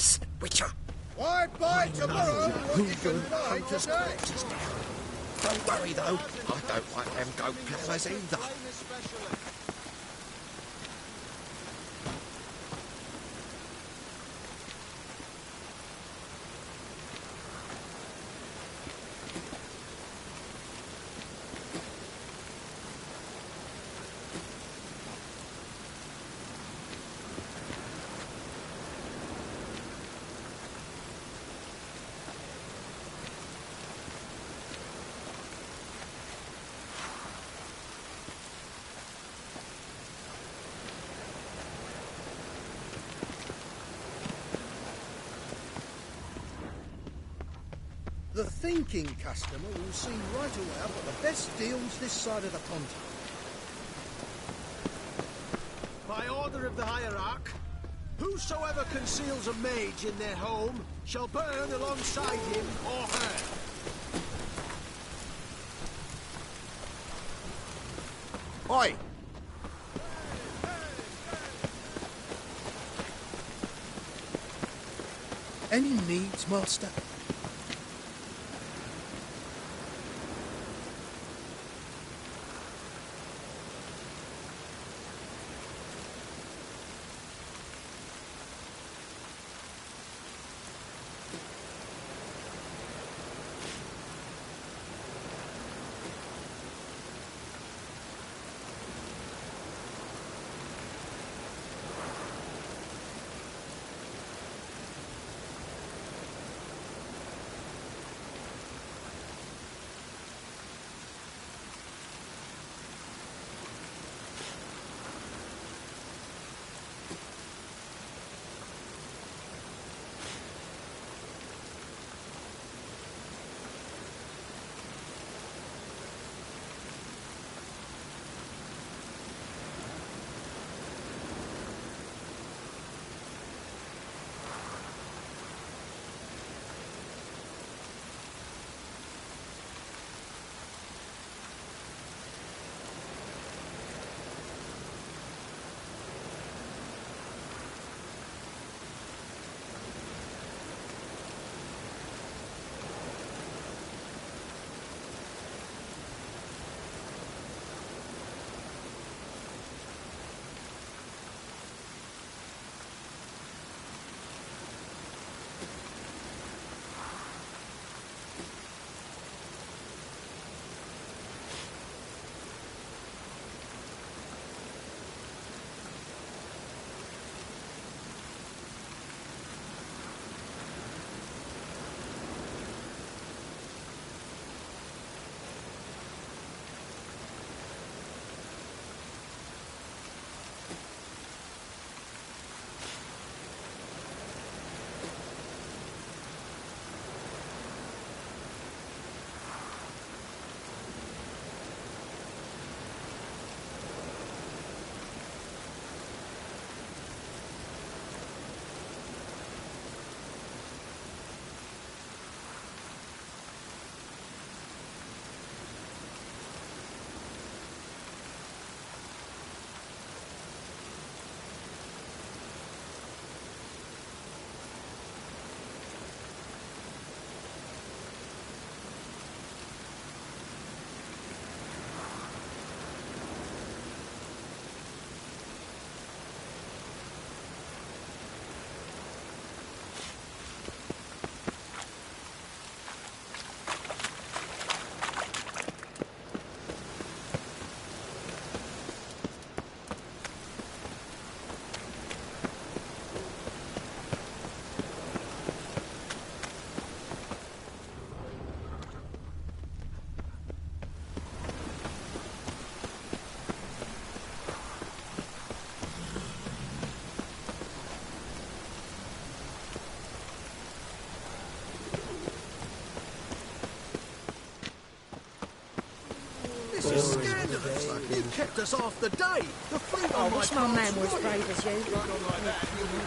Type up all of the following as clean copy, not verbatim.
us, Witcher. Why buy tomorrow Who what you can the buy hunters today? corpses down. Don't worry though, I don't like them goat plovers either. The thinking customer will see right away I've got the best deals this side of the pond. By order of the hierarch, whosoever conceals a mage in their home shall burn alongside him or her. Oi! Any needs, master? This is scandalous. You kept us half the day. The fleet on my Wish my man cart's was right. brave as you.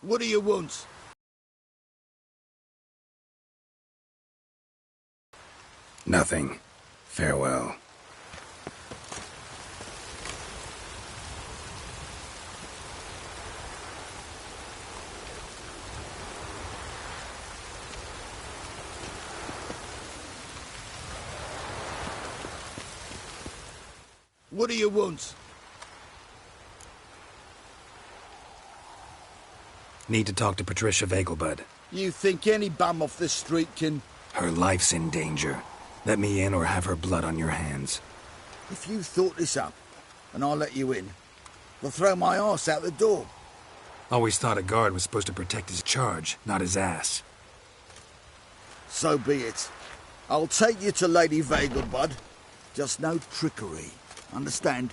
What do you want? Nothing. Farewell. What do you want? Need to talk to Patricia Vegelbud. You think any bum off the street can... Her life's in danger. Let me in or have her blood on your hands. If you thought this up, and I'll let you in, they'll throw my arse out the door. Always thought a guard was supposed to protect his charge, not his ass. So be it. I'll take you to Lady Vegelbud. Just no trickery. Understand?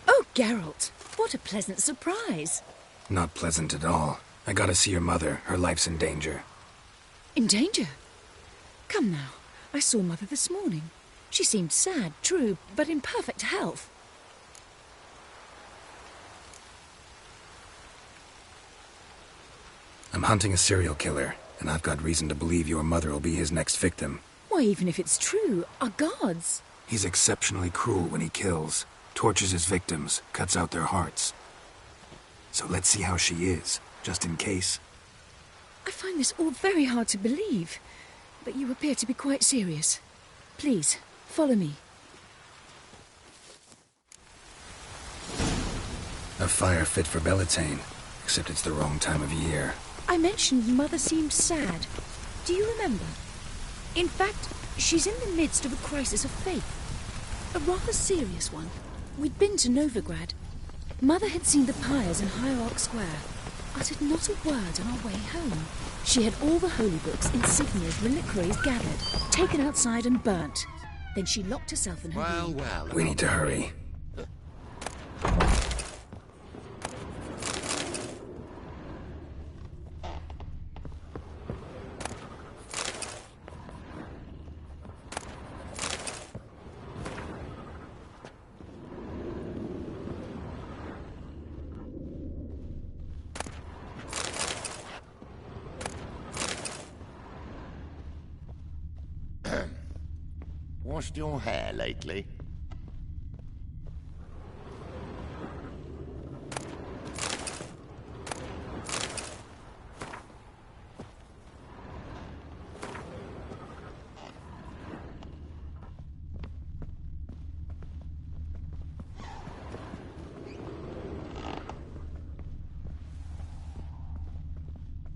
Oh, Geralt, what a pleasant surprise. Not pleasant at all. I gotta see your mother. Her life's in danger. In danger? Come now, I saw Mother this morning. She seemed sad, true, but in perfect health. I'm hunting a serial killer, and I've got reason to believe your mother will be his next victim. Why, even if it's true, our gods. He's exceptionally cruel when he kills, tortures his victims, cuts out their hearts. So let's see how she is, just in case. I find this all very hard to believe, but you appear to be quite serious. Please, follow me. A fire fit for Bellatane, except it's the wrong time of year. I mentioned Mother seemed sad. Do you remember? In fact, she's in the midst of a crisis of faith. A rather serious one. We'd been to Novigrad. Mother had seen the pyres in Hierarch Square, uttered not a word on our way home. She had all the holy books, insignias, reliquaries gathered, taken outside and burnt. Then she locked herself in her room. Well. We need to hurry. Washed your hair lately?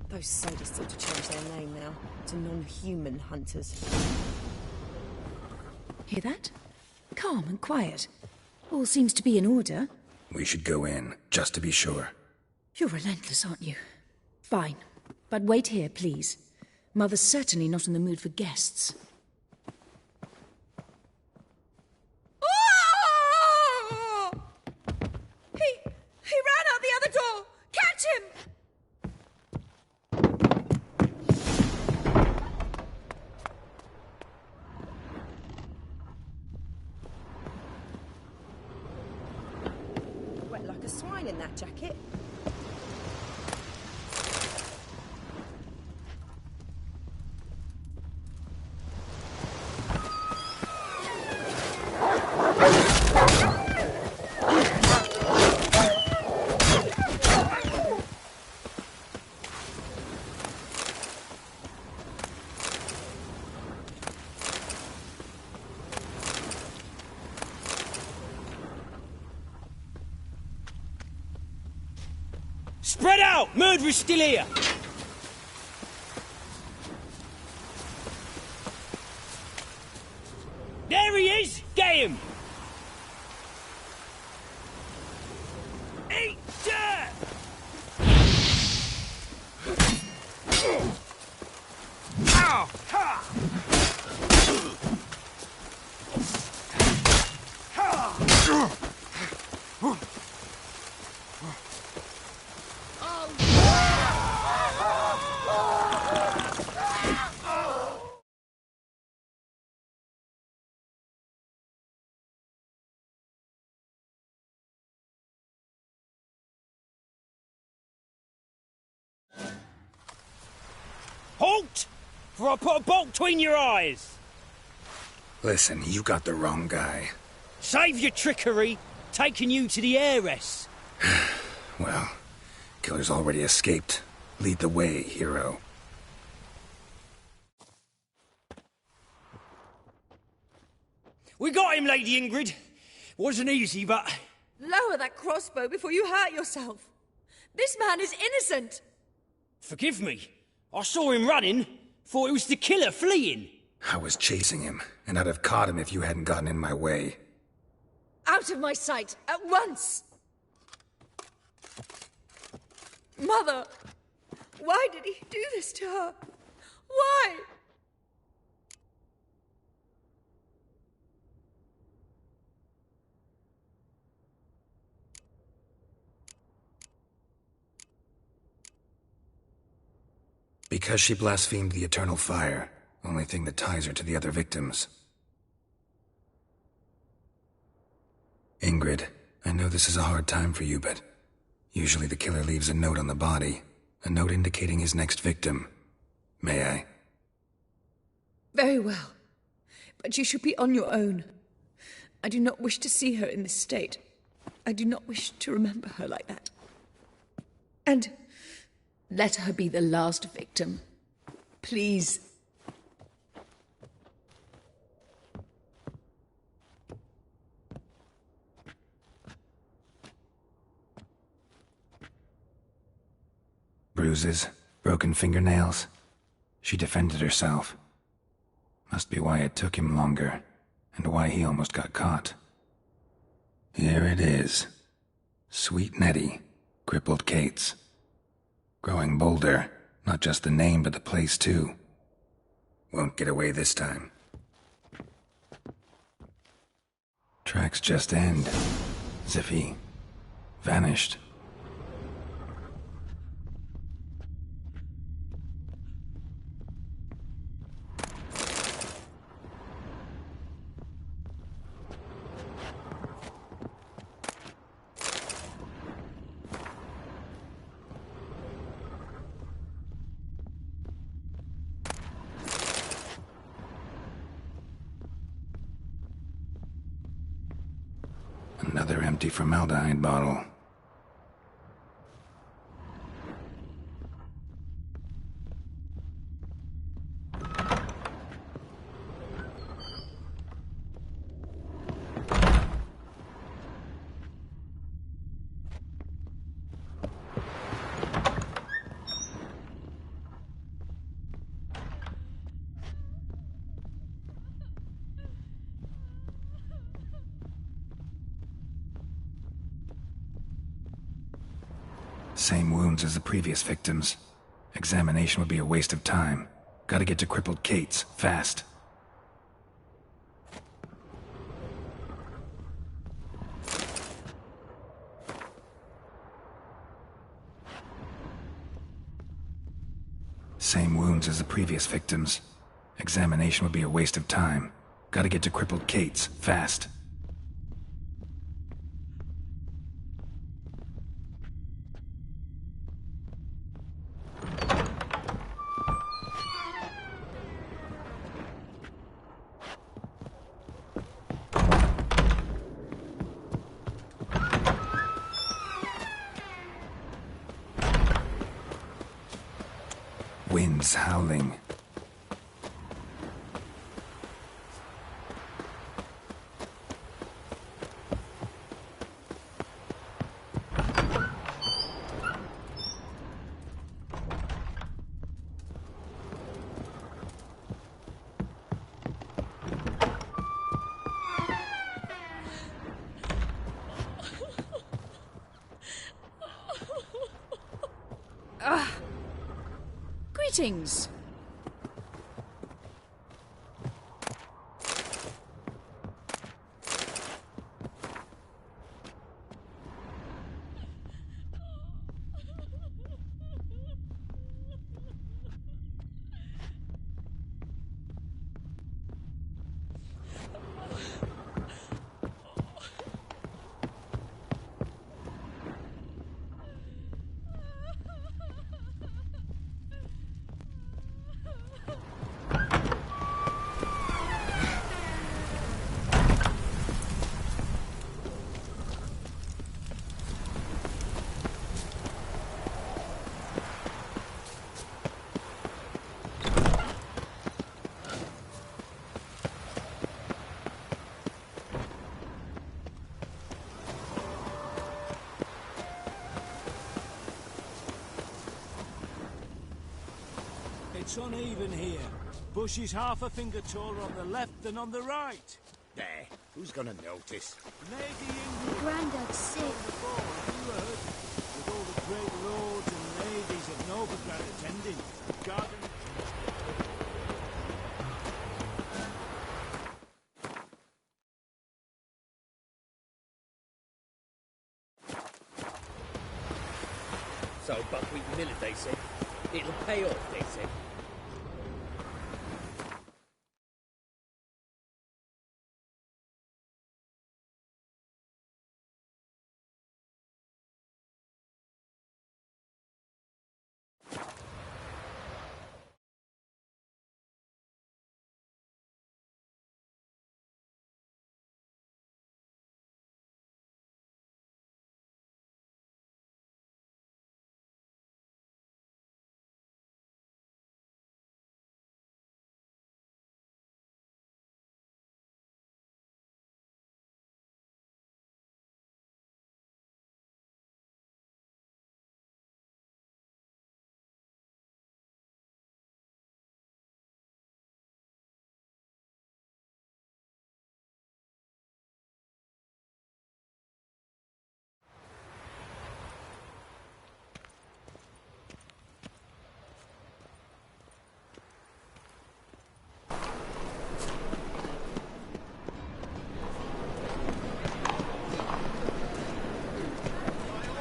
Those sadists ought to change their name now to non-human hunters. Hear that? Calm and quiet. All seems to be in order. We should go in, just to be sure. You're relentless, aren't you? Fine. But wait here, please. Mother's certainly not in the mood for guests. that jacket. Spread out! Murderer's still here! There he is! Get him! Eat dirt! Ow! Ha! Halt! For I put a bolt between your eyes! Listen, you got the wrong guy. Save your trickery, taking you to the heiress. Well, killer's already escaped. Lead the way, hero. We got him, Lady Ingrid. Wasn't easy, but... Lower that crossbow before you hurt yourself. This man is innocent. Forgive me. I saw him running. Thought it was the killer fleeing. I was chasing him, and I'd have caught him if you hadn't gotten in my way. Out of my sight, at once! Mother! Why did he do this to her? Why? Because she blasphemed the eternal fire. Only thing that ties her to the other victims. Ingrid, I know this is a hard time for you, but usually the killer leaves a note on the body. A note indicating his next victim. May I? Very well. But you should be on your own. I do not wish to see her in this state. I do not wish to remember her like that. And let her be the last victim. Please. Bruises, broken fingernails. She defended herself. Must be why it took him longer, and why he almost got caught. Here it is. Sweet Nettie, crippled Kate's. Growing bolder, not just the name but the place too. Won't get away this time. Tracks just end, as if he vanished. Another empty formaldehyde bottle. Same wounds as the previous victims. Examination would be a waste of time. Gotta get to crippled Kate's, fast. Same wounds as the previous victims. Examination would be a waste of time. Gotta get to crippled Kate's, fast. was howling. Greetings. It's uneven here. Bush is half a finger taller on the left than on the right. There. Who's gonna notice? Maybe England Grandad's sick. before, have you heard? With all the great lords and ladies of Novigrad attending. Garden... So buckwheat millet, they said. It'll pay off, they said.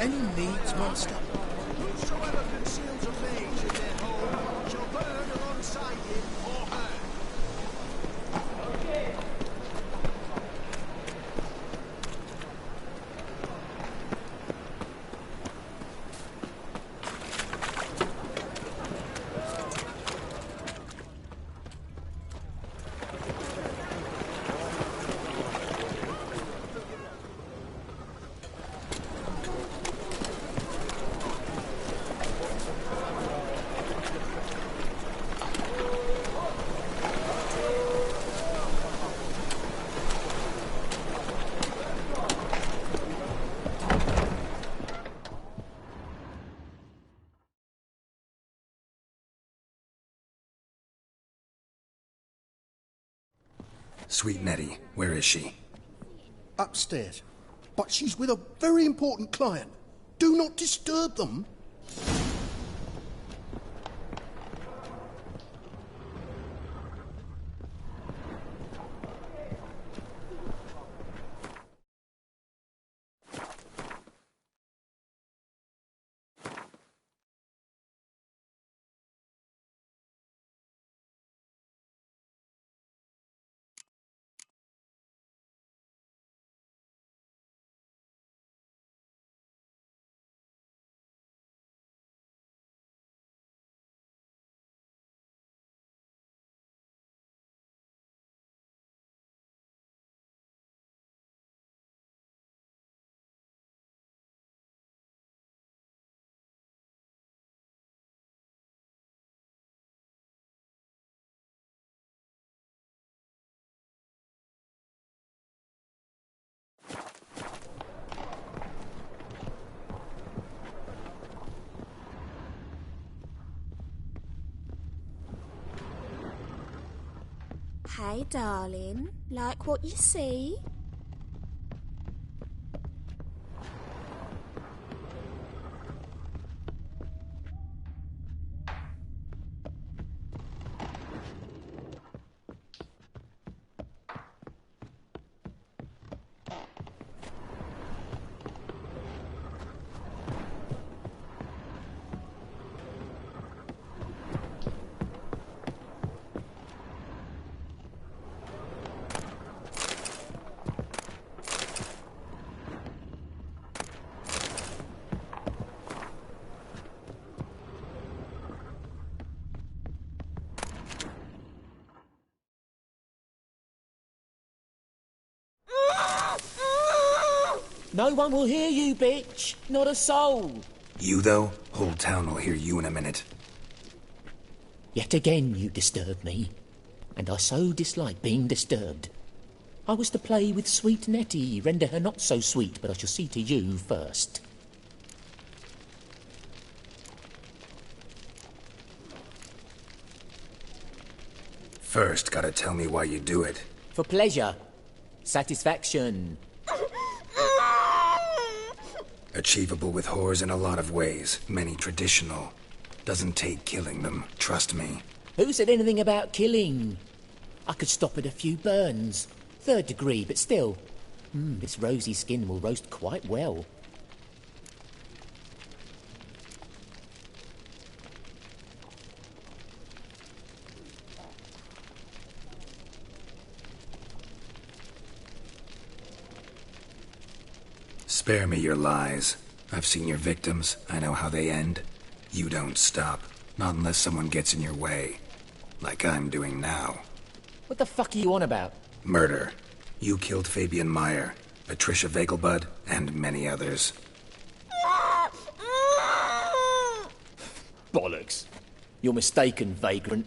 Any needs, master? Whosoever conceals a mage in their home shall burn alongside him or her. Sweet Nettie, where is she? Upstairs. But she's with a very important client. Do not disturb them. Okay, darling. Like what you see? No one will hear you, bitch. Not a soul. You, though? Whole town will hear you in a minute. Yet again you disturb me, and I so dislike being disturbed. I was to play with sweet Nettie, render her not so sweet, but I shall see to you first. First, gotta tell me why you do it. For pleasure. Satisfaction. Achievable with whores in a lot of ways, many traditional. Doesn't take killing them, trust me. Who said anything about killing? I could stop at a few burns. 3rd degree, but still. This rosy skin will roast quite well. Spare me your lies. I've seen your victims. I know how they end. You don't stop. Not unless someone gets in your way. Like I'm doing now. What the fuck are you on about? Murder. You killed Fabian Meyer, Patricia Vegelbud, and many others. Bollocks. You're mistaken, vagrant.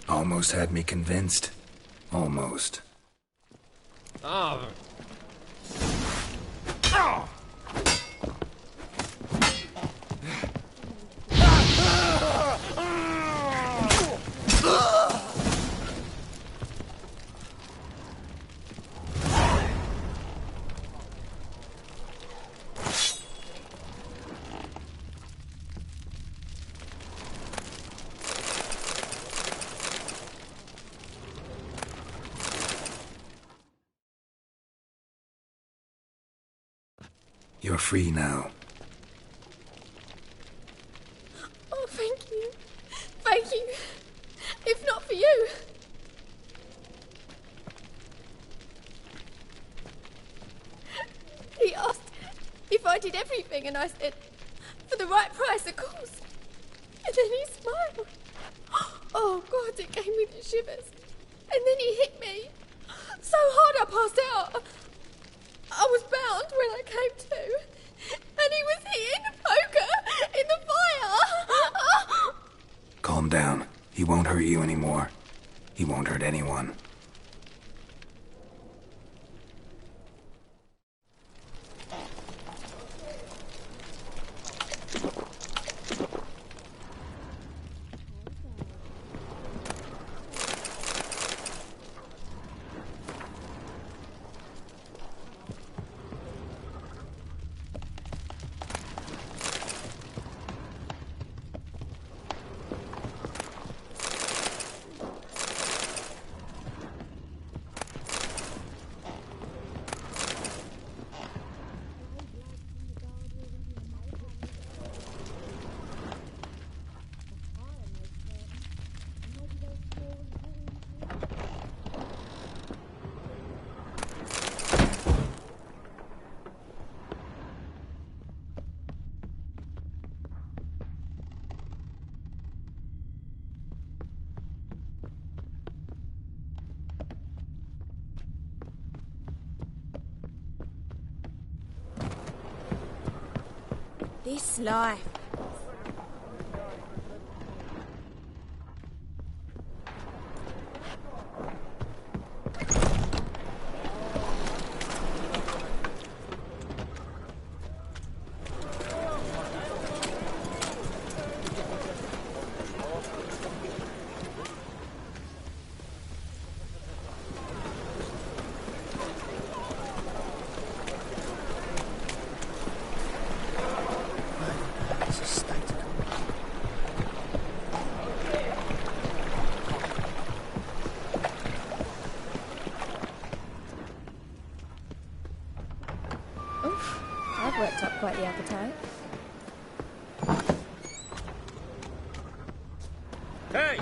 Almost had me convinced. Almost. Oh. You're free now. Oh, thank you. Thank you. If not for you. He asked if I did everything, and I said, for the right price, of course. And then he smiled. Oh, God, it gave me the shivers. And then he hit me so hard I passed out. I was bound when I came to, and he was hitting the poker in the fire. Calm down. He won't hurt you anymore. He won't hurt anyone. This life. I've worked up quite the appetite. Hey!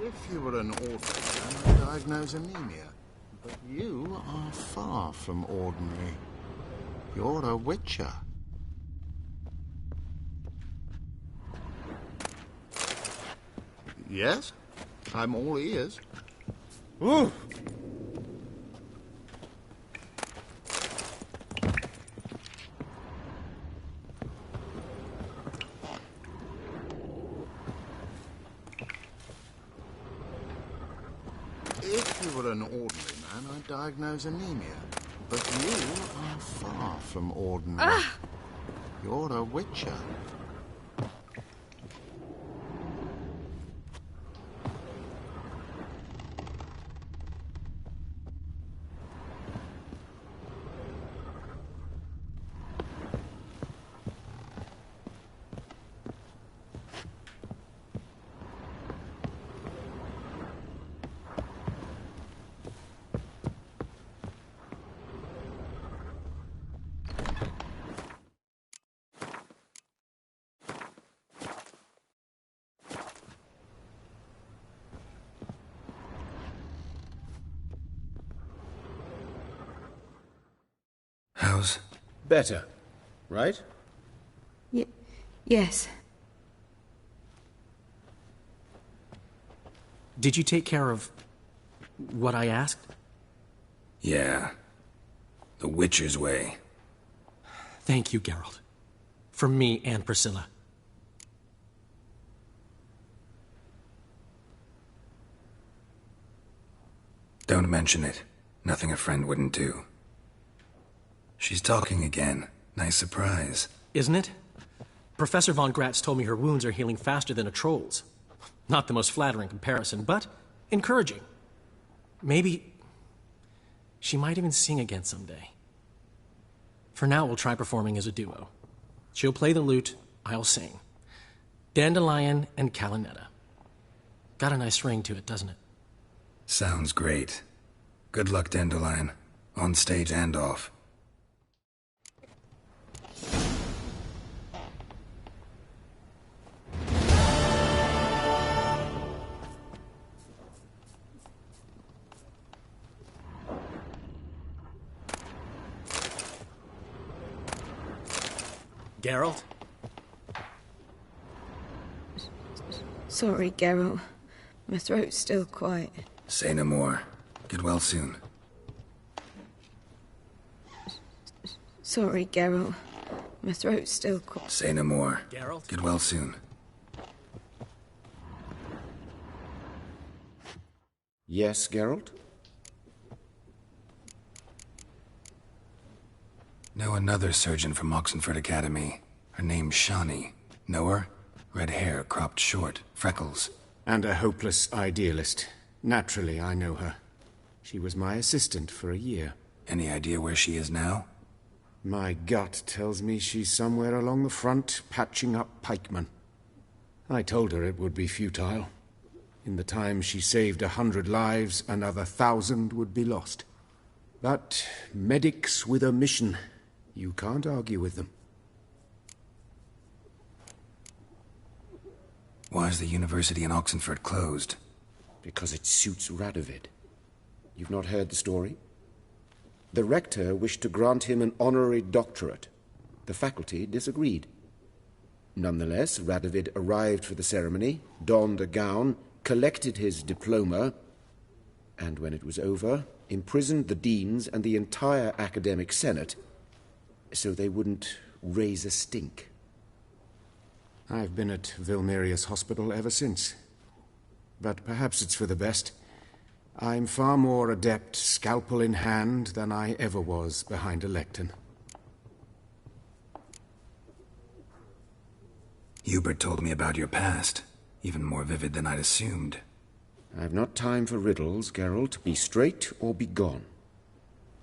If you were an ordinary man, I'd diagnose anemia. But you are far from ordinary. You're a witcher. Yes? I'm all ears. Ooh! If you were an ordinary man, I'd diagnose anemia. But you are far from ordinary. You're a witcher. How's... Better, right? Yes. Did you take care of what I asked? Yeah. The Witcher's way. Thank you, Geralt. From me and Priscilla. Don't mention it. Nothing a friend wouldn't do. She's talking again. Nice surprise. Isn't it? Professor von Gratz told me her wounds are healing faster than a troll's. Not the most flattering comparison, but encouraging. Maybe she might even sing again someday. For now, we'll try performing as a duo. She'll play the lute, I'll sing. Dandelion and Calinetta. Got a nice ring to it, doesn't it? Sounds great. Good luck, Dandelion. On stage and off. Geralt? Sorry, Geralt. My throat's still quite... Say no more. Get well soon. Sorry, Geralt. My throat's still quite... Say no more. Geralt? Get well soon. Yes, Geralt? Know another surgeon from Oxenford Academy. Her name's Shawnee. Know her? Red hair, cropped short, freckles. And a hopeless idealist. Naturally, I know her. She was my assistant for a year. Any idea where she is now? My gut tells me she's somewhere along the front, patching up pikemen. I told her it would be futile. In the time she saved 100 lives, another 1,000 would be lost. But medics with a mission. You can't argue with them. Why is the university in Oxenford closed? Because it suits Radovid. You've not heard the story? The rector wished to grant him an honorary doctorate. The faculty disagreed. Nonetheless, Radovid arrived for the ceremony, donned a gown, collected his diploma, and when it was over, imprisoned the deans and the entire academic senate so they wouldn't raise a stink. I've been at Vilmerius Hospital ever since. But perhaps it's for the best. I'm far more adept, scalpel in hand, than I ever was behind a lectern. Hubert told me about your past. Even more vivid than I'd assumed. I've not time for riddles, Geralt. Be straight or be gone.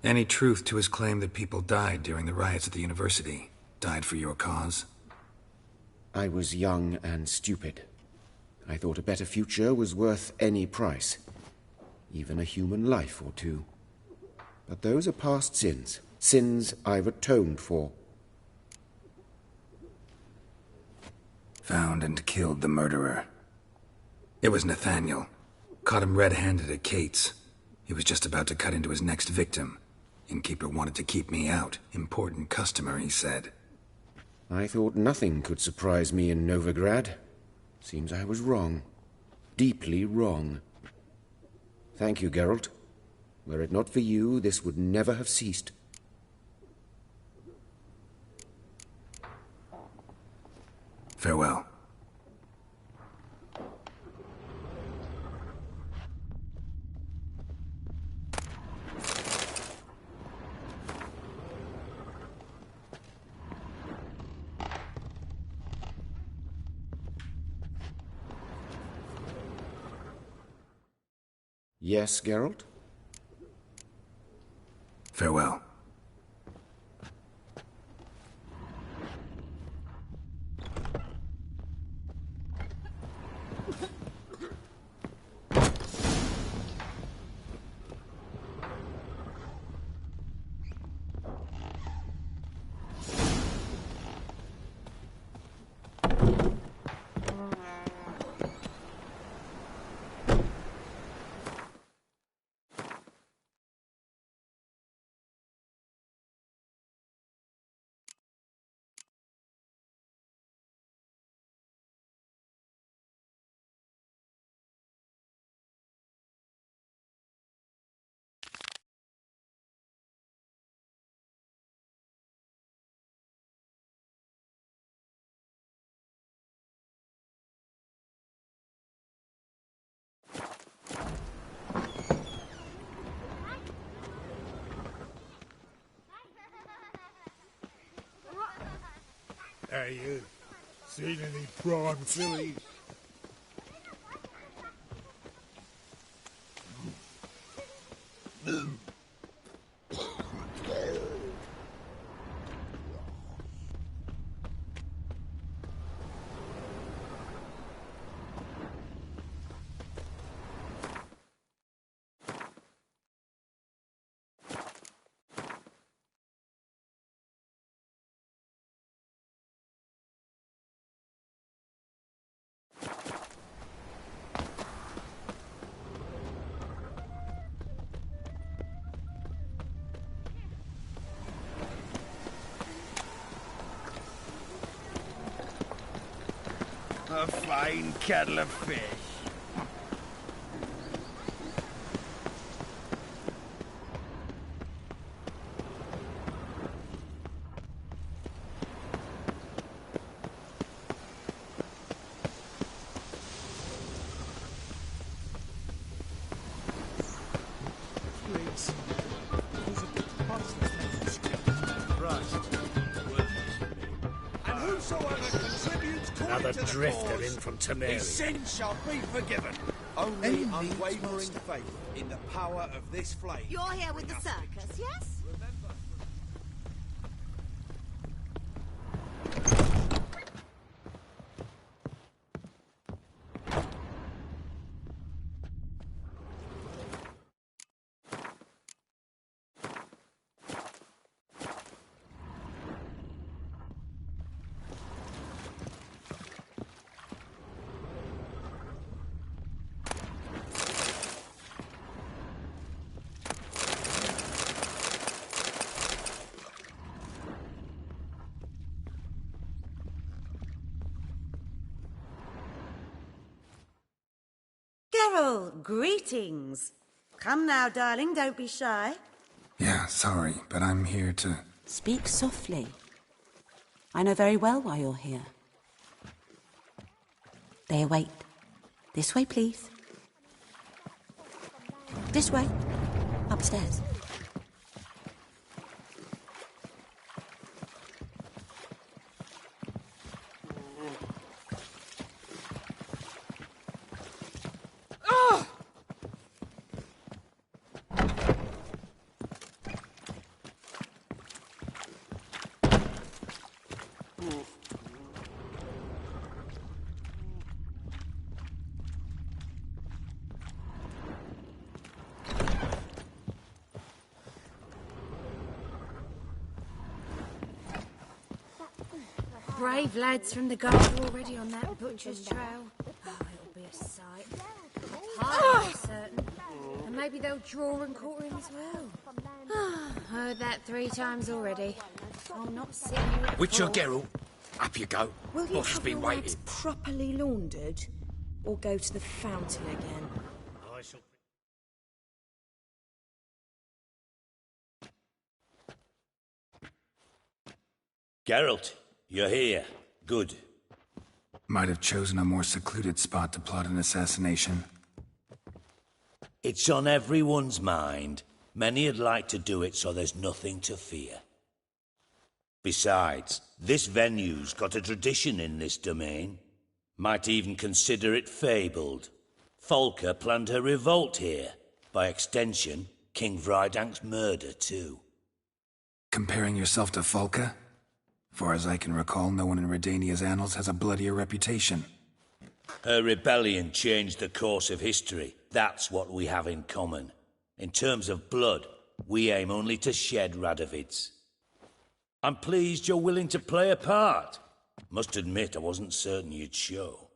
Any truth to his claim that people died during the riots at the university? Died for your cause? I was young and stupid. I thought a better future was worth any price. Even a human life or two. But those are past sins. Sins I've atoned for. Found and killed the murderer. It was Nathaniel. Caught him red-handed at Kate's. He was just about to cut into his next victim. Innkeeper wanted to keep me out. Important customer, he said. I thought nothing could surprise me in Novigrad. Seems I was wrong. Deeply wrong. Thank you, Geralt. Were it not for you, this would never have ceased. Farewell. Yes, Geralt? Farewell. Hey, you. Seen any prime fillies? A fine kettle of fish. Please. Those are the monsters. And whosoever contributes Another to the drifter cause, in from Temeria. his sins shall be forgiven. Only Any unwavering needs faith in the power of this flame. You're here with the circus, yes? Geralt, greetings. Come now, darling, don't be shy. Yeah, sorry, but I'm here to... Speak softly. I know very well why you're here. They await. This way, please. This way. Upstairs. Brave lads from the guard already on that butcher's trail. Oh, it'll be a sight. Highly certain. And maybe they'll draw and quarter him as well. Heard that 3 times already. I'm not sitting here at Witcher full. Geralt, up you go. Will you Boss has have been your waiting. rags properly laundered? Or go to the fountain again? I shall... Geralt, you're here. Good. Might have chosen a more secluded spot to plot an assassination. It's on everyone's mind. Many would like to do it, so there's nothing to fear. Besides, this venue's got a tradition in this domain. Might even consider it fabled. Folka planned her revolt here. By extension, King Vrydank's murder, too. Comparing yourself to Folka? Far as I can recall, no one in Redania's annals has a bloodier reputation. Her rebellion changed the course of history. That's what we have in common. In terms of blood, we aim only to shed Radovid's. I'm pleased you're willing to play a part. Must admit, I wasn't certain you'd show.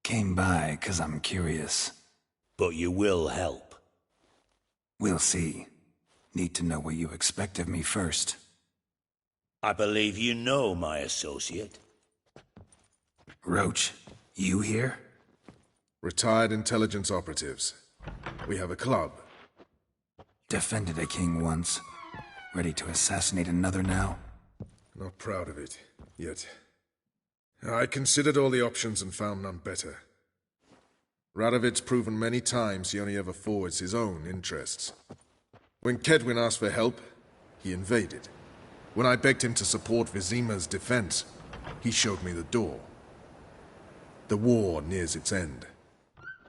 Came by 'cause I'm curious. But you will help. We'll see. Need to know what you expect of me first. I believe you know my associate. Roach, you here? Retired intelligence operatives. We have a club. Defended a king once. Ready to assassinate another now? Not proud of it, yet. I considered all the options and found none better. Radovid's proven many times he only ever forwards his own interests. When Kedwin asked for help, he invaded. When I begged him to support Vizima's defense, he showed me the door. The war nears its end.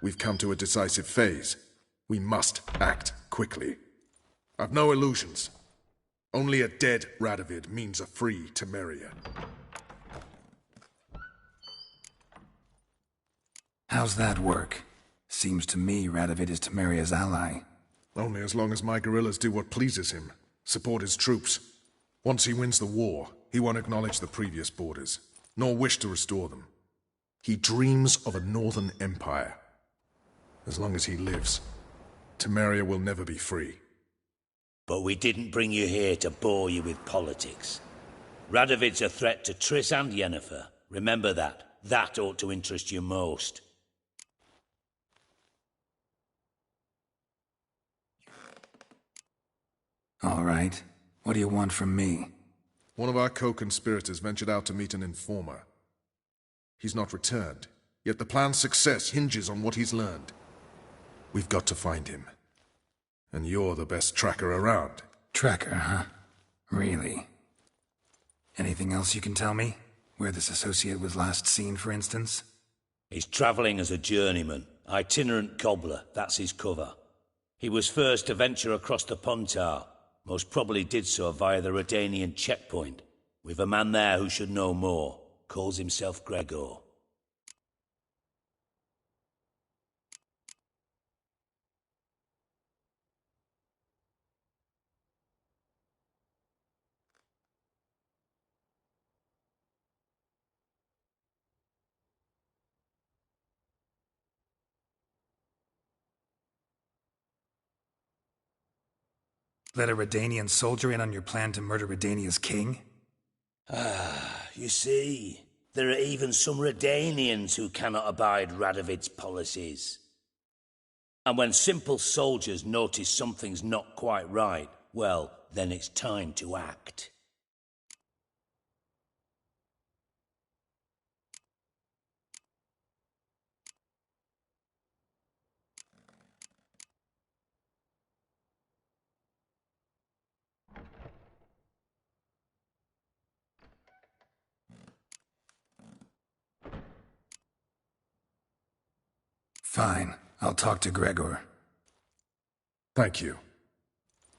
We've come to a decisive phase. We must act quickly. I've no illusions. Only a dead Radovid means a free Temeria. How's that work? Seems to me Radovid is Temeria's ally. Only as long as my guerrillas do what pleases him. Support his troops. Once he wins the war, he won't acknowledge the previous borders, nor wish to restore them. He dreams of a northern empire. As long as he lives, Temeria will never be free. But we didn't bring you here to bore you with politics. Radovid's a threat to Triss and Yennefer. Remember that. That ought to interest you most. All right. What do you want from me? One of our co-conspirators ventured out to meet an informer. He's not returned, yet the plan's success hinges on what he's learned. We've got to find him. And you're the best tracker around. Tracker, huh? Really? Anything else you can tell me? Where this associate was last seen, for instance? He's travelling as a journeyman. Itinerant cobbler, that's his cover. He was first to venture across the Pontar. Most probably did so via the Redanian checkpoint. We've a man there who should know more. Calls himself Gregor. Let a Redanian soldier in on your plan to murder Redania's king? You see, there are even some Redanians who cannot abide Radovid's policies. And when simple soldiers notice something's not quite right, well, then it's time to act. Fine. I'll talk to Gregor. Thank you.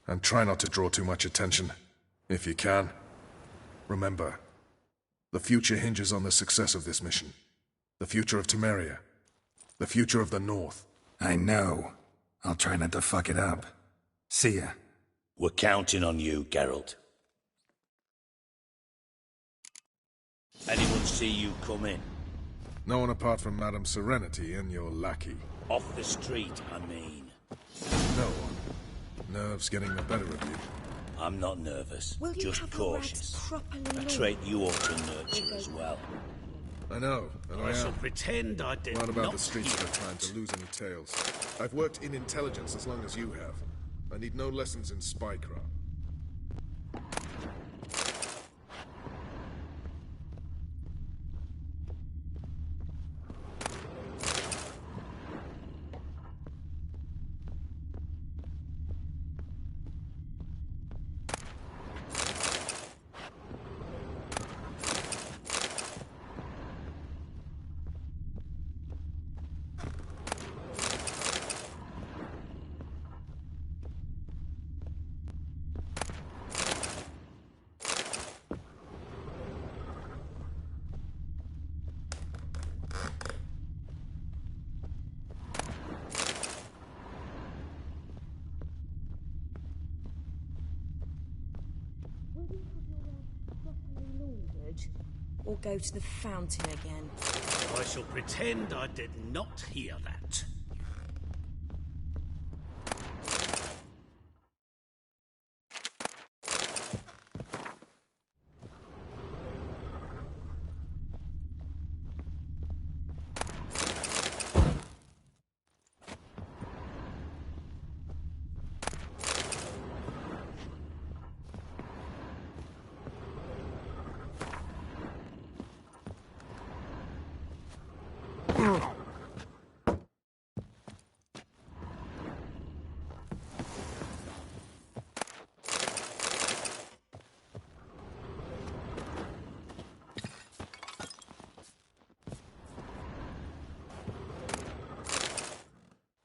And try not to draw too much attention, if you can. Remember, the future hinges on the success of this mission. The future of Temeria. The future of the North. I know. I'll try not to fuck it up. See ya. We're counting on you, Geralt. Anyone see you come in? No one apart from Madame Serenity and your lackey. Off the street, I mean. No one. Nerves getting the better of you. I'm not nervous, Will you just have your cautious. rats properly A laid? trait you ought to nurture as well. I know, and I shall am. pretend I did Not about not the streets hear of the time to lose any tales. I've worked in intelligence as long as you have. I need no lessons in spycraft. or go to the fountain again. I shall pretend I did not hear that.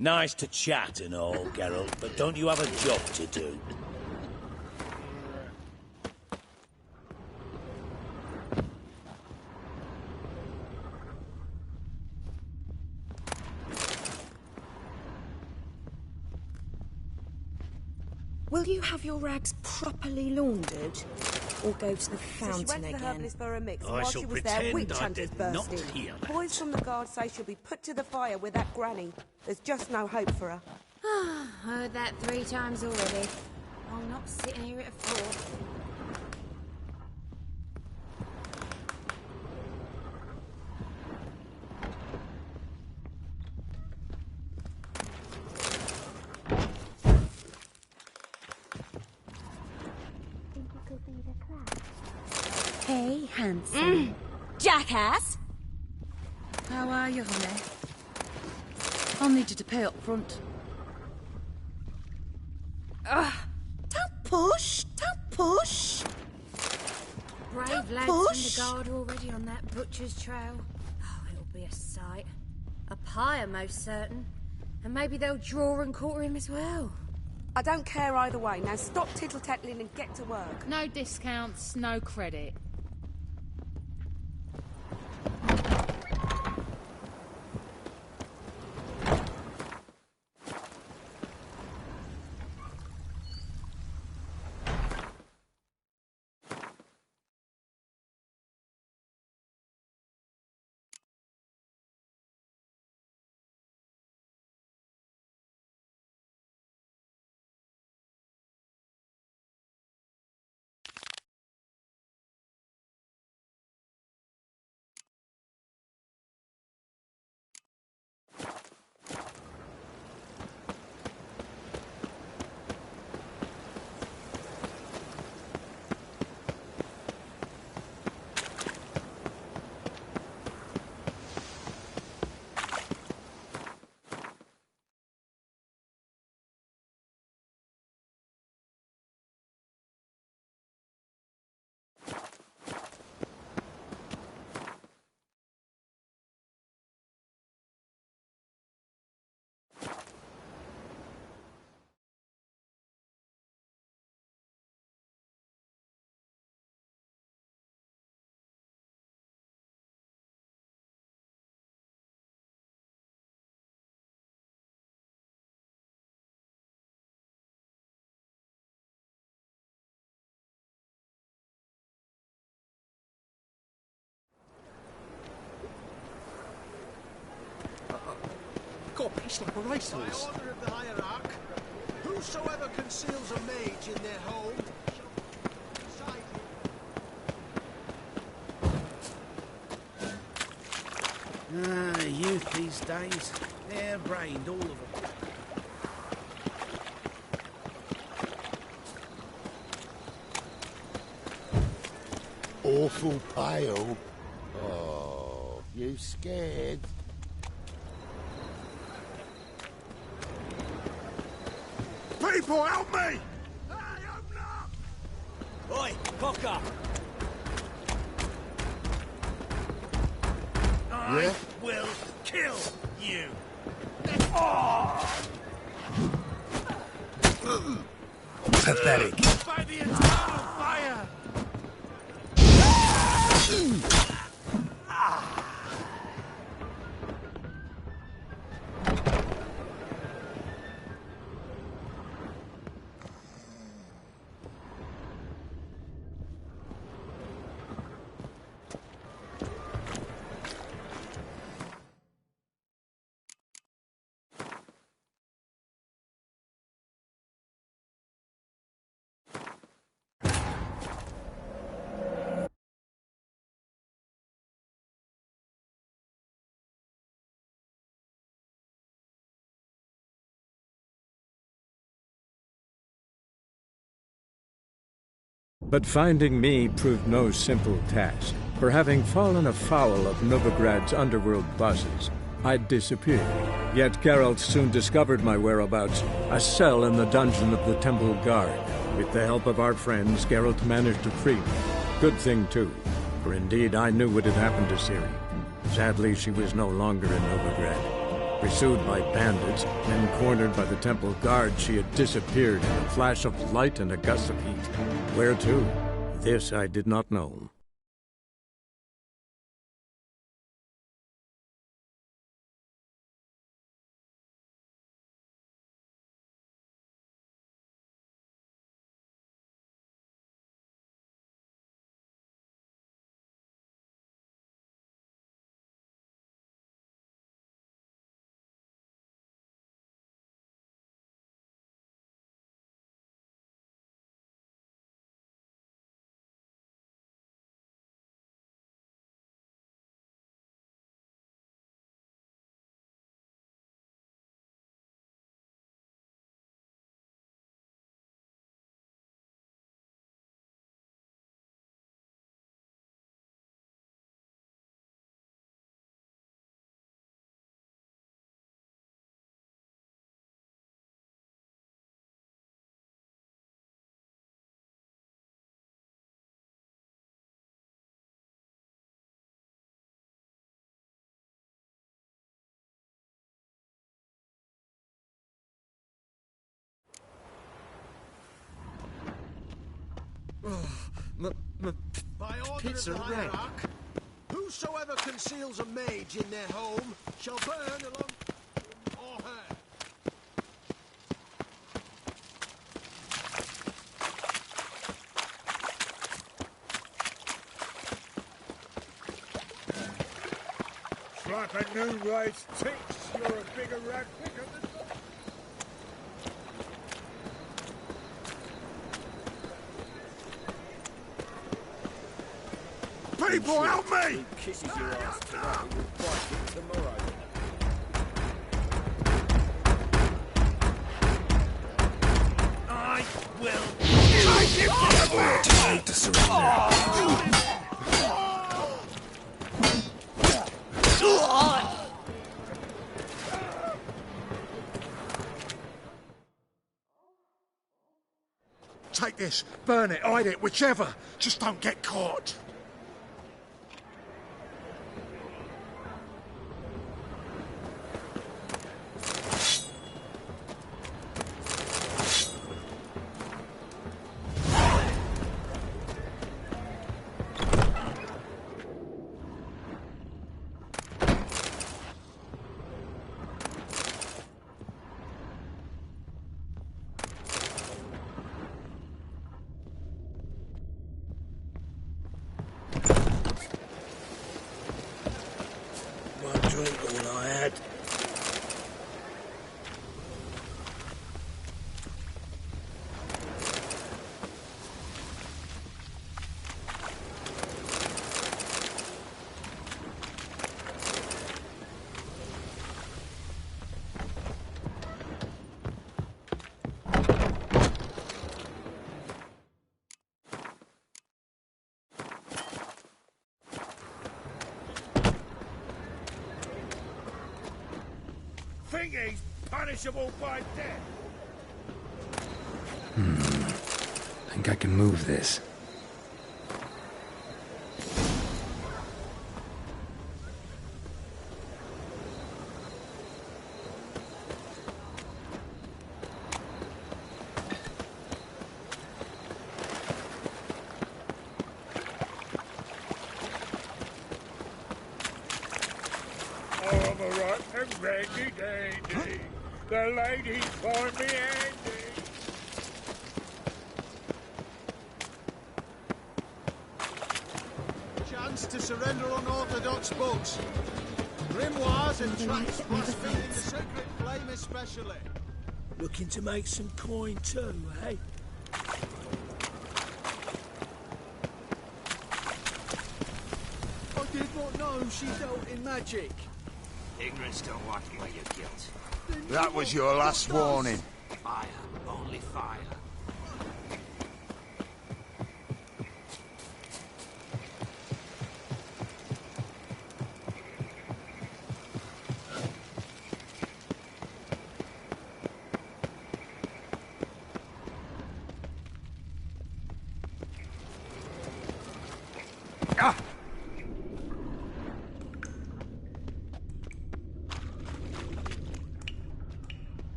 Nice to chat and all, Geralt, but don't you have a job to do? Will you have your rags properly laundered, or go to the So she fountain went to the again? herbalist for a mix, and I while shall she was there, pretend witch I hunters did burst not in. hear that. Boys from the guard say she'll be put to the fire with that granny. There's just no hope for her. Heard that 3 times already. I'll not sit here at a 4. Hey, handsome. Jackass! How are you, honey? I'll need you to pay up front. Don't push! Don't push! Brave Don't lads push. from the guard already on that butcher's trail. Oh, it'll be a sight. A pyre, most certain. And maybe they'll draw and quarter him as well. I don't care either way. Now stop tittle-tattling and get to work. No discounts, no credit. Got a piece like a By racehorse. order of the hierarch, whosoever conceals a mage in their home shall be beside him. Youth these days. Hair-brained, all of them. Awful pale. Oh, you scared? People, help me! Oi, cocker! I will kill you! Pathetic. By the eternal fire! But finding me proved no simple task, for having fallen afoul of Novigrad's underworld bosses, I'd disappeared. Yet Geralt soon discovered my whereabouts, a cell in the dungeon of the Temple Guard. With the help of our friends, Geralt managed to free me. Good thing, too, for indeed I knew what had happened to Ciri. Sadly, she was no longer in Novigrad. Pursued by bandits, then cornered by the Temple Guard, she had disappeared in a flash of light and a gust of heat. Where to? This I did not know. By order of the hierarch, whosoever conceals a mage in their home shall burn along him or her. It's like a new race thinks you're a bigger rat picker than that. People, help me! Kisses your ass today, we'll fight it tomorrow. I will take him for the time to surrender. Take this, burn it, hide it, whichever. Just don't get caught. One drink all I had. Think he's punishable by death? Think I can move this. I'm a rotten ready dandy. The ladies find me handy. Chance to surrender unorthodox books. Grimoires and tracts blaspheming the sacred flame especially. Looking to make some coin too, eh? I did not know she dealt in magic. Ignorance don't wipe away your guilt. That was your last warning. Fire, only fire.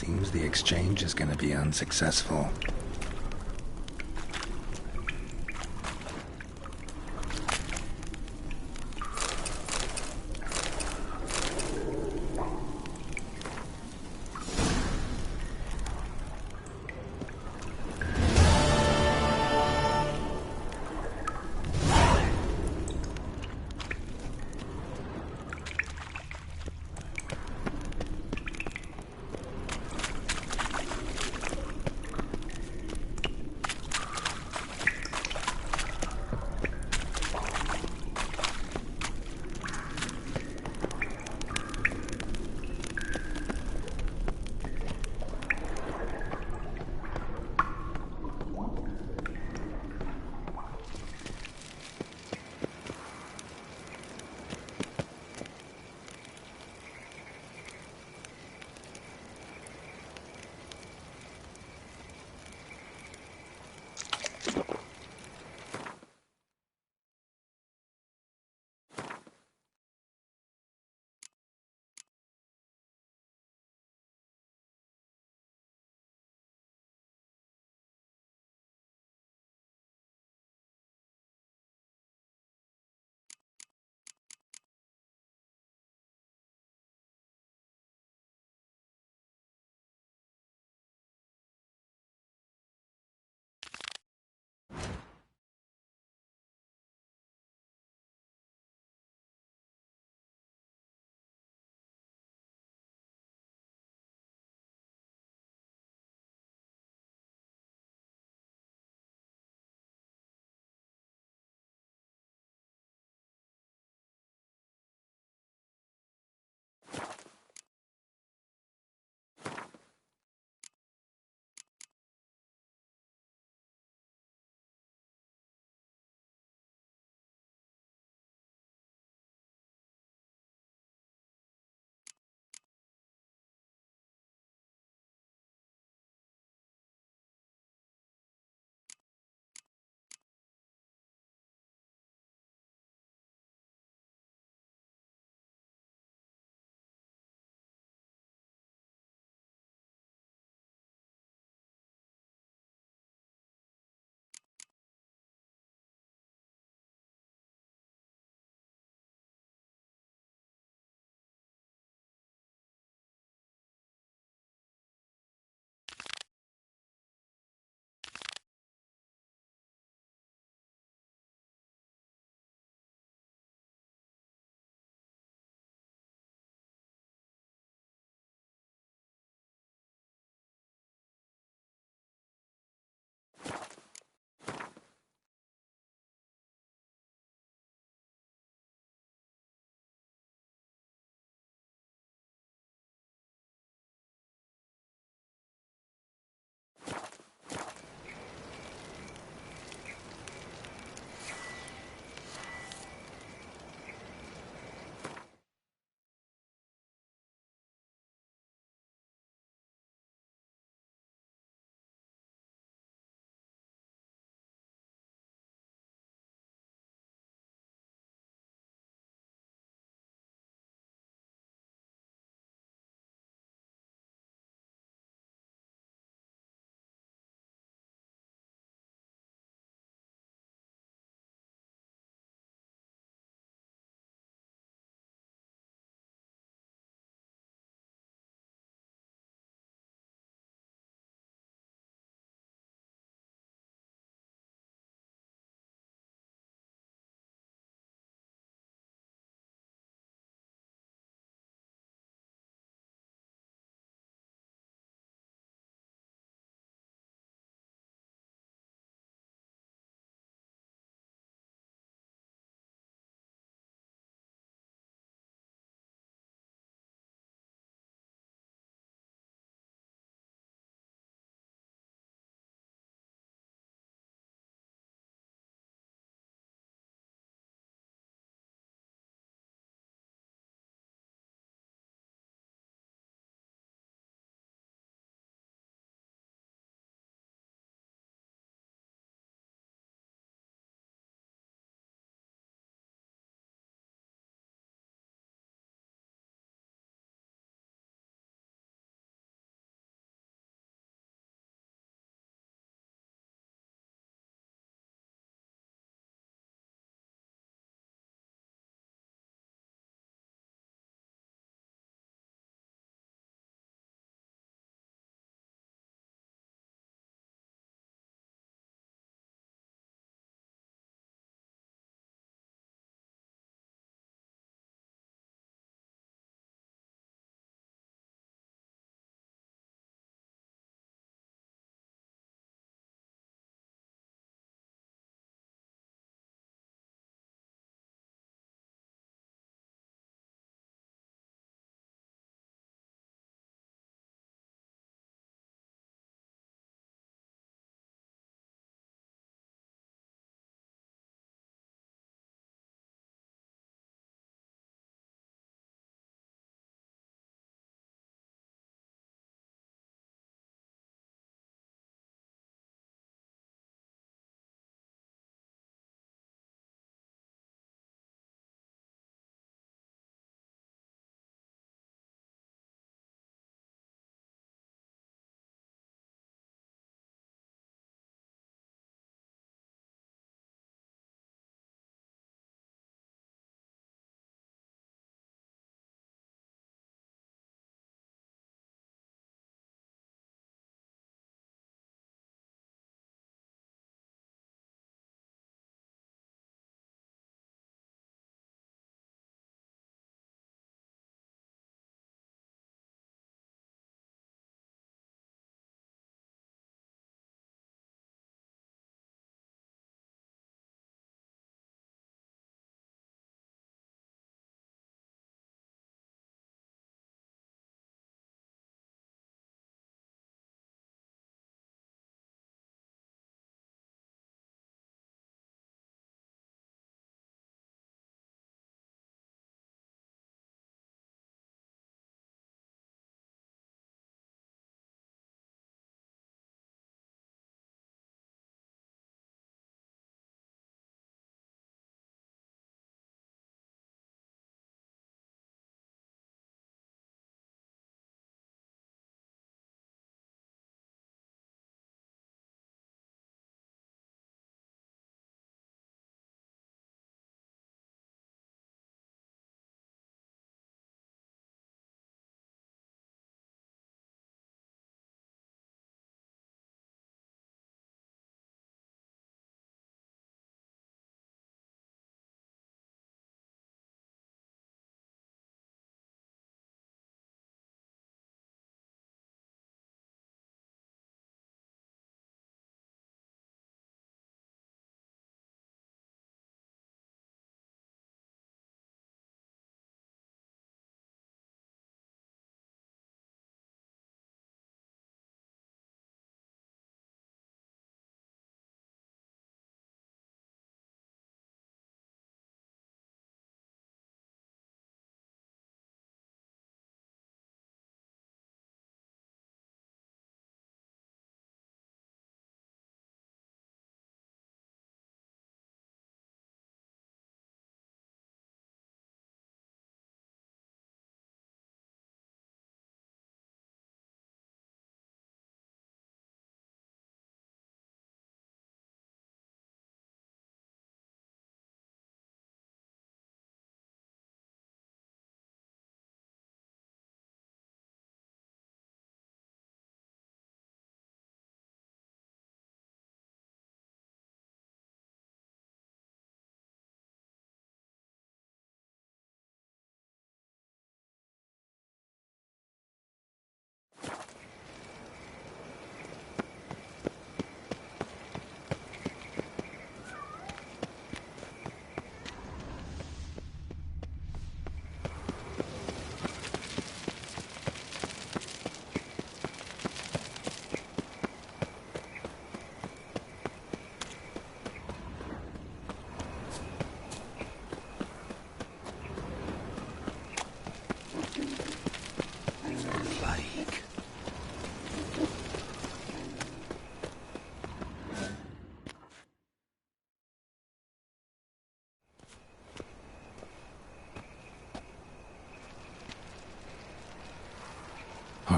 Seems the exchange is going to be unsuccessful.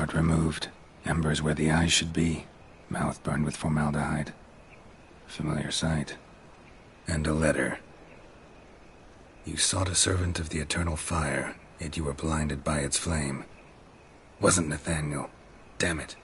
heart removed, embers where the eyes should be, mouth burned with formaldehyde. Familiar sight. And a letter. You sought a servant of the eternal fire, yet you were blinded by its flame. Wasn't Nathaniel. Damn it.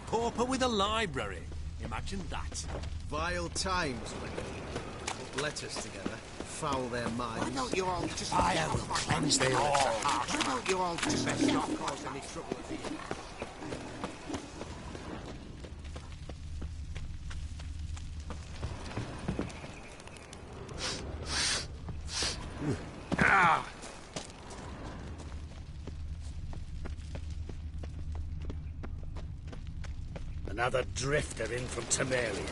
Pauper with a library. Imagine that. Vile times when they put letters together, foul their minds. Why don't you all just... Fire will cleanse them all. Why don't you all just... Best not cause any trouble at the end. Another drifter in from Temeria.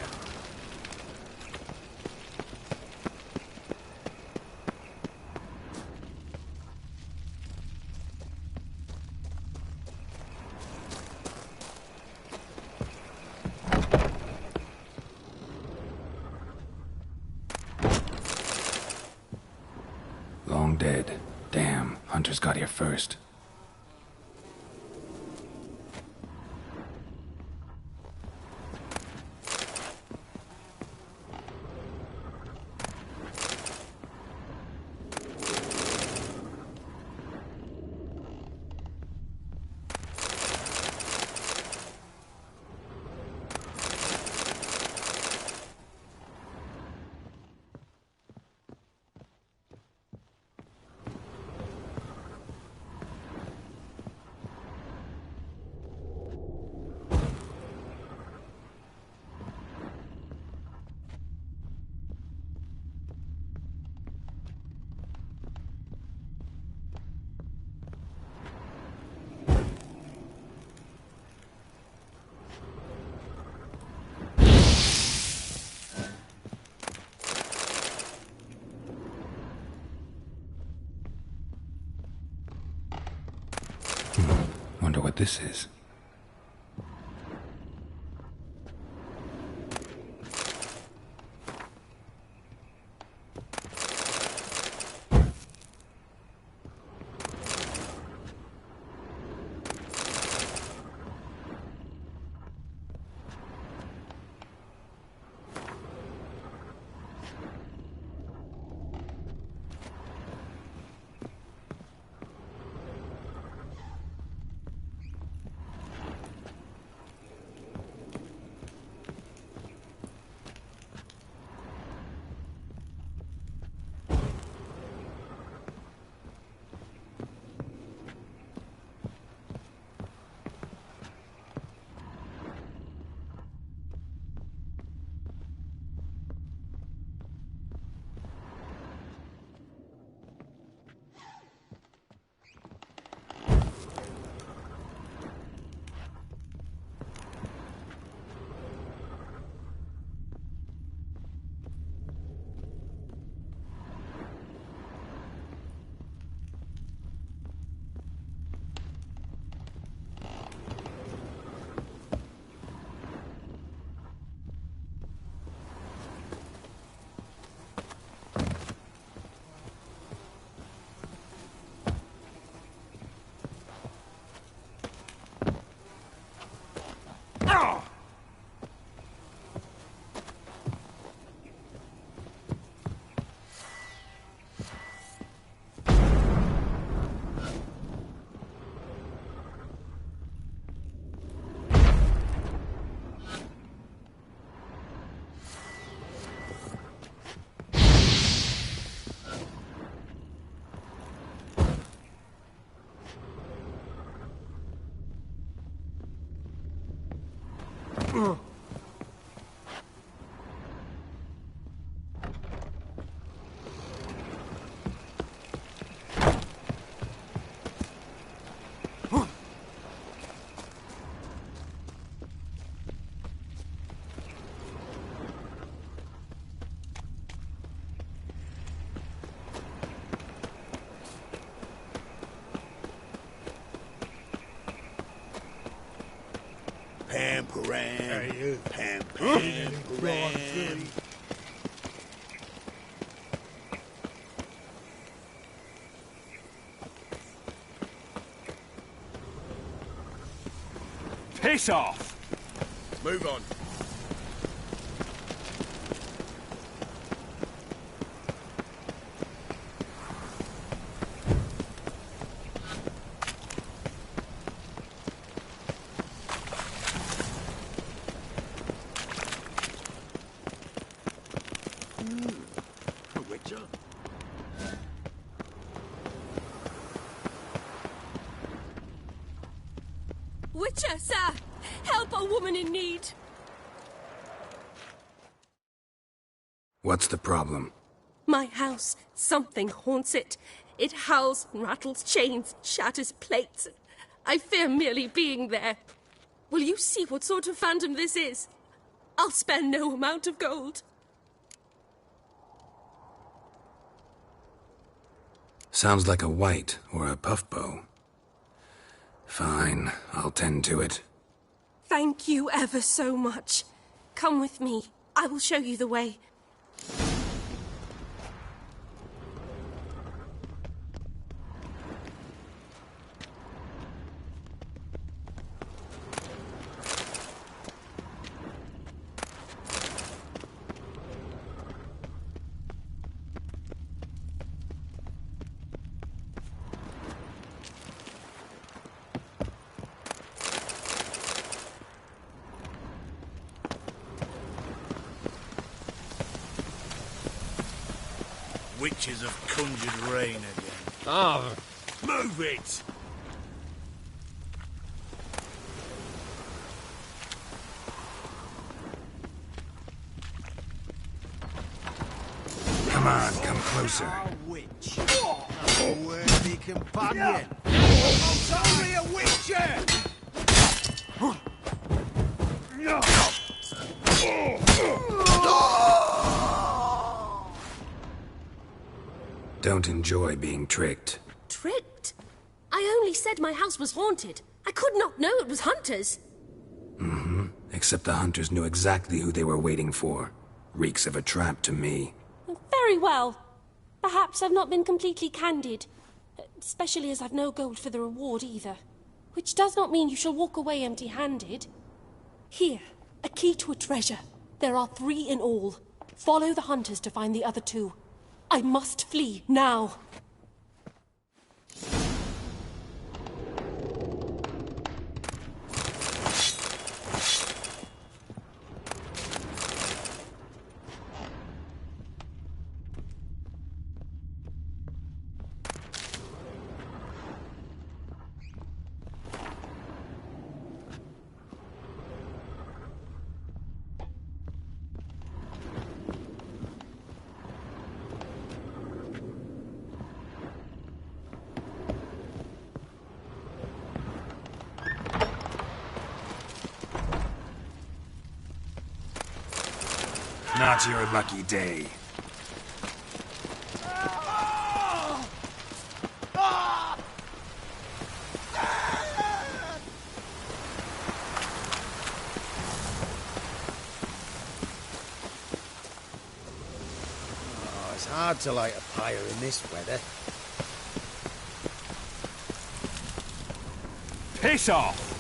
hunters got here first. Wonder what this is. Pam-param, pam-pam-param. Piss off! Move on. Witcher, sir! Help a woman in need! What's the problem? My house. Something haunts it. It howls and rattles chains, shatters plates. I fear merely being there. Will you see what sort of phantom this is? I'll spare no amount of gold. Sounds like a white or a puffbow. Fine, I'll tend to it. Thank you ever so much. Come with me. I will show you the way. Witches have conjured rain again. Ah, Move it! Come on, come closer. A witch. A worthy companion. It's only a witcher! Don't enjoy being tricked. Tricked? I only said my house was haunted. I could not know it was hunters. Mm-hmm. Except the hunters knew exactly who they were waiting for. Reeks of a trap to me. Very well. Perhaps I've not been completely candid. Especially as I've no gold for the reward either. Which does not mean you shall walk away empty-handed. Here, a key to a treasure. There are 3 in all. Follow the hunters to find the other 2. I must flee now. Not your lucky day. Oh, it's hard to light a fire in this weather. Piss off!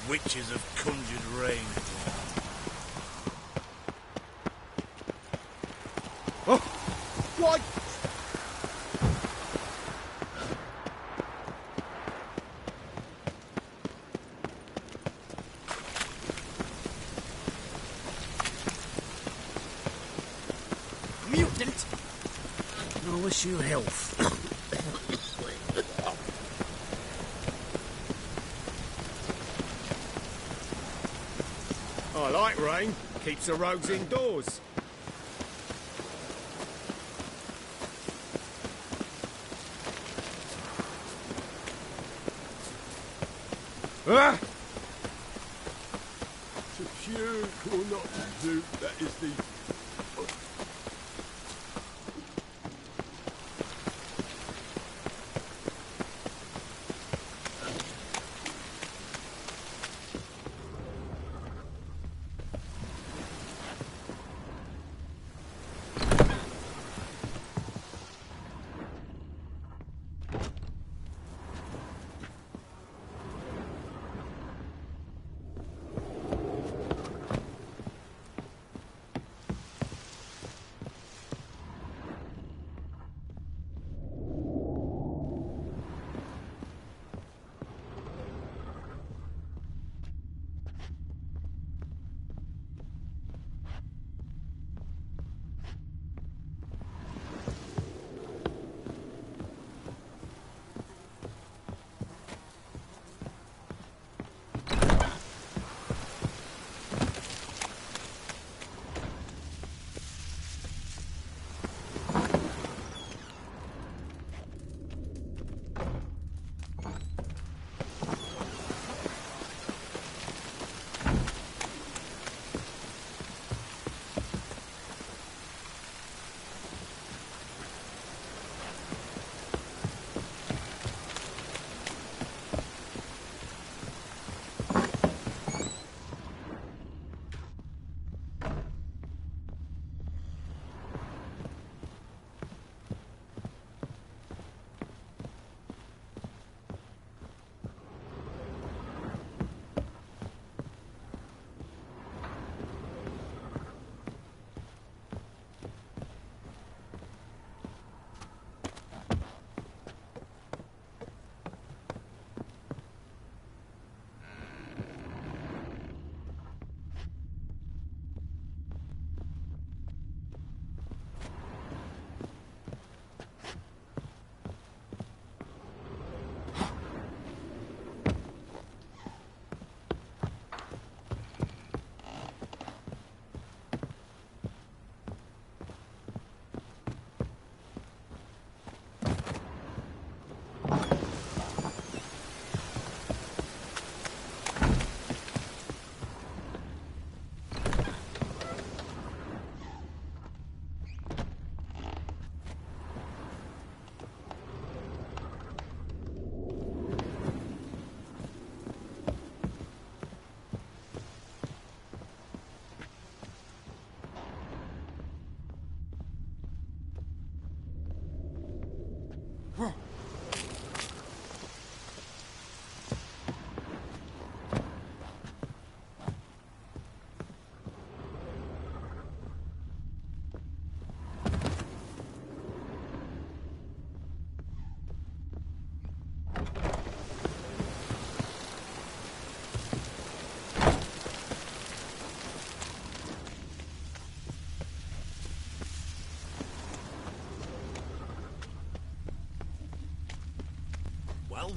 Witches have conjured rain again. Oh! Why? Mutant! I wish you health. I like rain. Keeps the rogues indoors. Ah! To puke or not to puke, that is the...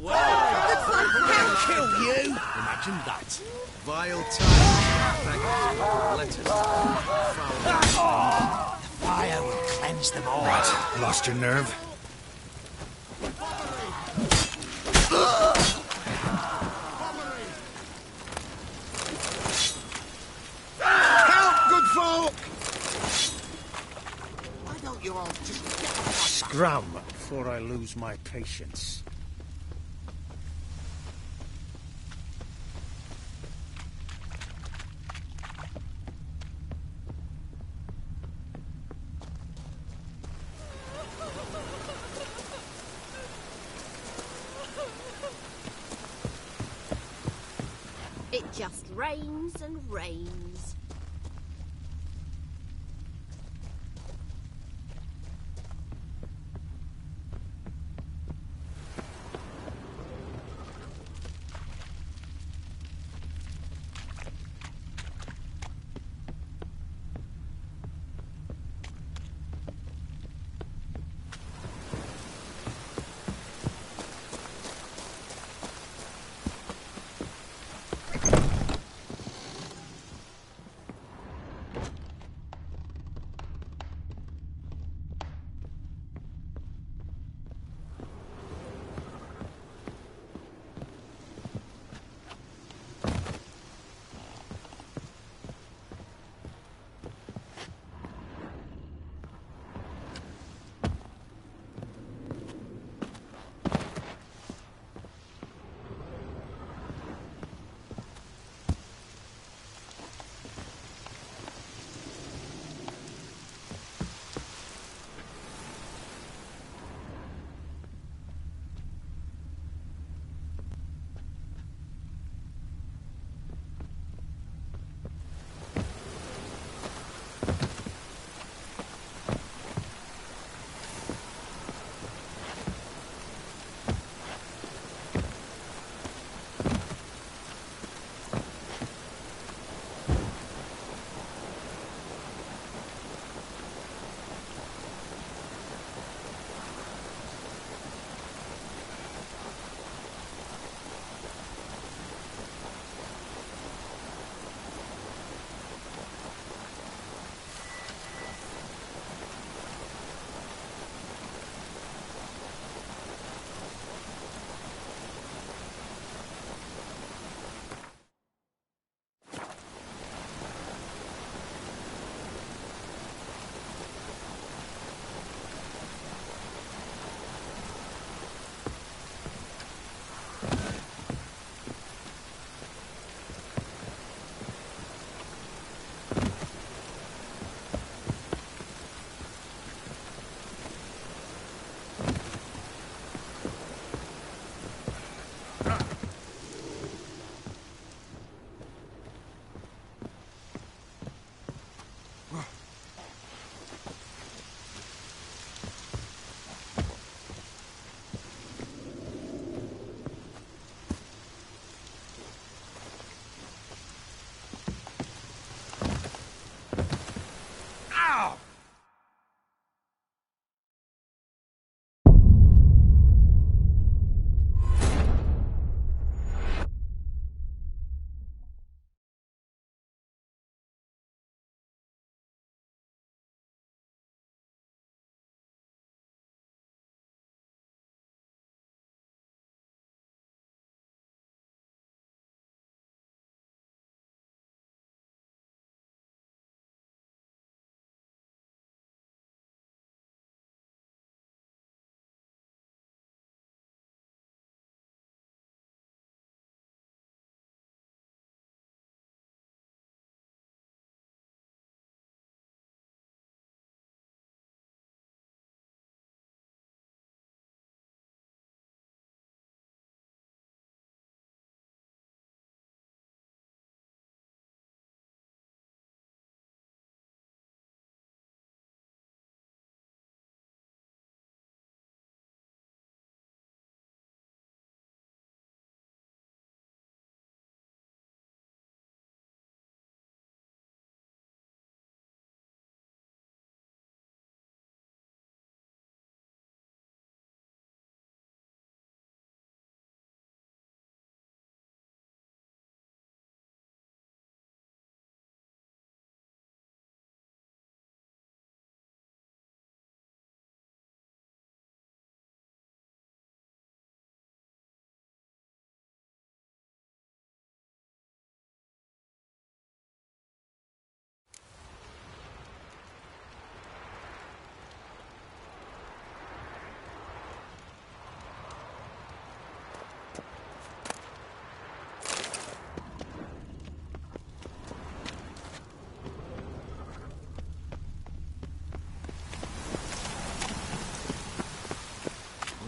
well. I'll kill you. Imagine that. Vile time. Letters. Foul. The fire will cleanse them all. Right, lost your nerve? Help, good folk! Why don't you all just get off my back? Scram before I lose my patience. It just rains and rains.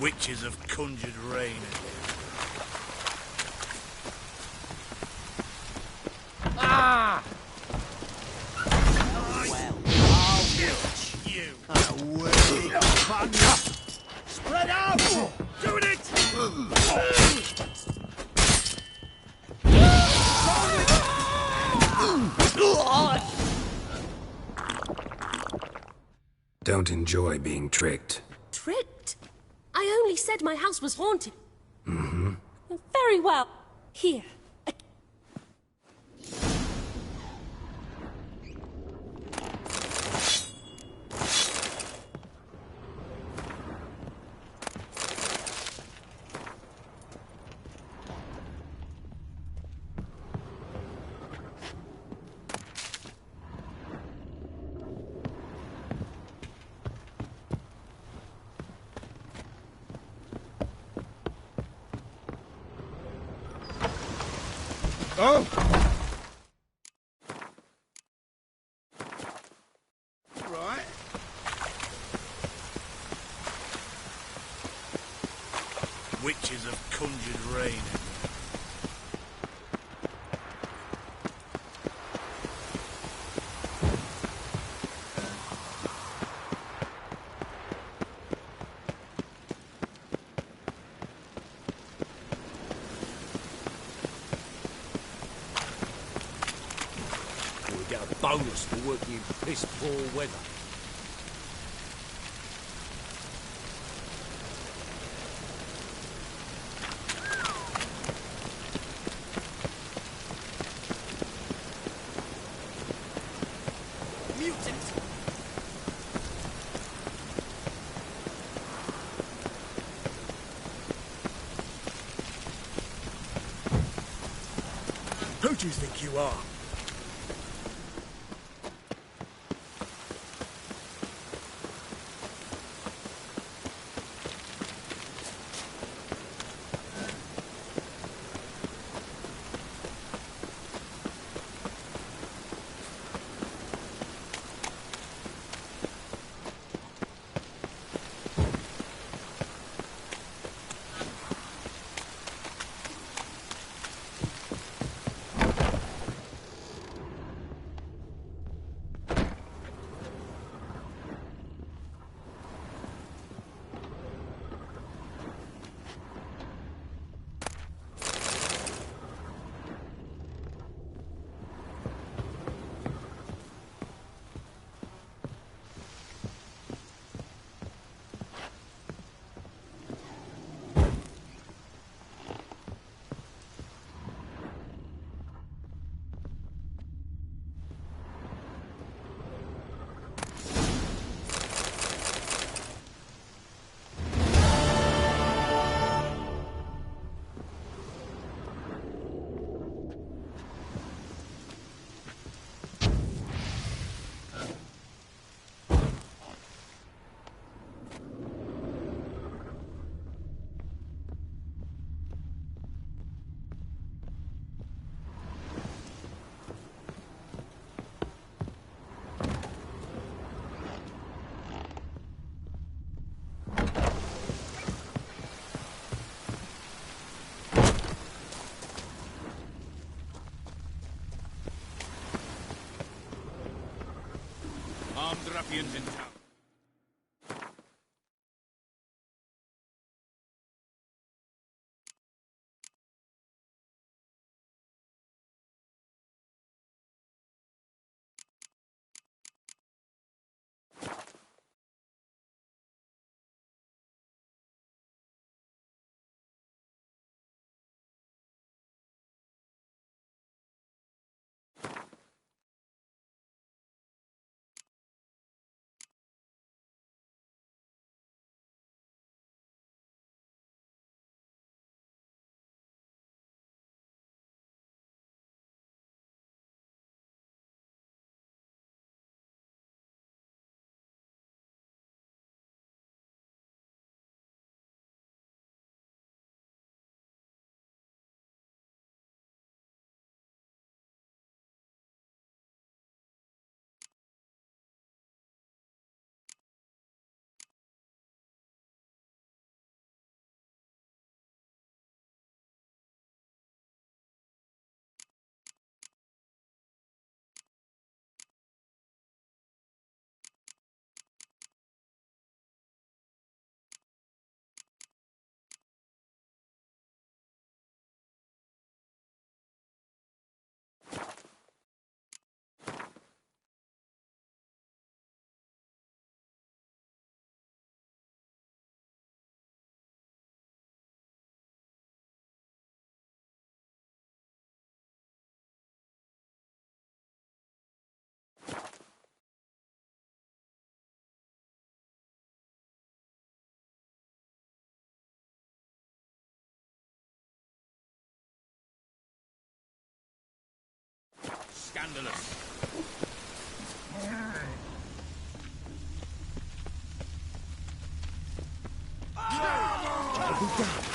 Witches have conjured rain. Ah! Well, I'll catch you. Away, bugger! Spread out! Doing it! Don't enjoy being tricked. Tricked? I only said my house was haunted. Mm-hmm. Very well. Here. Oh! Right. Witches have conjured rain. We'll get a bonus for working in piss-poor weather. Mutant! Who do you think you are? Armed ruffians in town. scandalous. I'll be done.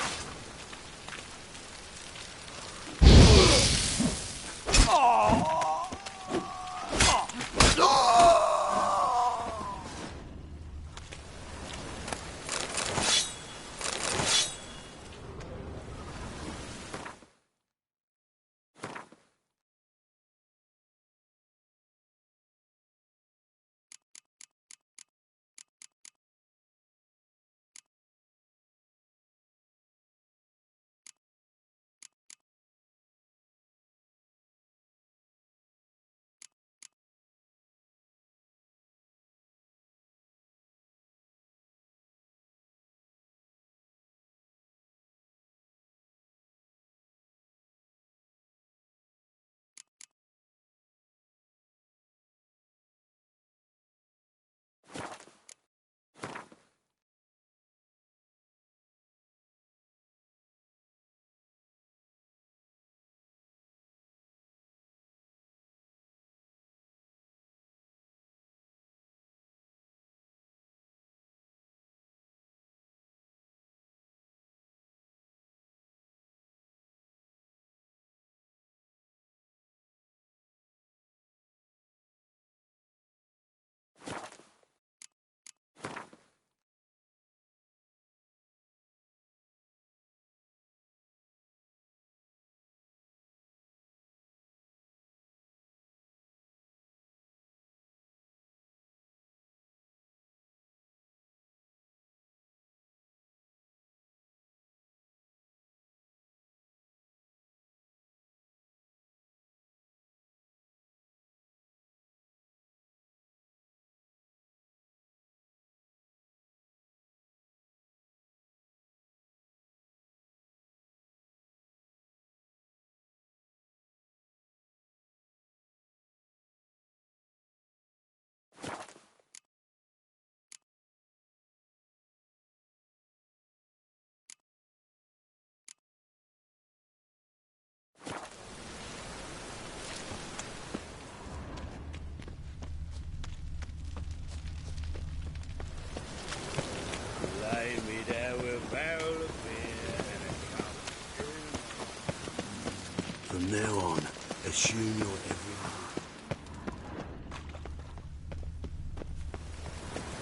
From now on, assume your every move.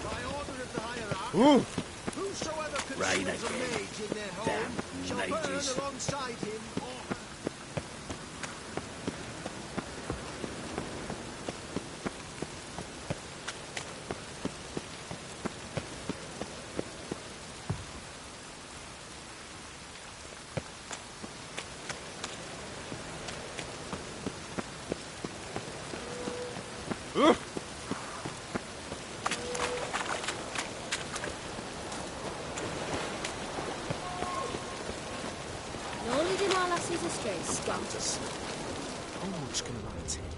By order of the hierarch, Ooh. whosoever Rain conceals a again. mage in their home Damn shall mages. burn alongside him or her. No leading our lassies astray, scouters. I'm just gonna run its head.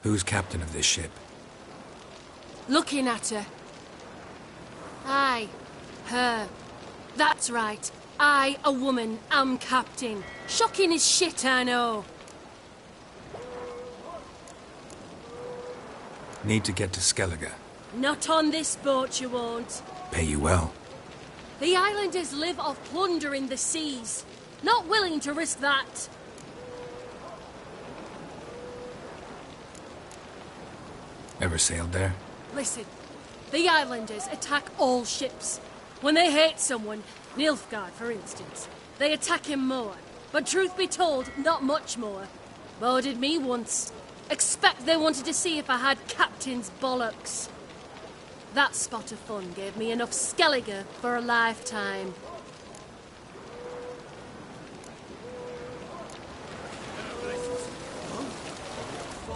Who's captain of this ship? Looking at her. Aye, her. That's right. I, a woman, am captain. Shocking as shit, I know. Need to get to Skellige. Not on this boat, you won't. Pay you well. The islanders live off plunder in the seas. Not willing to risk that. Ever sailed there? Listen, the islanders attack all ships. When they hate someone, Nilfgaard for instance, they attack him more. But truth be told, not much more. Boarded me once. Expect they wanted to see if I had captain's bollocks. That spot of fun gave me enough Skellige for a lifetime.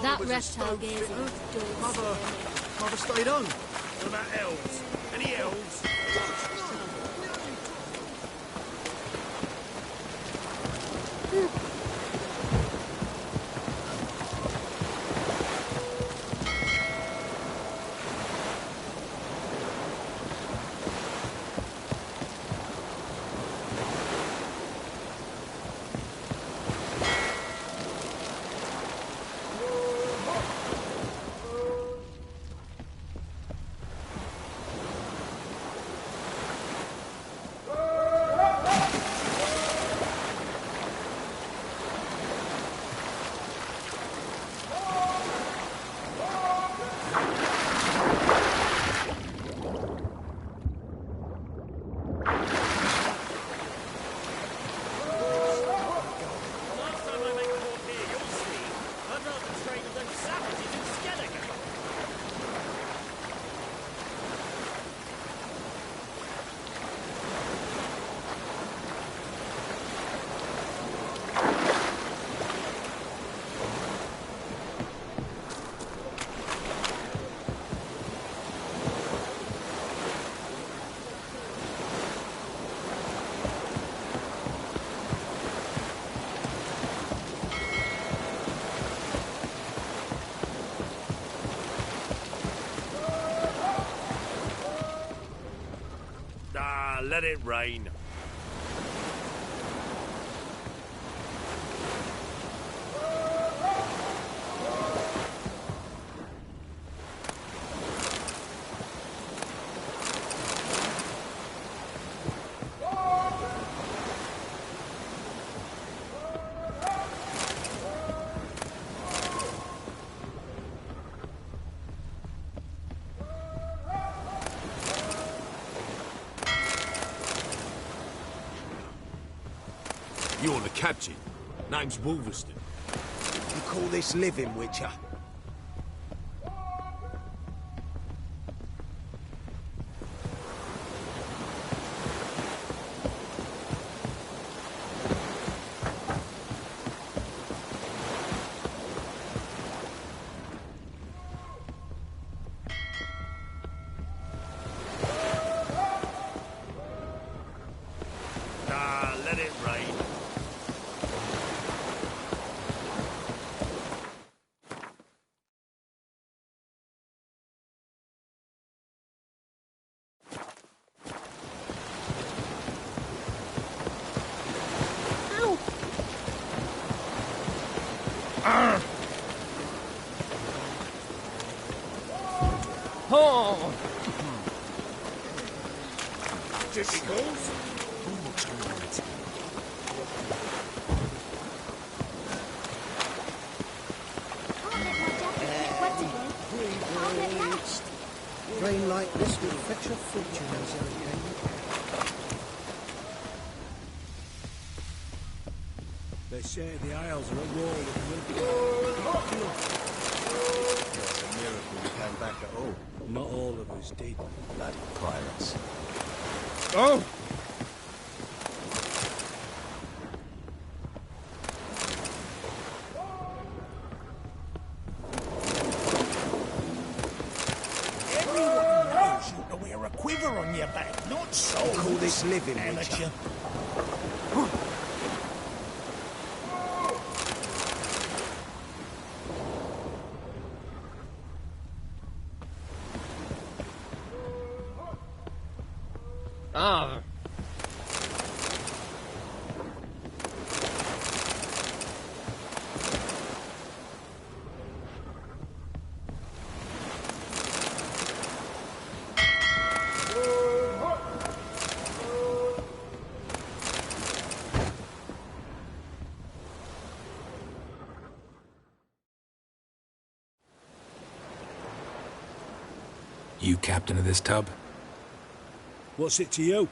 That reptile gazing. Mother stayed home. What about elves? Any elves? Let it rain. You're the captain. Name's Wolverston. You call this living, Witcher? Let it rain. Oh! Tickles? Rain like this will fetch a fortune, as They say the Isles are at war with It's a miracle we came back at all. Not all of us did. Bloody pirates. Oh! Everyone knows you to wear a quiver on your back, not so. Call this living, amateur. Witcher. Ah. You captain of this tub? What's it to you?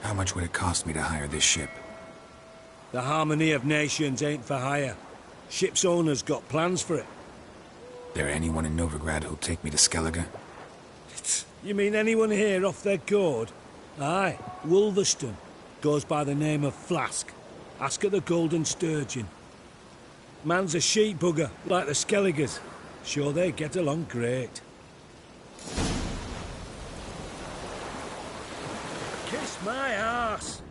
How much would it cost me to hire this ship? The harmony of nations ain't for hire. Ship's owner's got plans for it. There anyone in Novigrad who'll take me to Skellige? You mean anyone here off their gourd? Aye, Wolverston. Goes by the name of Flask. Ask at the Golden Sturgeon. Man's a sheep bugger, like the Skelligers. Sure, they get along great. Kiss my ass!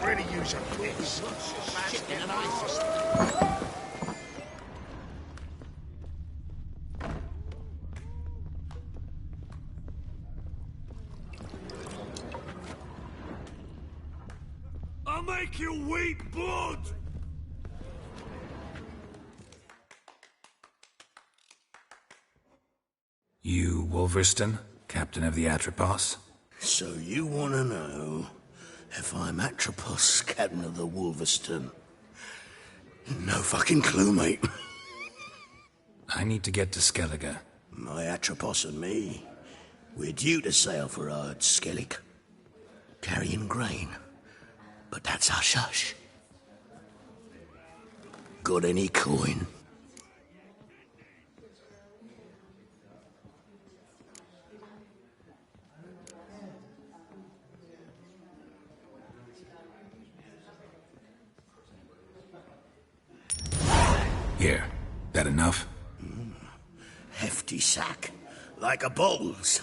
Really use a quiz. Shit in an ice. I'll make you weep blood! You, Wolverston, captain of the Atropos? So you want to know if I'm Atropos, captain of the Wolverston? No fucking clue, mate. I need to get to Skellige. My Atropos and me, we're due to sail for Ard Skellig, carrying grain. But that's hush-hush. Got any coin? Here. That enough? Hefty sack. Like a bowls.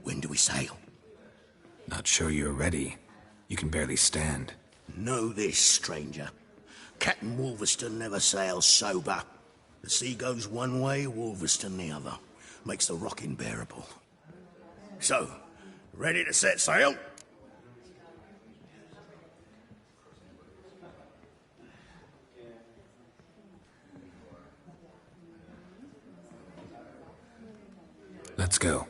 When do we sail? Not sure you're ready. You can barely stand. Know this, stranger. Captain Wolverston never sails sober. The sea goes one way, Wolverston the other. Makes the rocking bearable. So, ready to set sail? Let's go.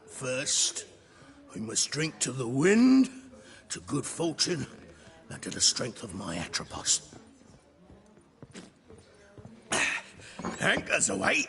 First, we must drink to the wind, to good fortune, and to the strength of my Atropos. Anchors away.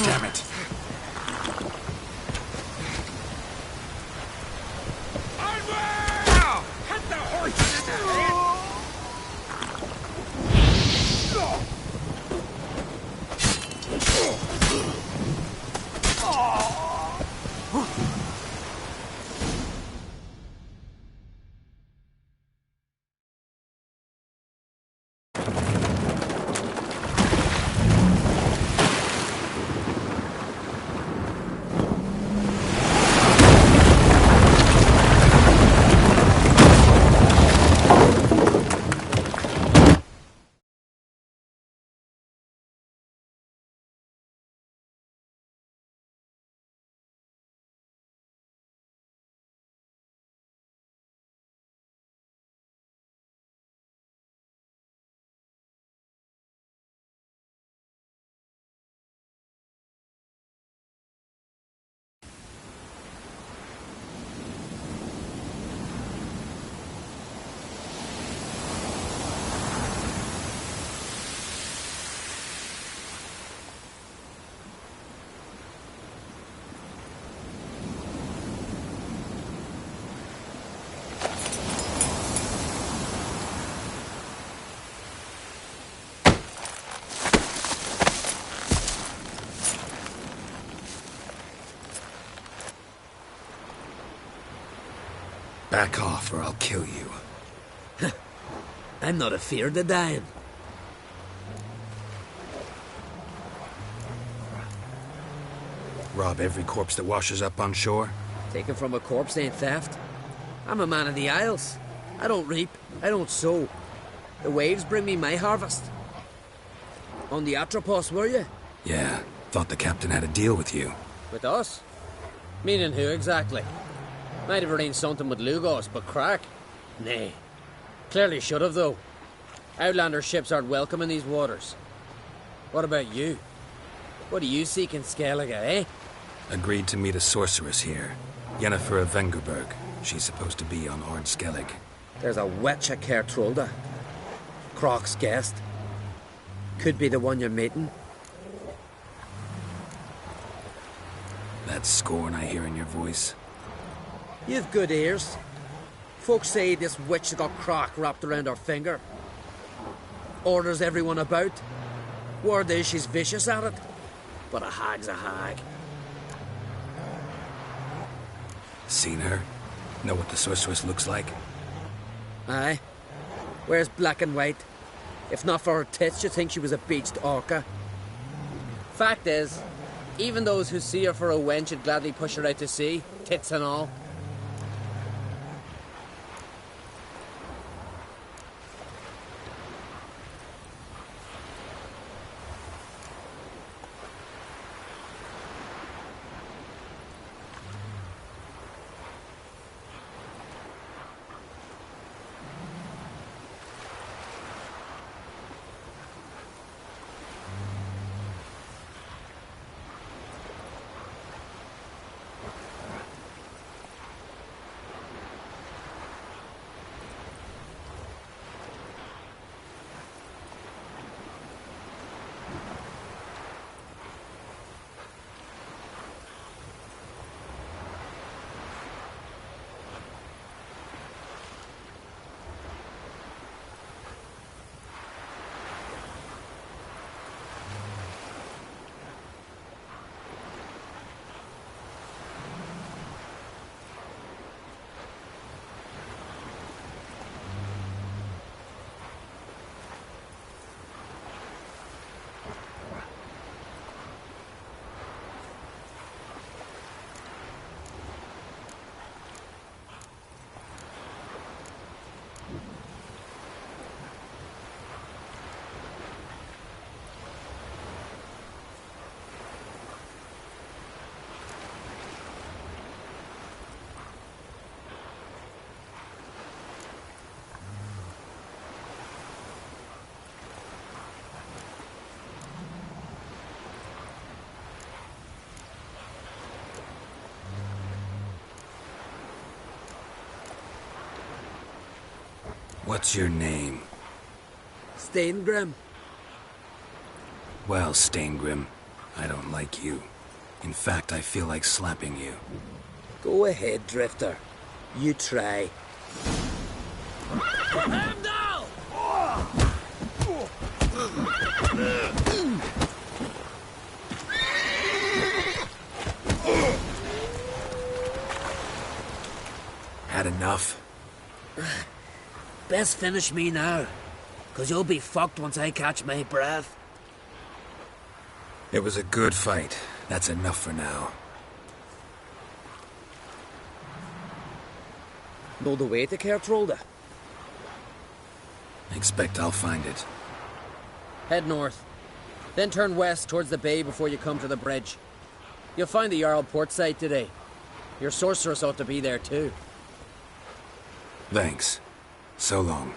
Damn it. Hit the horse in the head! Back off or I'll kill you. I'm not afeard of dying. Rob every corpse that washes up on shore? Taken from a corpse ain't theft. I'm a man of the Isles. I don't reap, I don't sow. The waves bring me my harvest. On the Atropos, were you? Yeah, thought the captain had a deal with you. With us? Meaning who exactly? Might have arranged something with Lugos, but crack? Nay. Clearly should have, though. Outlander ships aren't welcome in these waters. What about you? What do you seek in Skellige, eh? Agreed to meet a sorceress here. Yennefer of Vengerberg. She's supposed to be on Ord Skellig. There's a witch at Kertrolda. Croc's guest. Could be the one you're meeting. That scorn I hear in your voice. You've good ears. Folks say this witch has got Croc wrapped around her finger. Orders everyone about. Word is she's vicious at it. But a hag's a hag. Seen her? Know what the sorceress looks like? Aye. Wears black and white. If not for her tits, you'd think she was a beached orca. Fact is, even those who see her for a wench would gladly push her out to sea, tits and all. What's your name? Steingrim. Well, Steingrim, I don't like you. In fact, I feel like slapping you. Go ahead, Drifter. You try. Heimdall! Had enough? Best finish me now, 'cause you'll be fucked once I catch my breath. It was a good fight. That's enough for now. Know the way to Kertrolda? Expect I'll find it. Head north, then turn west towards the bay before you come to the bridge. You'll find the Jarl port site today. Your sorceress ought to be there too. Thanks. So long.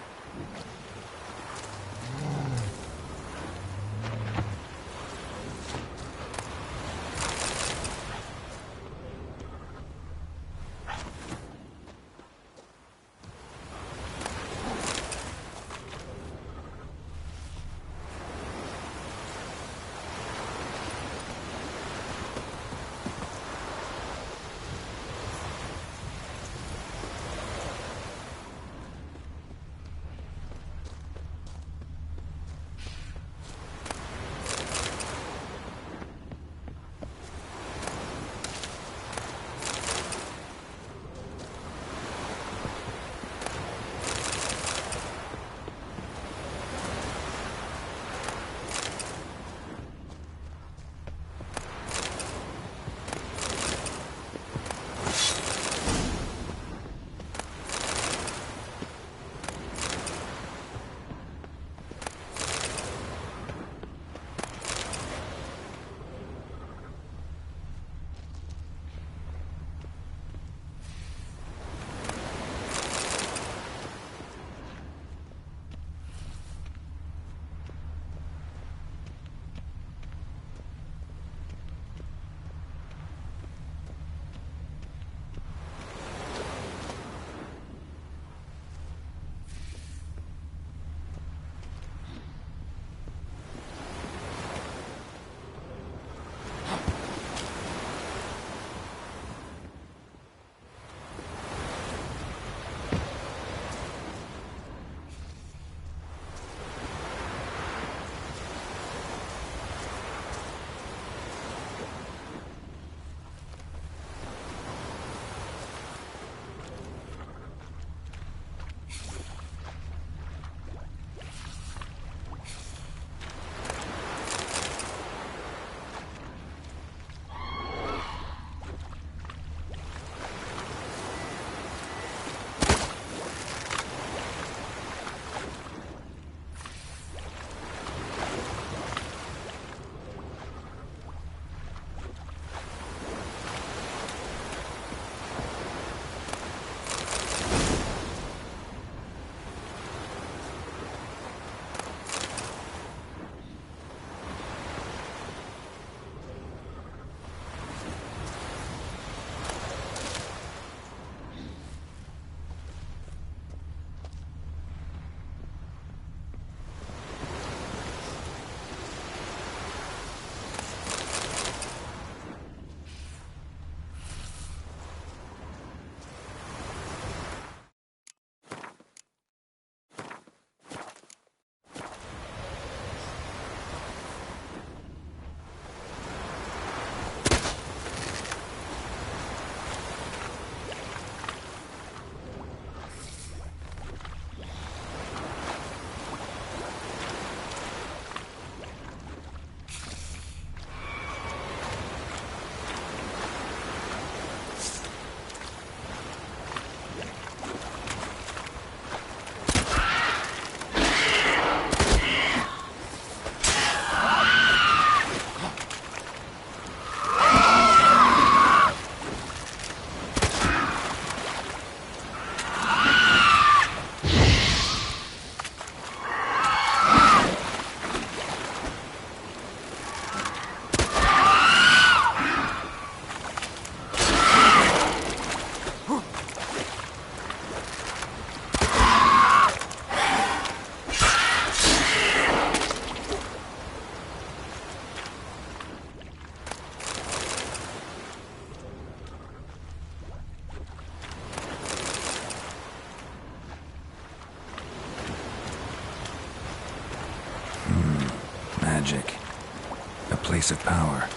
A place of power.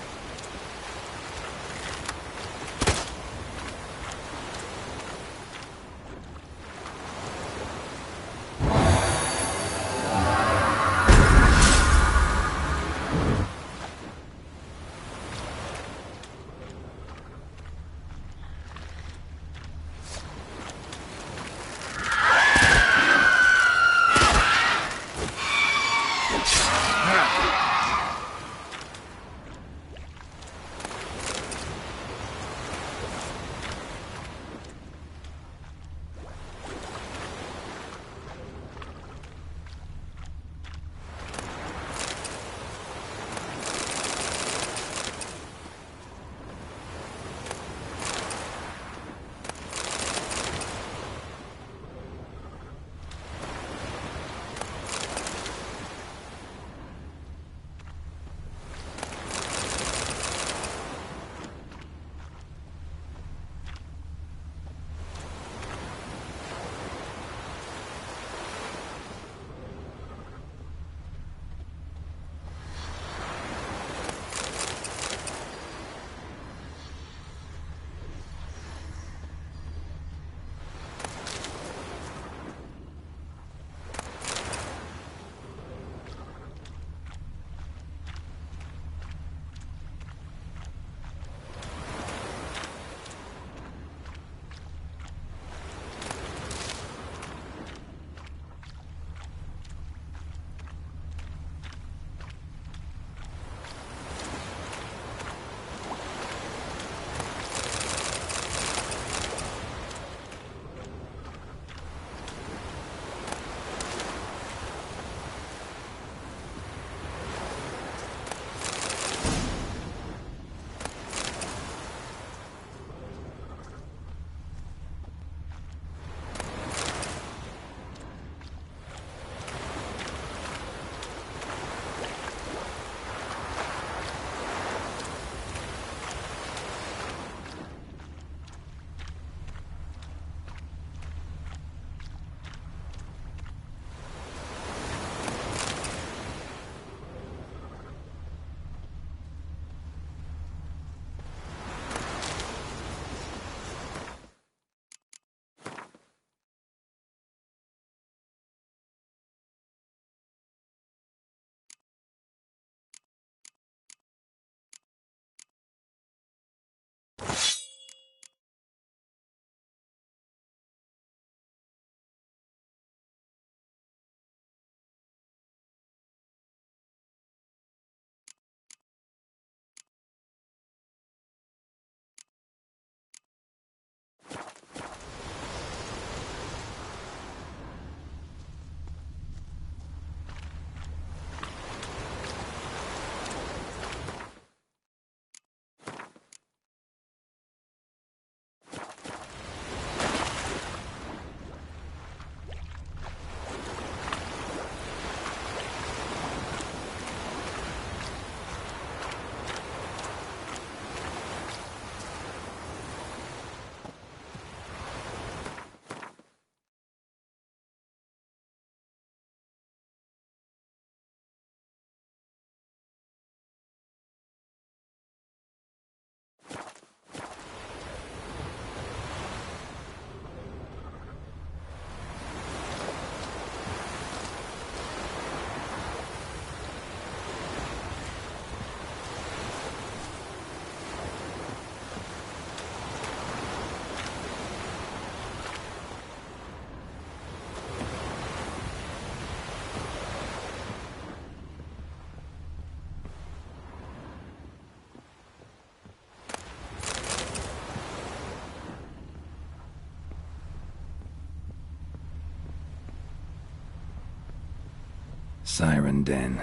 Siren Den.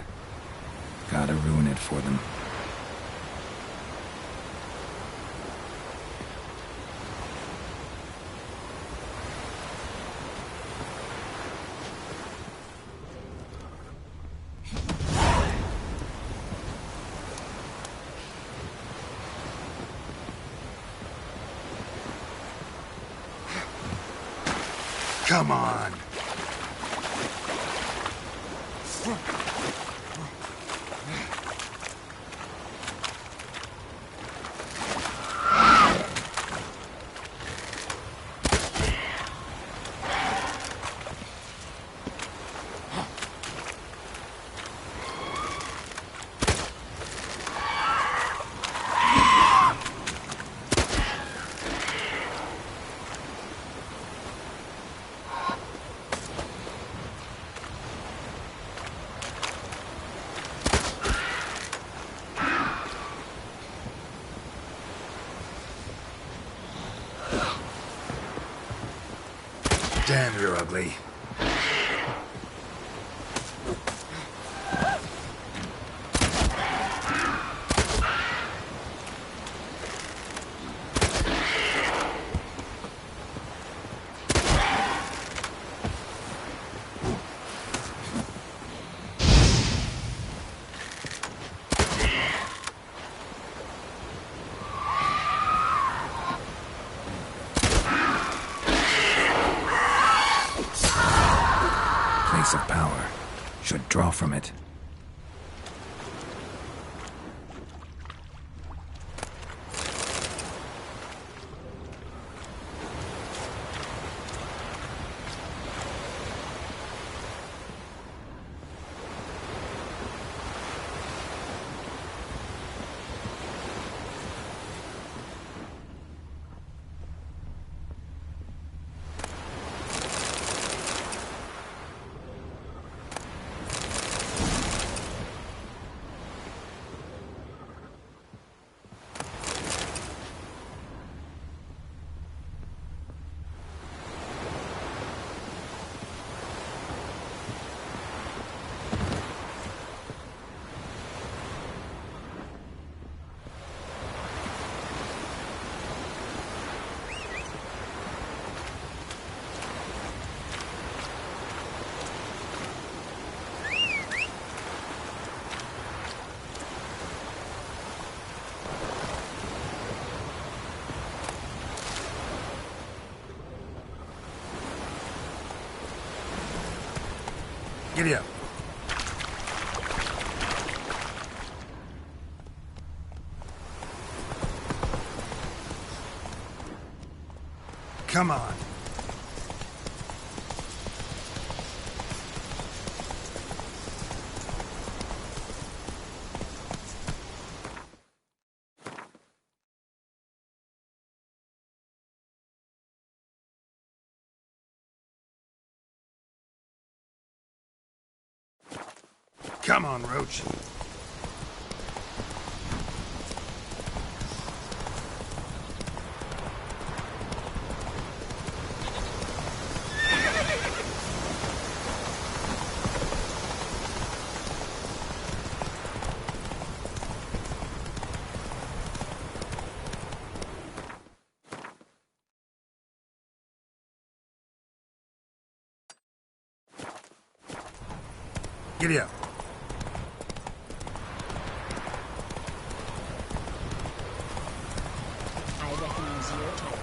Gotta ruin it for them. Come on. Damn, you're ugly. Place of power. Should draw from it. Giddy up. Come on. Come on, Roach. Giddy up. I recognize your type.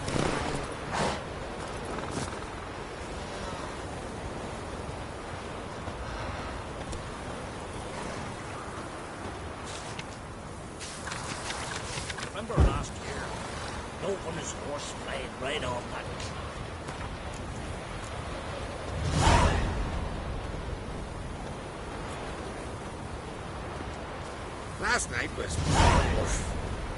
Remember last year? No one is horse played right off that. Last night was...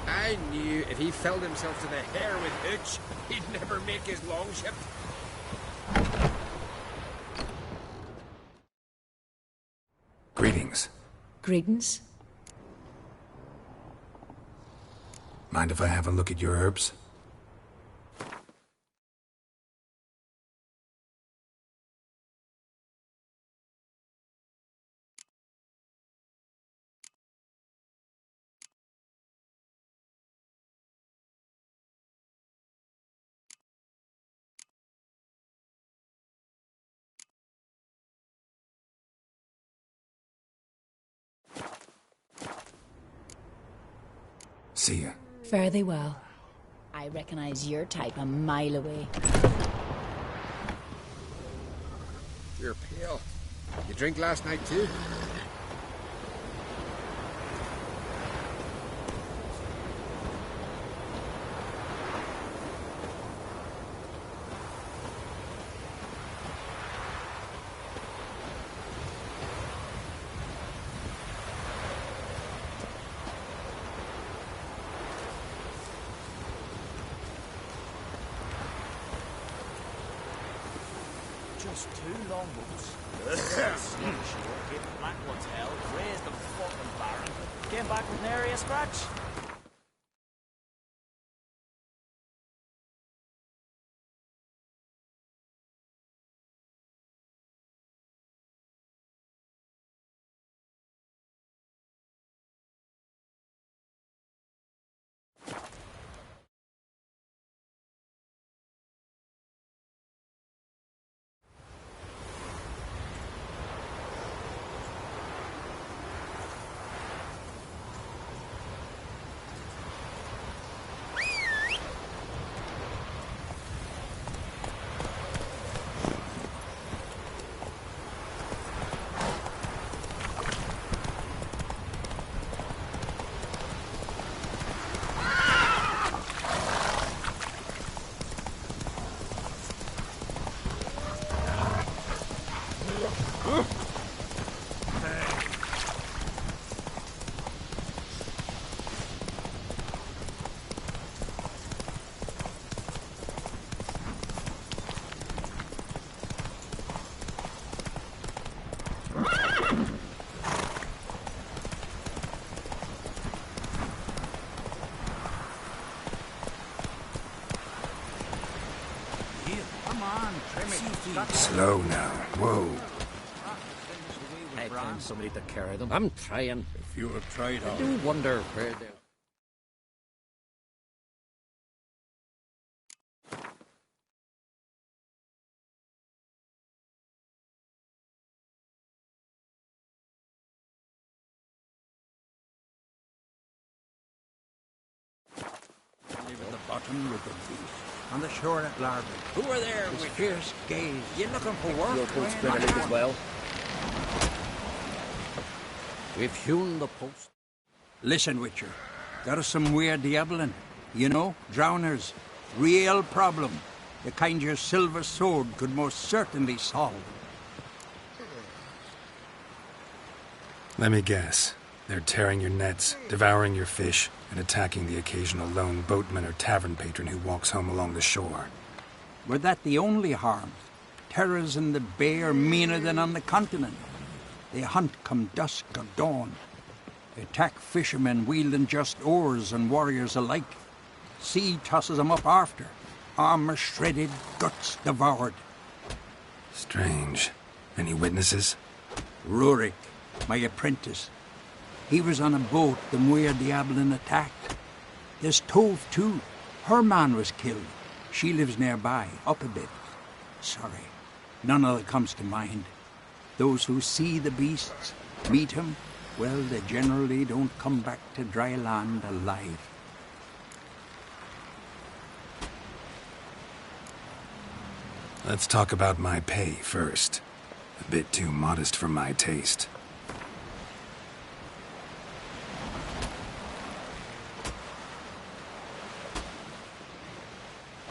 I knew if he filled himself to the hair with hooch, he'd never make his longship. Greetings. Greetings. Mind if I have a look at your herbs? See ya. Fare thee well. I recognize your type a mile away. You're pale. You drink last night too? Just two long ones. Give the black ones hell, raised them fucking barren. Came back with nary a scratch. Slow now. Whoa. I found somebody to carry them. I'm trying. If you have tried I all. do wonder where they... Live at the bottom with the beast. On the shore at Larby. Who are there? His fierce gaze. You looking for work? Your boat's been a leak as well. We've hewn the post. Listen, Witcher. Got us some weird diabling. You know, drowners. Real problem. The kind your silver sword could most certainly solve. Let me guess. They're tearing your nets, devouring your fish, and attacking the occasional lone boatman or tavern patron who walks home along the shore. Were that the only harm? Terrors in the bay are meaner than on the continent. They hunt come dusk or dawn. They attack fishermen wielding just oars and warriors alike. Sea tosses them up after. Armor shredded, guts devoured. Strange. Any witnesses? Rurik, my apprentice. He was on a boat the Muir Diablin attacked. There's Tove, too. Her man was killed. She lives nearby, up a bit. Sorry, none of it comes to mind. Those who see the beasts, meet him, well, they generally don't come back to dry land alive. Let's talk about my pay first. A bit too modest for my taste.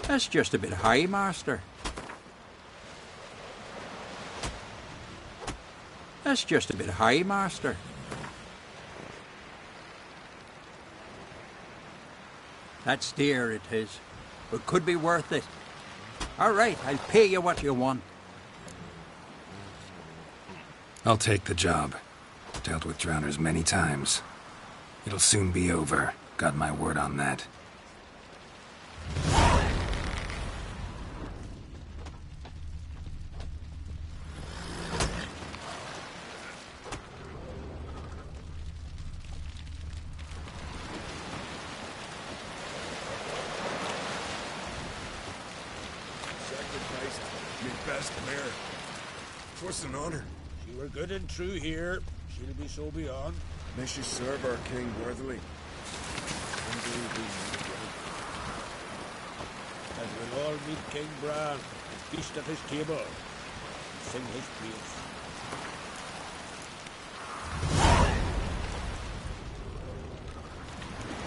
That's just a bit high, Master. That's just a bit high, Master. That's dear, it is, but could be worth it. All right, I'll pay you what you want. I'll take the job. Dealt with drowners many times. It'll soon be over. Got my word on that. Sacrificed me best mare. 'Twas an honor. She were good and true here. She'll be so beyond. May she serve our king worthily. One day we meet again. And we'll all meet King Bran, feast at his table, and sing his praise.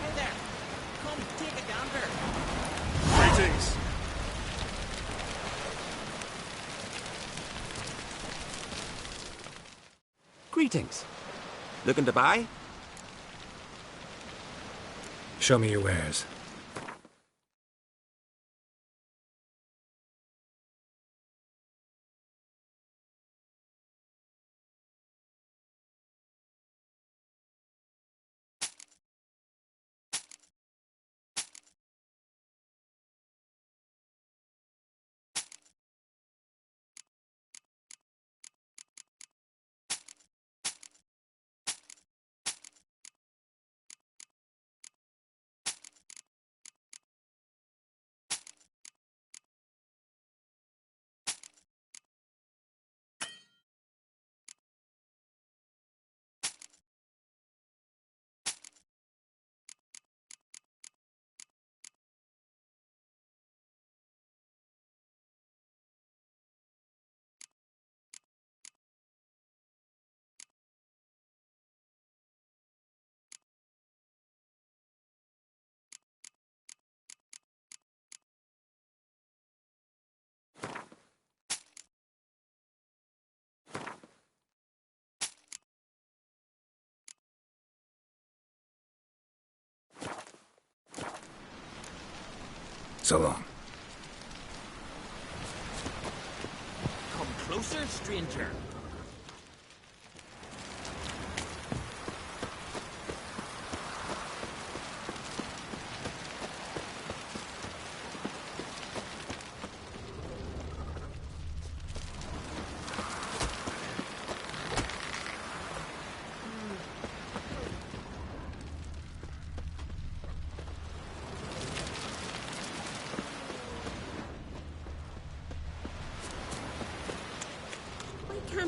Hey there! Come take a gander! Greetings! Greetings. Looking to buy? Show me your wares. So long. Come closer, stranger.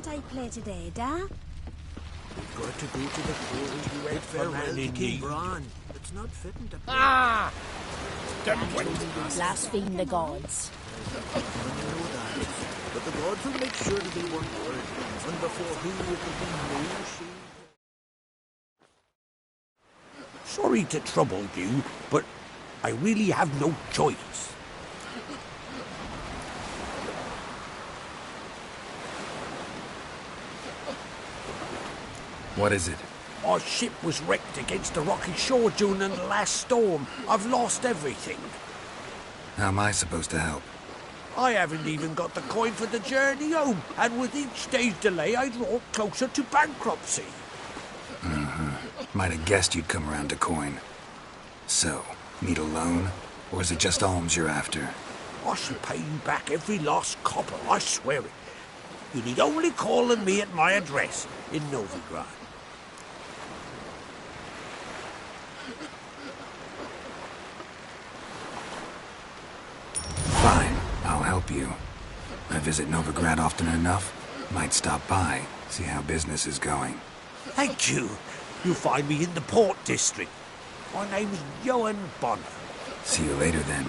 can't I play today, Da? We've got to go to the forge to wait farewell to King Bran. It's not fitting to play. Ah! Blaspheme the gods. But the gods will make sure that they weren't worthy, and before who will be no shame. Sorry to trouble you, but I really have no choice. What is it? Our ship was wrecked against the rocky shore during the last storm. I've lost everything. How am I supposed to help? I haven't even got the coin for the journey home, and with each day's delay I draw closer to bankruptcy. Might have guessed you'd come around to coin. So, need a loan? Or is it just alms you're after? I shall pay you back every lost copper, I swear it. You need only call on me at my address in Novigrad. Fine, I'll help you. I visit Novigrad often enough. Might stop by, see how business is going. Thank you. You'll find me in the Port District. My name's Johan Bonner. See you later then.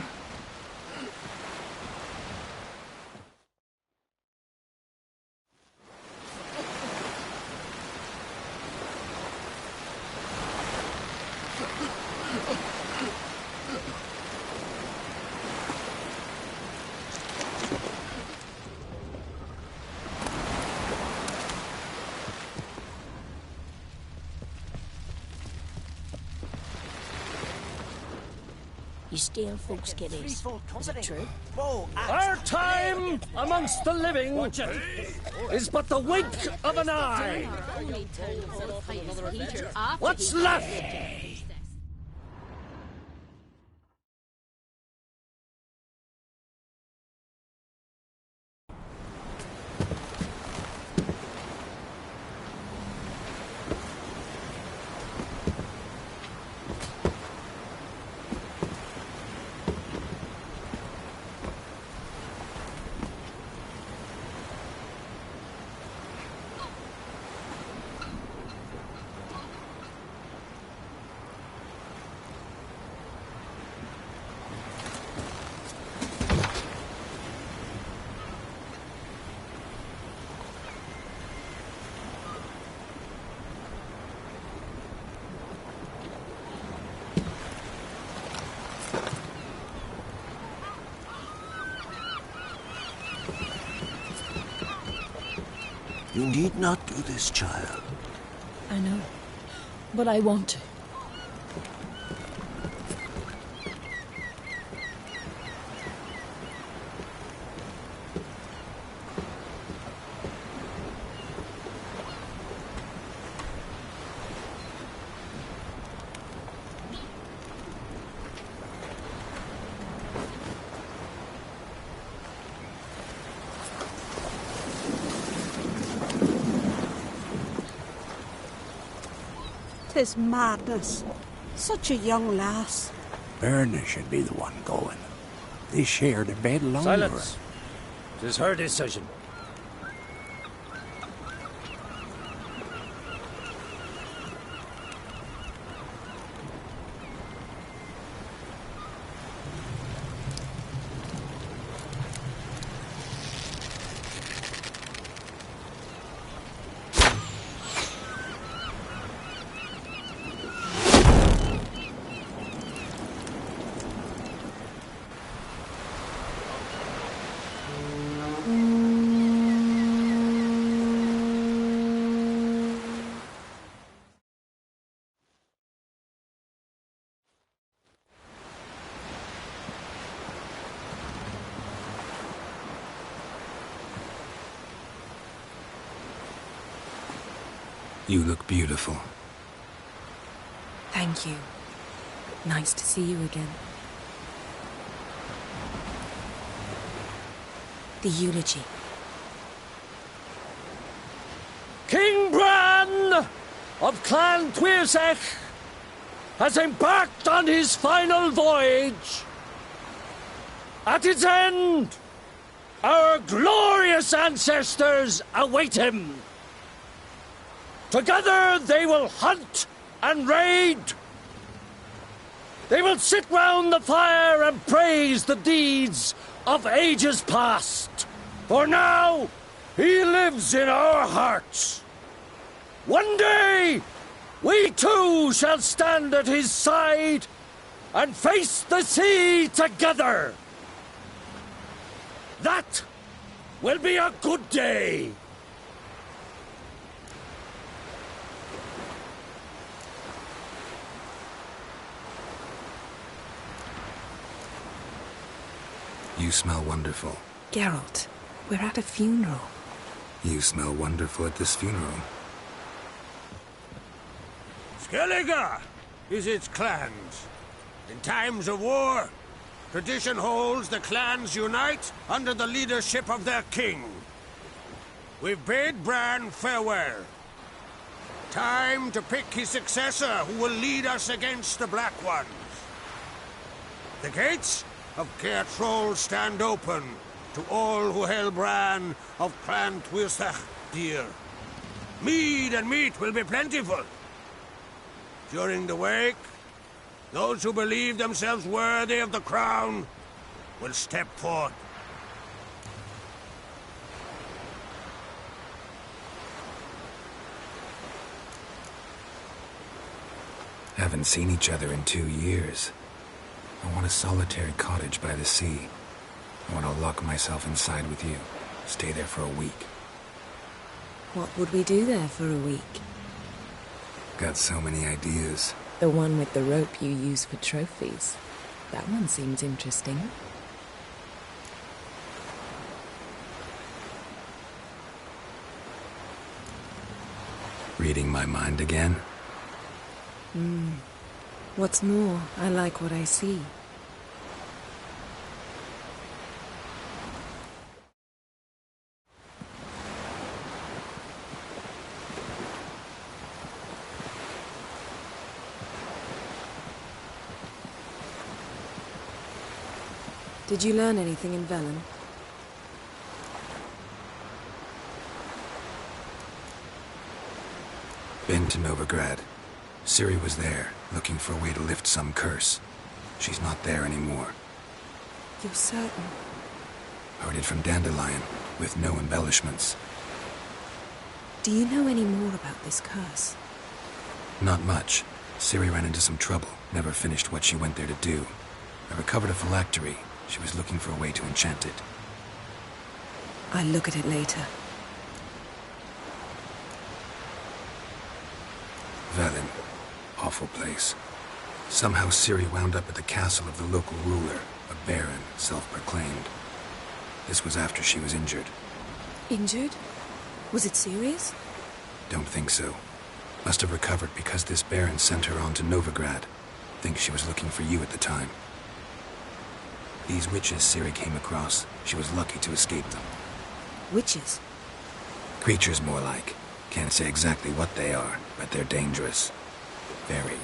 You steal folks' kiddies. Is it true? Our time amongst the living is but the wink of an eye. What's left? You need not do this, child. I know, but I want to. Tis madness. Such a young lass. Berna should be the one going. They shared a bed longer. Silence. 'Tis her decision. You look beautiful. Thank you. Nice to see you again. The eulogy. King Bran of Clan Tuirsech has embarked on his final voyage. At its end, our glorious ancestors await him. Together they will hunt and raid. They will sit round the fire and praise the deeds of ages past. For now, he lives in our hearts. One day, we too shall stand at his side and face the sea together. That will be a good day. You smell wonderful. Geralt, we're at a funeral. You smell wonderful at this funeral. Skellige is its clans. In times of war, tradition holds the clans unite under the leadership of their king. We've bade Bran farewell. Time to pick his successor who will lead us against the Black Ones. The gates of Caer Troll stand open to all who held Bran of Clan Twisach dear. Mead and meat will be plentiful. During the wake, those who believe themselves worthy of the crown will step forth. Haven't seen each other in 2 years. I want a solitary cottage by the sea. I want to lock myself inside with you. Stay there for a week. What would we do there for a week? Got so many ideas. The one with the rope you use for trophies. That one seems interesting. Reading my mind again? What's more, I like what I see. Did you learn anything in Velen? Been to Novigrad. Ciri was there, looking for a way to lift some curse. She's not there anymore. You're certain? Heard it from Dandelion, with no embellishments. Do you know any more about this curse? Not much. Ciri ran into some trouble, never finished what she went there to do. I recovered a phylactery. She was looking for a way to enchant it. I'll look at it later. Velen. Awful place. Somehow Ciri wound up at the castle of the local ruler, a baron, self-proclaimed. This was after she was injured. Injured? Was it serious? Don't think so. Must have recovered because this baron sent her on to Novigrad. Think she was looking for you at the time. These witches Ciri came across, she was lucky to escape them. Witches? Creatures, more like. Can't say exactly what they are, but they're dangerous. Very.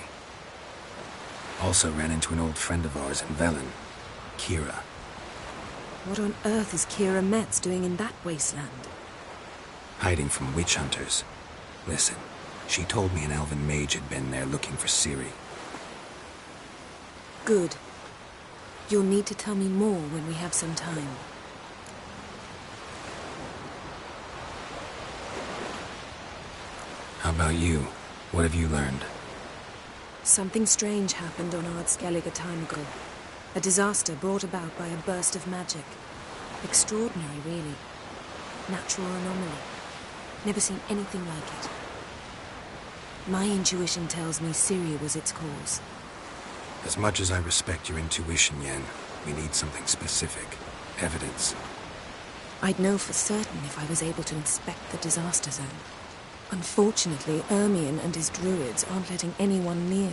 Also ran into an old friend of ours in Velen, Kira. What on earth is Kira Metz doing in that wasteland? Hiding from witch hunters. Listen, she told me an elven mage had been there looking for Ciri. Good. You'll need to tell me more when we have some time. How about you? What have you learned? Something strange happened on Ard Skellige a time ago. A disaster brought about by a burst of magic. Extraordinary, really. Natural anomaly. Never seen anything like it. My intuition tells me Ciri was its cause. As much as I respect your intuition, Yen, we need something specific. Evidence. I'd know for certain if I was able to inspect the disaster zone. Unfortunately, Ermion and his druids aren't letting anyone near.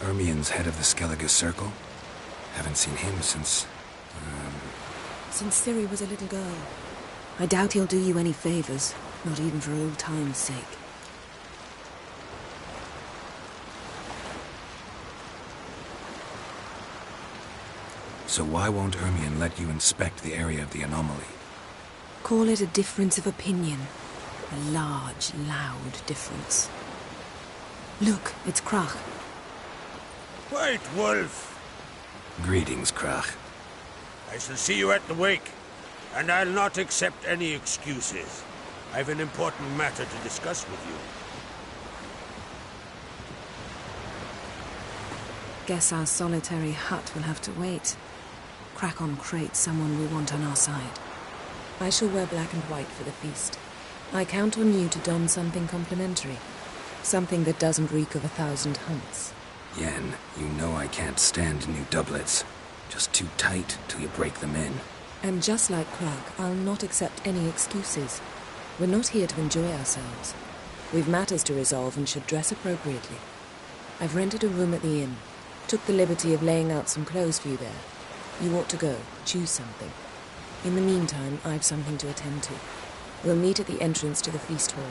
Ermion's head of the Skellige Circle? Haven't seen him since... Since Ciri was a little girl. I doubt he'll do you any favors, not even for old time's sake. So why won't Ermion let you inspect the area of the anomaly? Call it a difference of opinion. A large, loud difference. Look, it's Krach. White Wolf! Greetings, Krach. I shall see you at the wake, and I'll not accept any excuses. I've an important matter to discuss with you. Guess our solitary hut will have to wait. Crack on crate someone we want on our side. I shall wear black and white for the feast. I count on you to don something complimentary. Something that doesn't reek of 1,000 hunts. Yen, you know I can't stand new doublets. Just too tight till you break them in. And just like Krach, I'll not accept any excuses. We're not here to enjoy ourselves. We've matters to resolve and should dress appropriately. I've rented a room at the inn. Took the liberty of laying out some clothes for you there. You ought to go. Choose something. In the meantime, I've something to attend to. We'll meet at the entrance to the feast hall.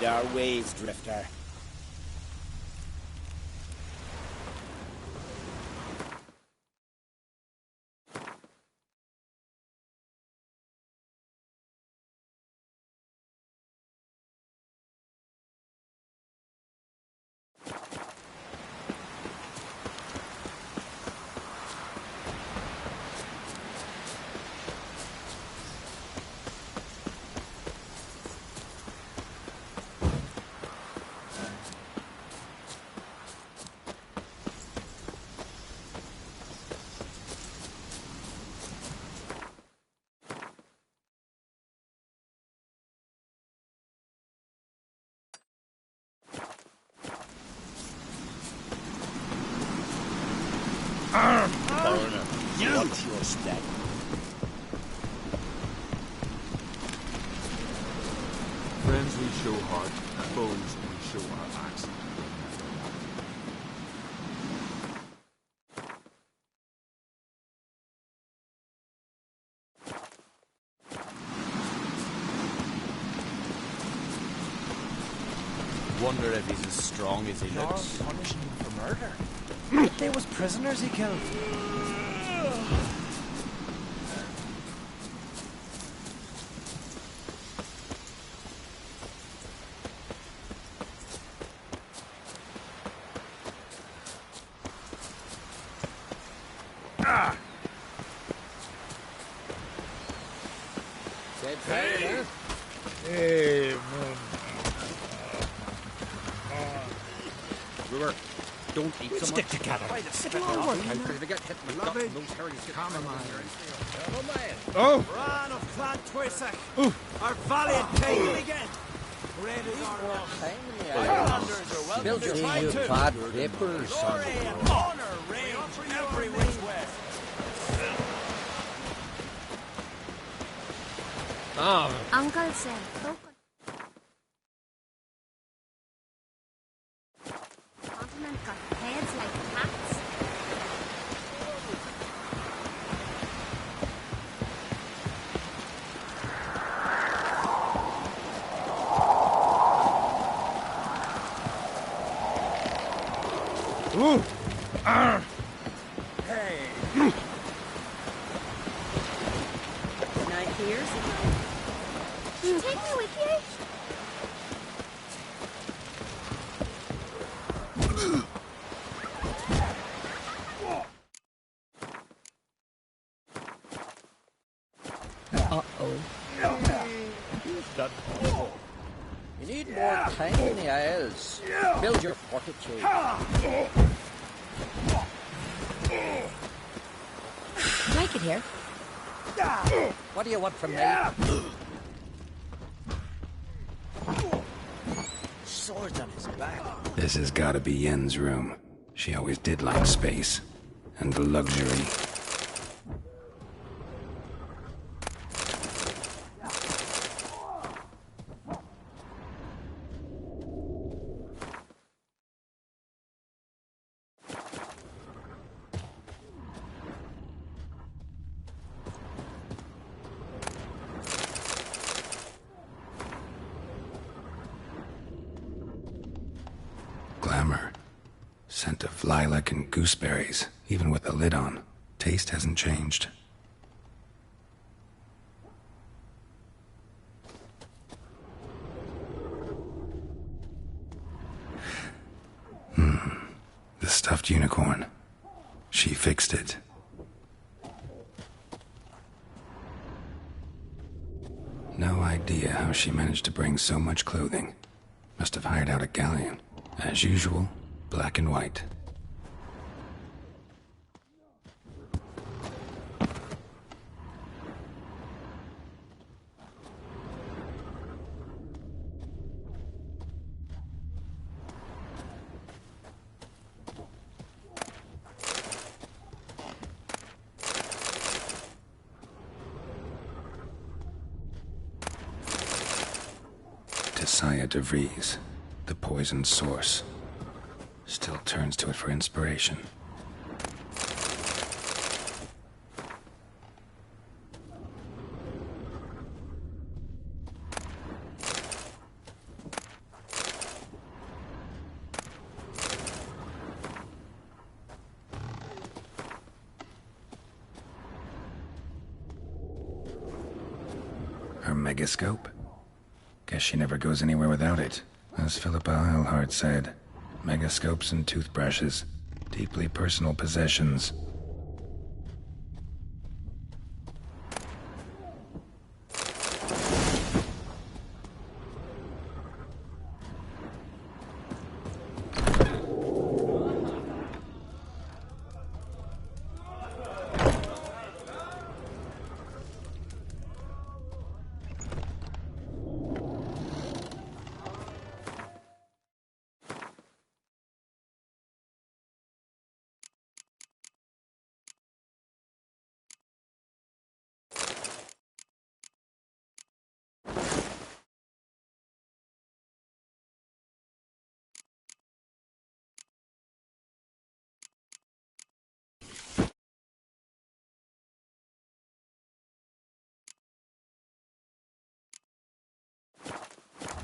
our ways, Drifter. Foreigner, watch your step. Friends we show heart, foes we show our axe. Wonder if he's as strong as he looks. Punishing him for murder. They was prisoners he killed. Hey! Hey, man. Brewer, don't eat so Stick much. together. It'll all work out. If you get hit with Love it. those herrings get Oh! Bran of Clan Twisach, our valiant king again. Islanders are welcome Build to your try you to. bad papers, son. Glory and honor reign every which way. Uncle said, continent got heads like cats. Ooh! Hey. Can I hear something? Take me with you. You need more time in the Isles. Build your fortitude. Like it here. What do you want from me? Swords on his back. This has gotta be Yen's room. She always did like space. And luxury. Glamour. Scent of lilac and gooseberries, even with the lid on. Taste hasn't changed. The stuffed unicorn. She fixed it. No idea how she managed to bring so much clothing. Must have hired out a galleon. As usual, black and white. Saya de Vries, the poisoned source. Still turns to it for inspiration. megascope? Guess she never goes anywhere without it. As Philippa Eilhart said, megascopes and toothbrushes, deeply personal possessions.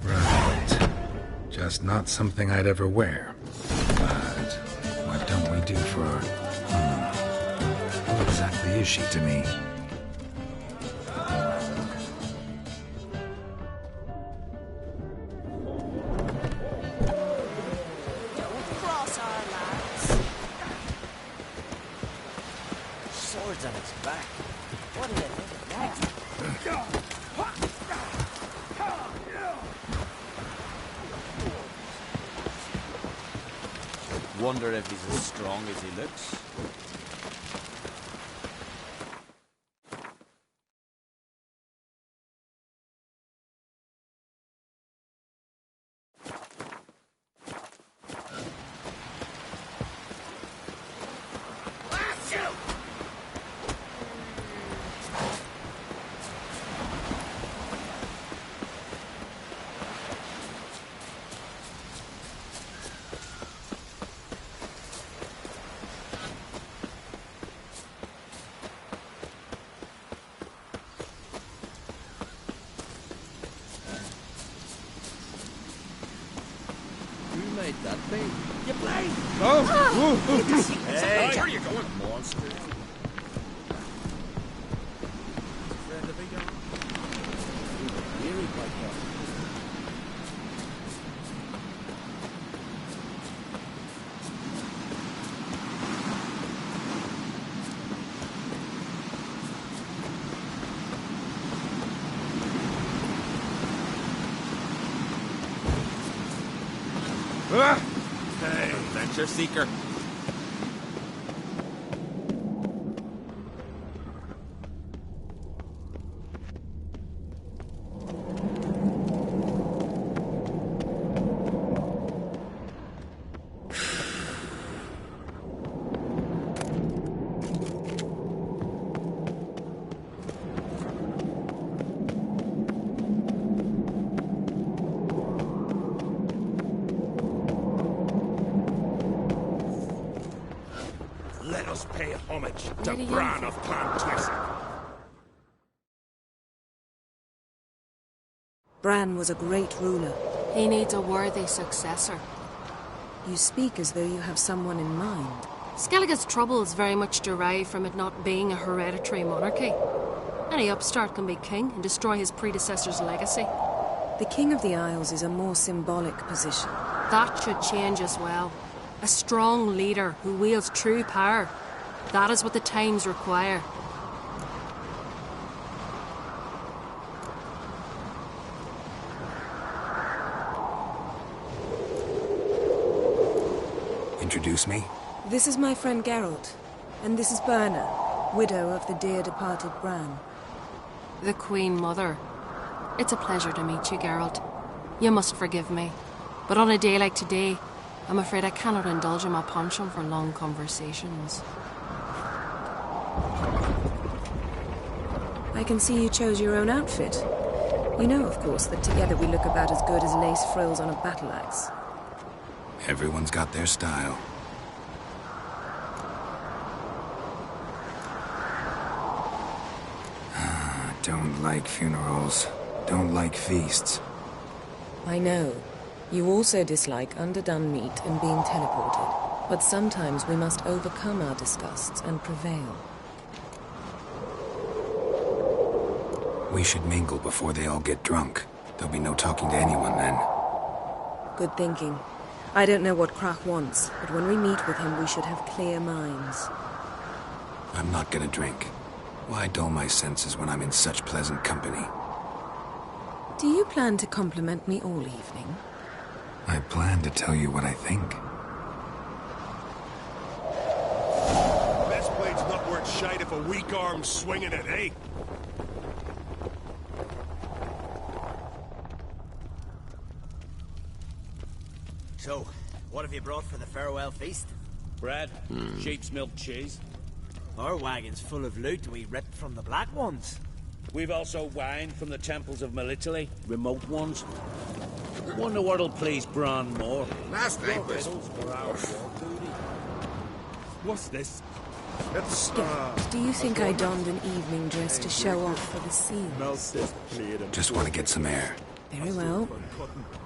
Right. Just not something I'd ever wear. But what don't we do for her? What exactly is she to me? Don't cross our lines. Swords on its back. What do you think of that? Wonder if he's as strong as he looks. That thing. You play! Hey, where are you going? Monster. Friend of a young. Really quite well. Hey, adventure seeker. Let us pay homage to Bran of Clan Twyson. Bran was a great ruler. He needs a worthy successor. You speak as though you have someone in mind. Skellige's troubles very much derive from it not being a hereditary monarchy. Any upstart can be king and destroy his predecessor's legacy. The King of the Isles is a more symbolic position. That should change as well. A strong leader who wields true power. That is what the times require. Introduce me? This is my friend Geralt, and this is Berna, widow of the dear departed Bran. The Queen Mother. It's a pleasure to meet you, Geralt. You must forgive me, but on a day like today, I'm afraid I cannot indulge in my penchant for long conversations. I can see you chose your own outfit. You know, of course, that together we look about as good as lace frills on a battle axe. Everyone's got their style. Don't like funerals. Don't like feasts. I know. You also dislike underdone meat and being teleported. But sometimes we must overcome our disgusts and prevail. We should mingle before they all get drunk. There'll be no talking to anyone then. Good thinking. I don't know what Krach wants, but when we meet with him, we should have clear minds. I'm not gonna drink. Why dull my senses when I'm in such pleasant company? Do you plan to compliment me all evening? I plan to tell you what I think. Best blade's not worth shite if a weak arm's swinging it, eh? So, what have you brought for the farewell feast? Bread, sheep's milk cheese. Our wagon's full of loot we ripped from the Black Ones. We've also wine from the temples of Melitele, remote ones. Wonder what'll please Bran more. Last name was... For our war duty. What's this? It's, Do you think I donned an evening dress to show off for the seals? Just want to get some air. Very well.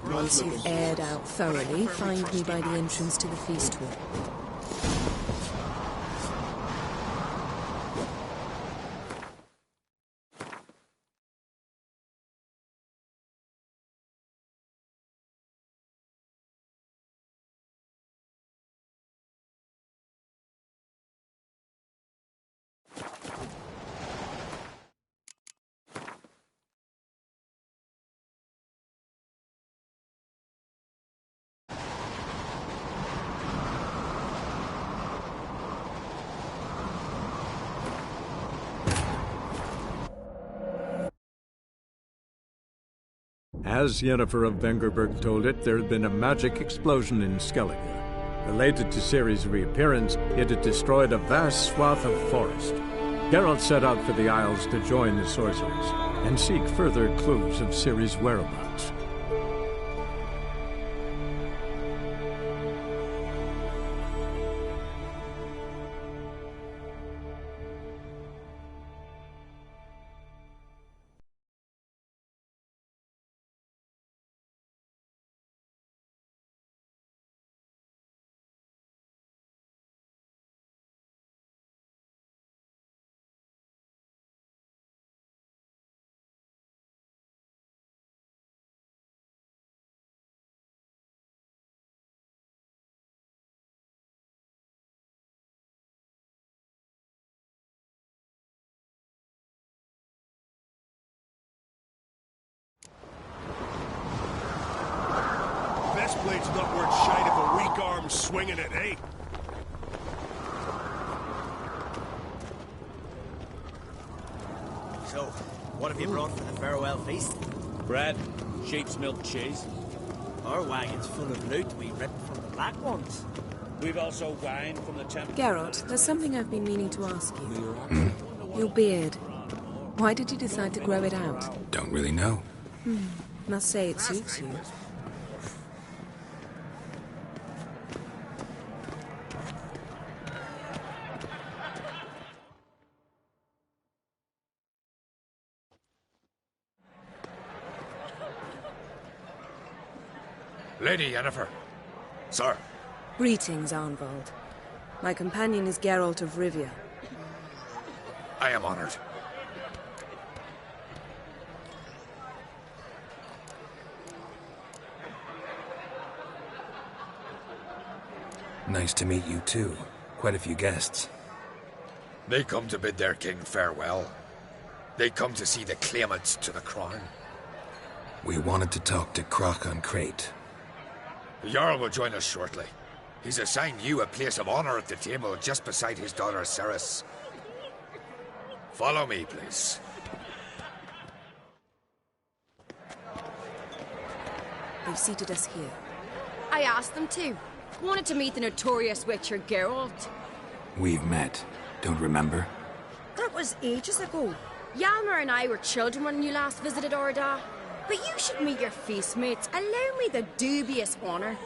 Once you've aired out thoroughly, find me by the entrance to the feast hall. As Yennefer of Vengerberg told it, there had been a magic explosion in Skellige. Related to Ciri's reappearance, it had destroyed a vast swath of forest. Geralt set out for the Isles to join the sorcerers and seek further clues of Ciri's whereabouts. Best blade's not worth shite if a weak arm's swinging it, eh? So, what have you brought for the farewell feast? Bread, sheep's milk cheese. Our wagon's full of loot we ripped from the Black Ones. We've also wine from the temple. Geralt, there's something I've been meaning to ask you. Your beard. Why did you decide to grow it out? Don't really know. Must say it suits you. Lady Yennefer. Sir. Greetings, Arnvald. My companion is Geralt of Rivia. I am honored. Nice to meet you too. Quite a few guests. They come to bid their king farewell. They come to see the claimants to the crown. We wanted to talk to Krach on Crate. The Jarl will join us shortly. He's assigned you a place of honor at the table just beside his daughter Ceres. Follow me, please. They've seated us here. I asked them to. Wanted to meet the notorious witcher Geralt. We've met. Don't remember? That was ages ago. Yalmer and I were children when you last visited Orda. But you should meet your feast mates. Allow me the dubious honour.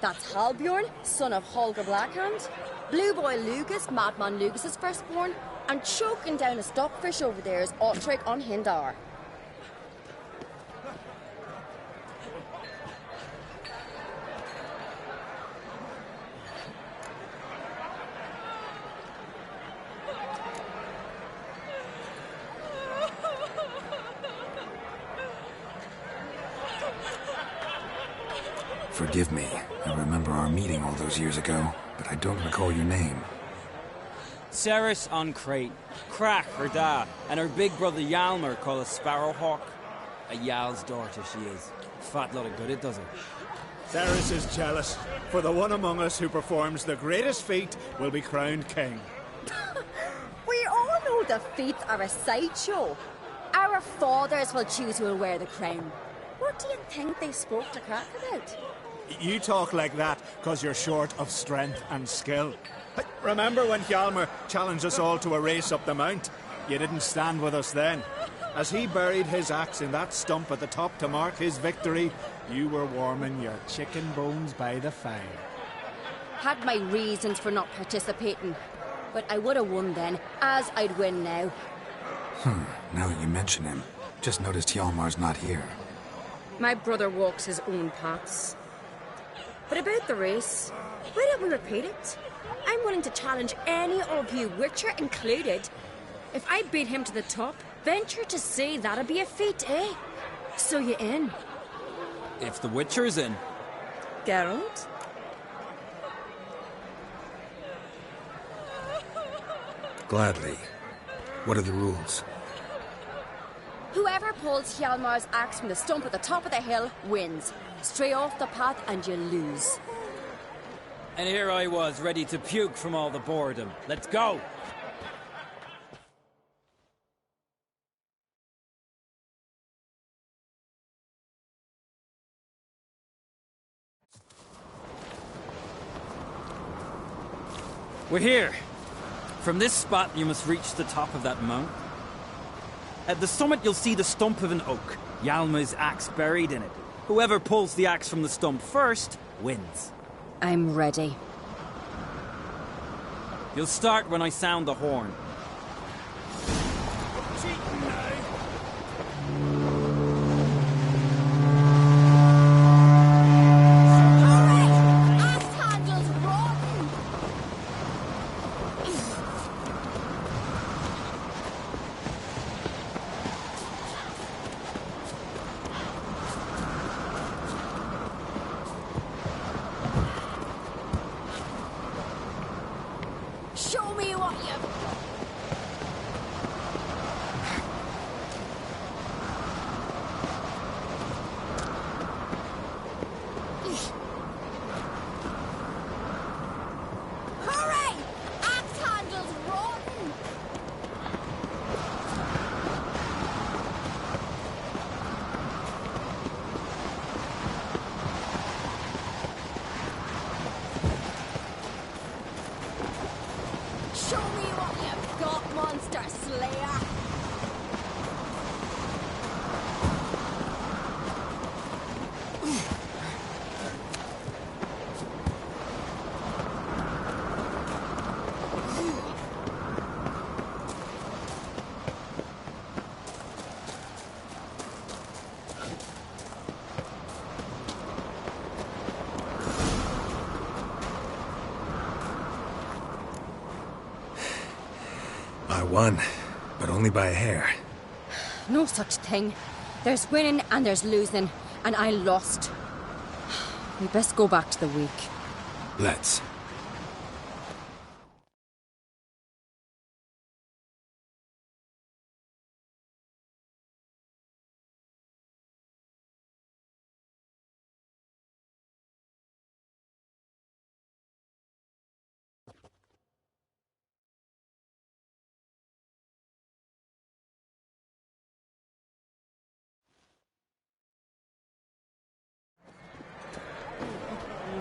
That's Halbjorn, son of Holger Blackhand. Blue Boy Lucas, Madman Lucas's firstborn. And choking down a stockfish over there is Otric on Hindar. Forgive me. I remember our meeting all those years ago, but I don't recall your name. Ceres on Crate, Crack her da, and her big brother Yalmer called a Sparrowhawk. A Yal's daughter she is. Fat lot of good it does her. Ceres is jealous, for the one among us who performs the greatest feat will be crowned king. We all know the feats are a sideshow. Our fathers will choose who will wear the crown. What do you think they spoke to Crack about? You talk like that because you're short of strength and skill. Remember when Hjalmar challenged us all to a race up the mount? You didn't stand with us then. As he buried his axe in that stump at the top to mark his victory, you were warming your chicken bones by the fire. Had my reasons for not participating, but I would have won then, as I'd win now. Now that you mention him, just noticed Hjalmar's not here. My brother walks his own paths. But about the race, why don't we repeat it? I'm willing to challenge any of you, Witcher included. If I beat him to the top, venture to say that'd be a feat, eh? So you in? If the Witcher's in. Geralt? Gladly. What are the rules? Whoever pulls Hjalmar's axe from the stump at the top of the hill wins. Stray off the path and you lose. And here I was, ready to puke from all the boredom. Let's go! We're here. From this spot, you must reach the top of that mount. At the summit, you'll see the stump of an oak. Hjalmar's axe buried in it. Whoever pulls the axe from the stump first wins. I'm ready. You'll start when I sound the horn. Show me what you've got. Hooray! Axe handle's rotten! Show me what you've got, monster slayer! I won, but only by a hair. No such thing. There's winning and there's losing, and I lost. We best go back to the week. Let's.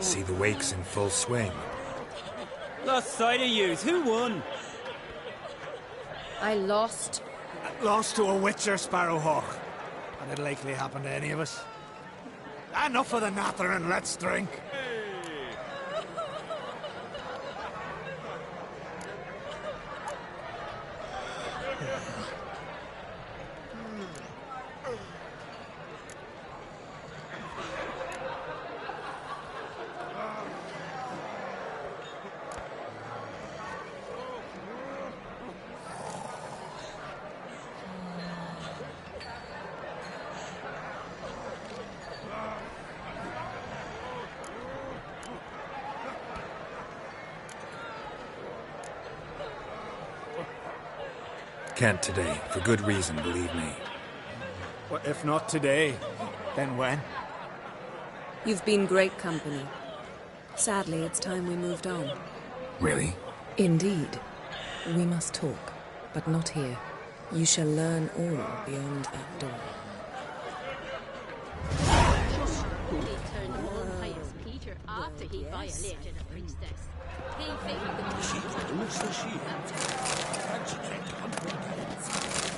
See the wakes in full swing. Lost sight of yous. Who won? I lost. Lost to a Witcher, Sparrowhawk. And it'll likely happen to any of us. Enough of the nattering, let's drink. Can't today, for good reason, believe me. Well, if not today, then when? You've been great company. Sadly, it's time we moved on. Really? Indeed. We must talk, but not here. You shall learn all beyond that door. They turned on pious Peter after he violated a priestess. He favored the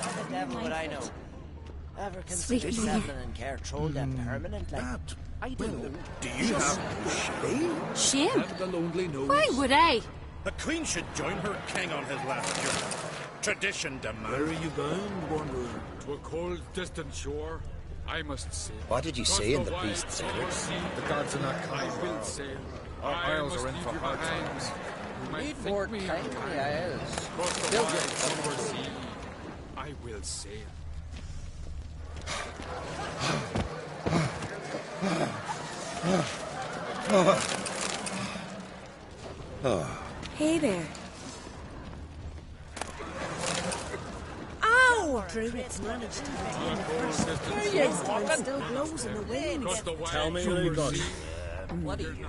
How the devil would I know? Ever considered settling in Care them permanently? I don't know. Do you have shame? Shame? The lonely nose. Why would I? The Queen should join her king on his last journey. Tradition demands. Where are you bound, wanderer? To a cold, distant shore, I must sail. What did you say in the priest said? The gods are not kind. I will sail. Our isles are in for hard times. Need more time in the isles. Across the wide summer sea, I will sail. Hey there. Ow! Druids managed to retain the first. This town still blows in the wind. Tell me, Lugos. What are you?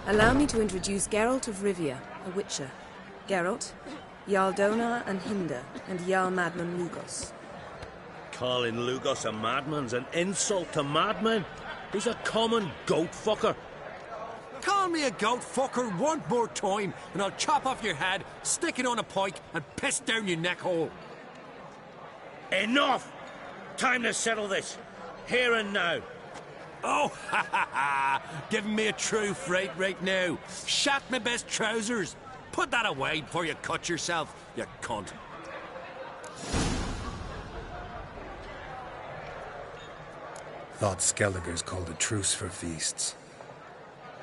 Allow me to introduce Geralt of Rivia, a witcher. Geralt, Jarl Donar and Hinder, and Jarl Madman Lugos. Calling Lugos a madman's an insult to madmen. He's a common goat fucker. Call me a goat fucker one more time, and I'll chop off your head, stick it on a pike, and piss down your neck hole. Enough! Time to settle this. Here and now. Oh, ha ha ha! Giving me a true fright right now. Shat my best trousers. Put that away before you cut yourself, you cunt. Thought Skelliger's called a truce for feasts.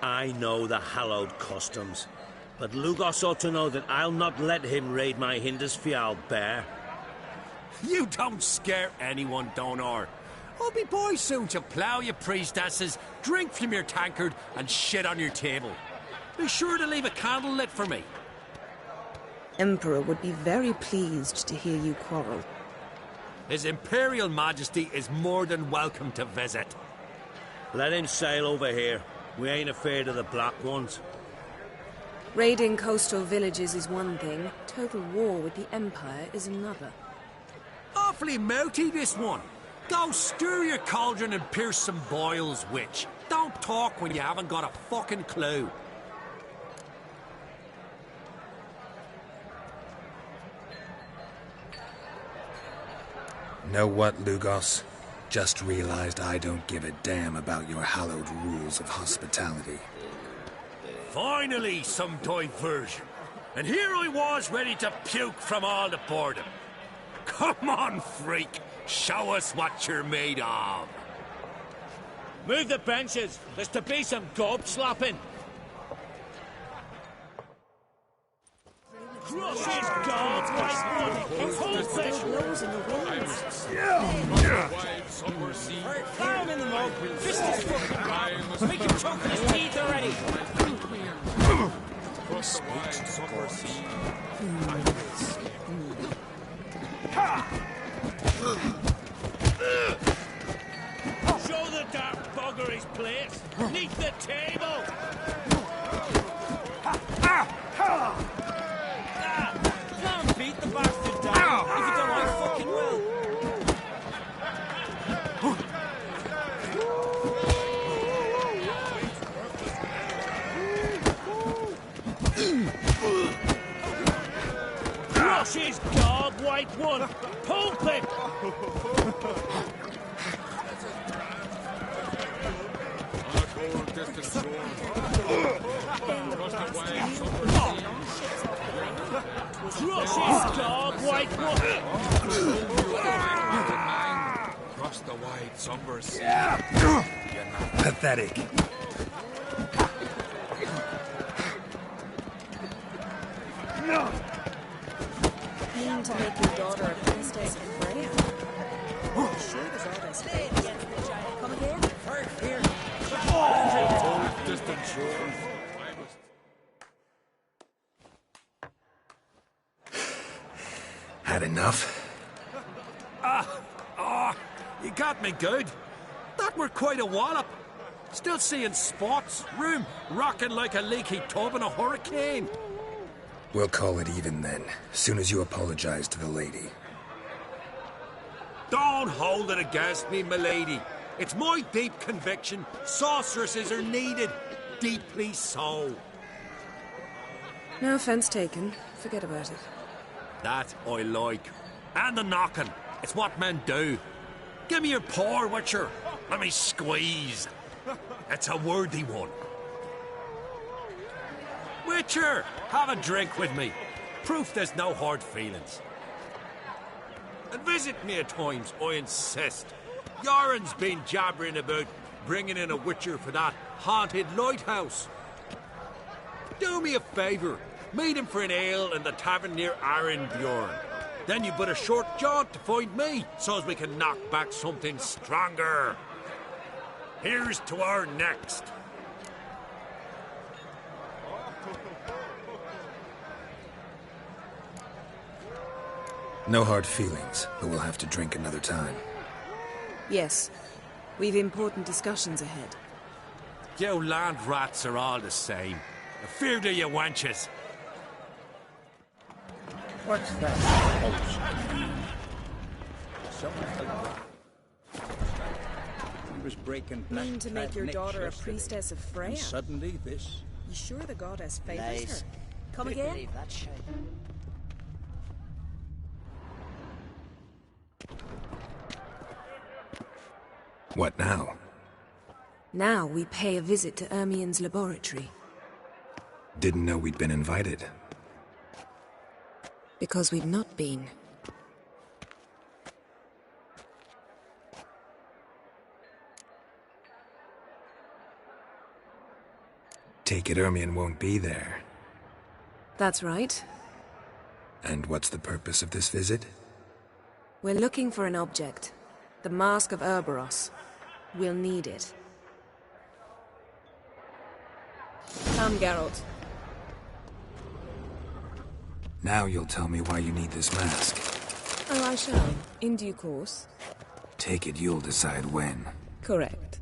I know the hallowed customs, but Lugos ought to know that I'll not let him raid my Hindisfial bear. You don't scare anyone, Donar. I'll be boy soon to plough your priestesses, drink from your tankard, and shit on your table. Be sure to leave a candle lit for me. Emperor would be very pleased to hear you quarrel. His Imperial Majesty is more than welcome to visit. Let him sail over here. We ain't afraid of the Black Ones. Raiding coastal villages is one thing. Total war with the Empire is another. Awfully mouty, this one. Go stir your cauldron and pierce some boils, witch. Don't talk when you haven't got a fucking clue. Know what, Lugos? Just realized I don't give a damn about your hallowed rules of hospitality. Finally, some diversion. And here I was ready to puke from all the boredom. Come on, freak. Show us what you're made of. Move the benches. There's to be some gob slapping. Crush his gob, cold fish. Clown in the mug. Fist his fucking mouth. Make him choke his teeth already. Across the wide summer sea, Show the dark bugger his place. Neath the table. Clown beat the bastard down. If you don't, I fucking will. Crush his gob, white one. Pump him. on a cold, distant shore. Across the wide summer sea. Crush his gob, white one. Across the wide summer sea. Pathetic. Mean to make your daughter a priestess in Brea? Sure does all this. Come again? Here. Cold, distant shore. Had enough? You got me good. That were quite a wallop. Still seeing spots, room rocking like a leaky tub in a hurricane. We'll call it even then, soon as you apologize to the lady. Don't hold it against me, milady. It's my deep conviction sorceresses are needed. Deeply so. No offense taken. Forget about it. That I like. And the knocking. It's what men do. Give me your paw, Witcher. Let me squeeze. It's a worthy one. Witcher, have a drink with me. Proof there's no hard feelings. And visit me at times, I insist. Yoren's been jabbering about bringing in a Witcher for that haunted lighthouse. Do me a favour. Meet him for an ale in the tavern near Arenbjorn. Then you but a short jaunt to find me, so's we can knock back something stronger. Here's to our next. No hard feelings, but we'll have to drink another time. Yes. We've important discussions ahead. You land rats are all the same. Fear to you wenches. What's that? He was breaking black. Mean to make your daughter a priestess of Freya? And suddenly this. You sure the goddess favors Lies. her? Come Didn't again? believe that shit. What now? Now we pay a visit to Ermien's laboratory. Didn't know we'd been invited. Because we've not been. Take it Ermien won't be there. That's right. And what's the purpose of this visit? We're looking for an object. The Mask of Ouroboros. We'll need it. Come, Geralt. Now you'll tell me why you need this mask. Oh, I shall. In due course. Take it you'll decide when. Correct.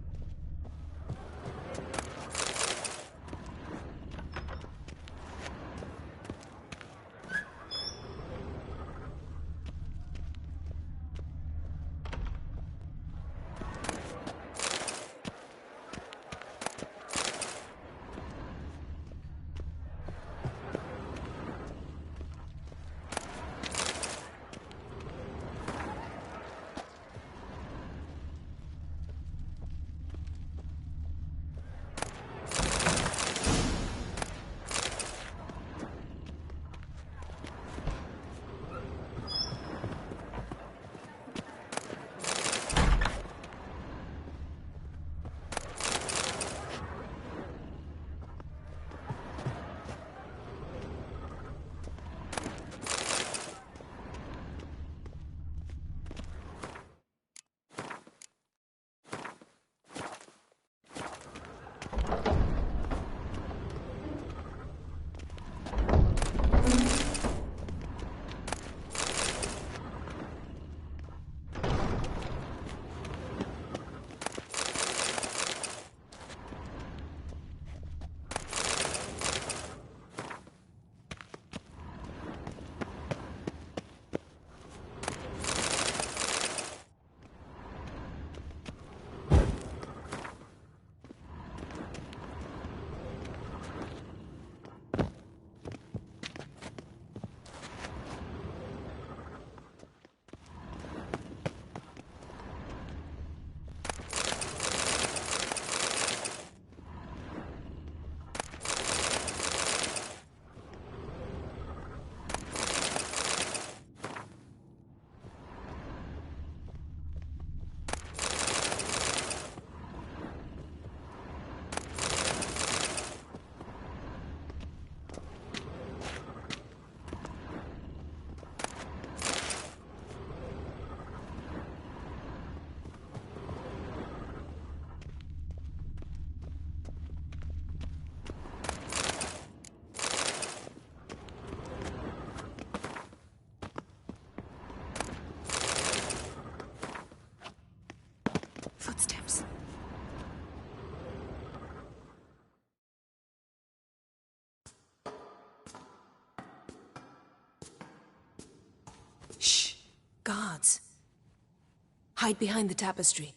Hide behind the tapestry.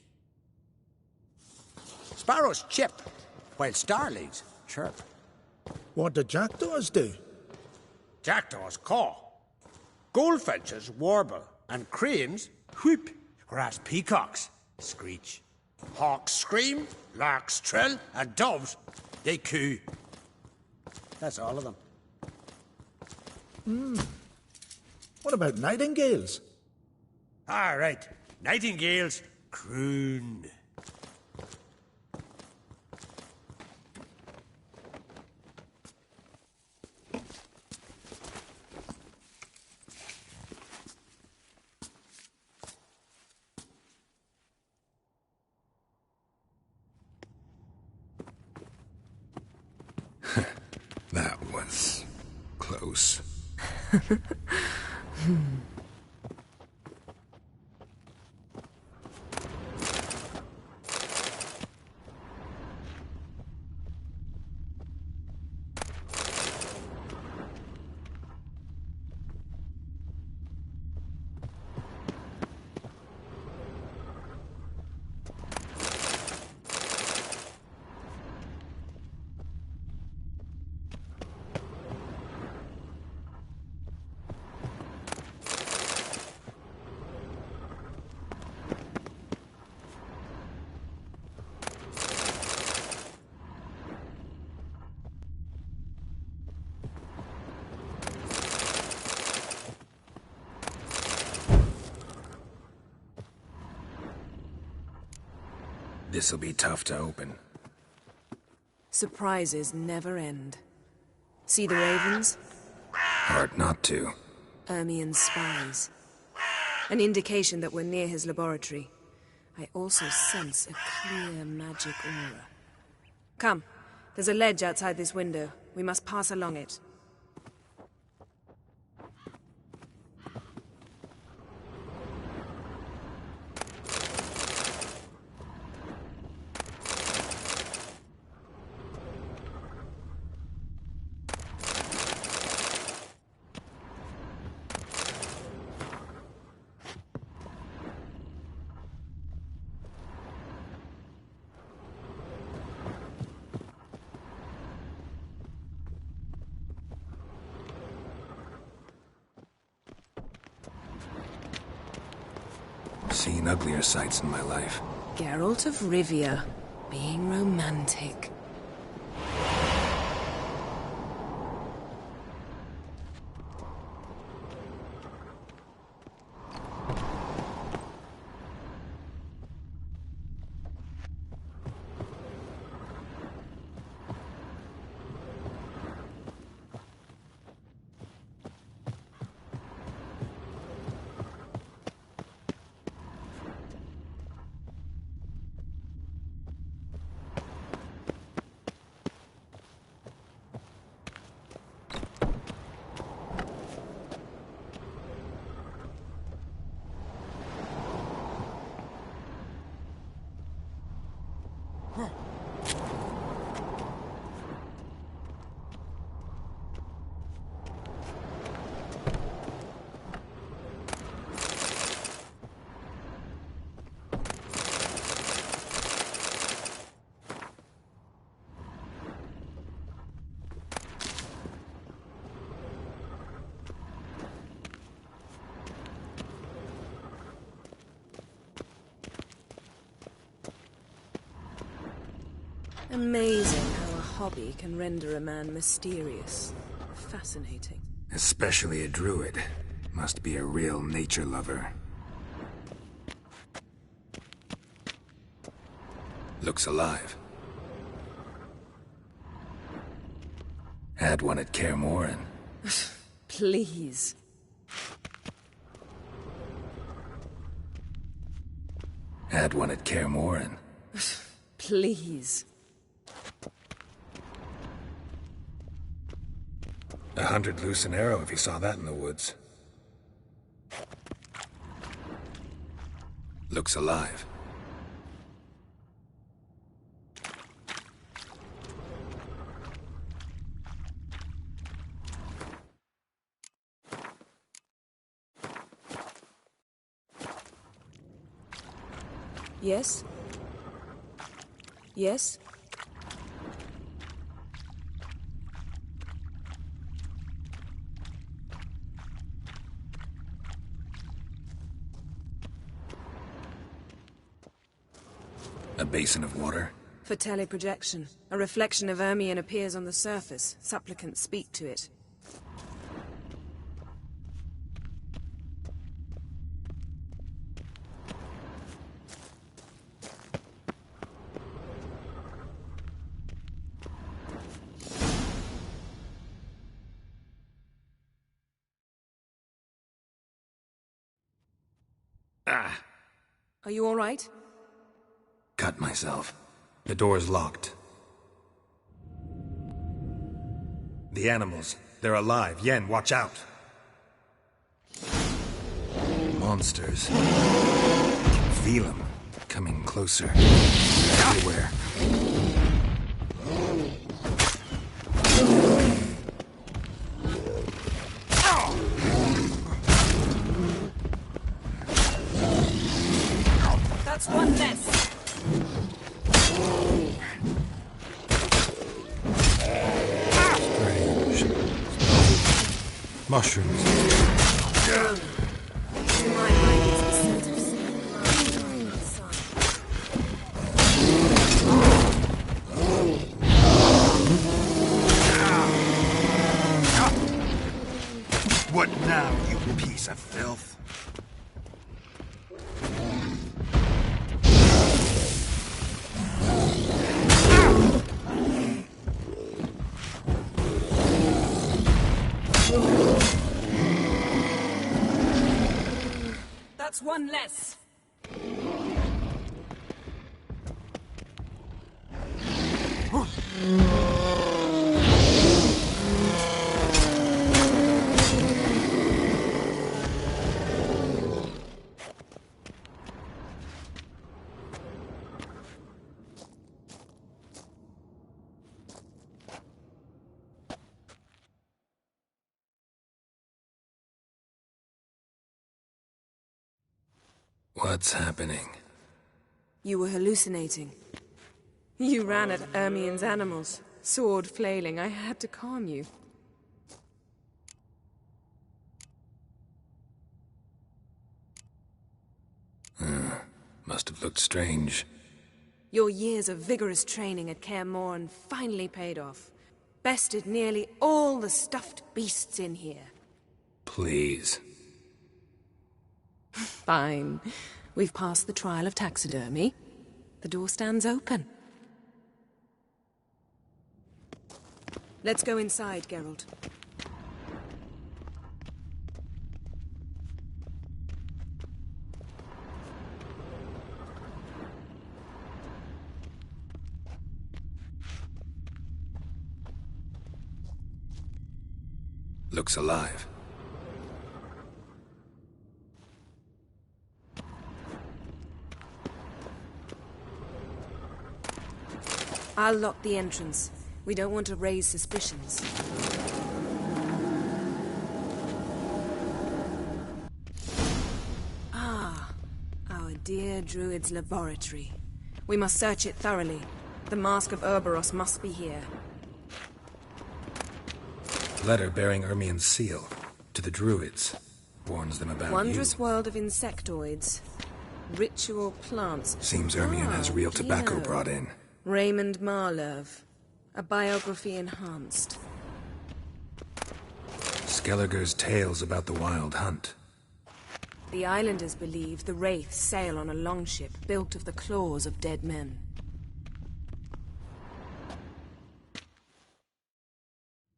Sparrows chip, while starlings chirp. What do jackdaws do? Jackdaws caw. Goldfinches warble, and cranes whoop, whereas peacocks screech. Hawks scream, larks trill, and doves, they coo. That's all of them. What about nightingales? All right, nightingales croon. That was close. This'll be tough to open. Surprises never end. See the ravens? Hard not to. Ermien's spies. An indication that we're near his laboratory. I also sense a clear magic aura. Come, there's a ledge outside this window. We must pass along it. Seen uglier sights in my life. Geralt of Rivia, being romantic. Amazing how a hobby can render a man mysterious. Fascinating. Especially a druid. Must be a real nature lover. Looks alive. Had one at Kaer Morhen. Please. Had one at Kaer Morhen. Please. 100 loose an arrow if you saw that in the woods. Looks alive. Yes? Yes? A basin of water? For teleprojection. A reflection of Ermion appears on the surface. Supplicants speak to it. Are you all right? Cut myself. The door's locked. The animals. They're alive. Yen, watch out. Monsters. Feel them. Coming closer. Everywhere. That's one less. Strange. Mushrooms. My mind is the scent of sea. What now, you piece of filth? That's one less. What's happening? You were hallucinating. You ran at Ermion's animals, sword flailing. I had to calm you. Must have looked strange. Your years of vigorous training at Kaer Morhen finally paid off. Bested nearly all the stuffed beasts in here. Please. Fine. We've passed the trial of taxidermy. The door stands open. Let's go inside, Geralt. Looks alive. I'll lock the entrance. We don't want to raise suspicions. Ah, our dear Druid's laboratory. We must search it thoroughly. The Mask of Ouroboros must be here. Letter bearing Ermion's seal. To the Druids. Warns them about Wondrous you. world of insectoids. Ritual plants. Seems Ermion has real tobacco brought in. Raymond Marlove. A biography enhanced. Skellige's tales about the Wild Hunt. The islanders believe the wraiths sail on a longship built of the claws of dead men.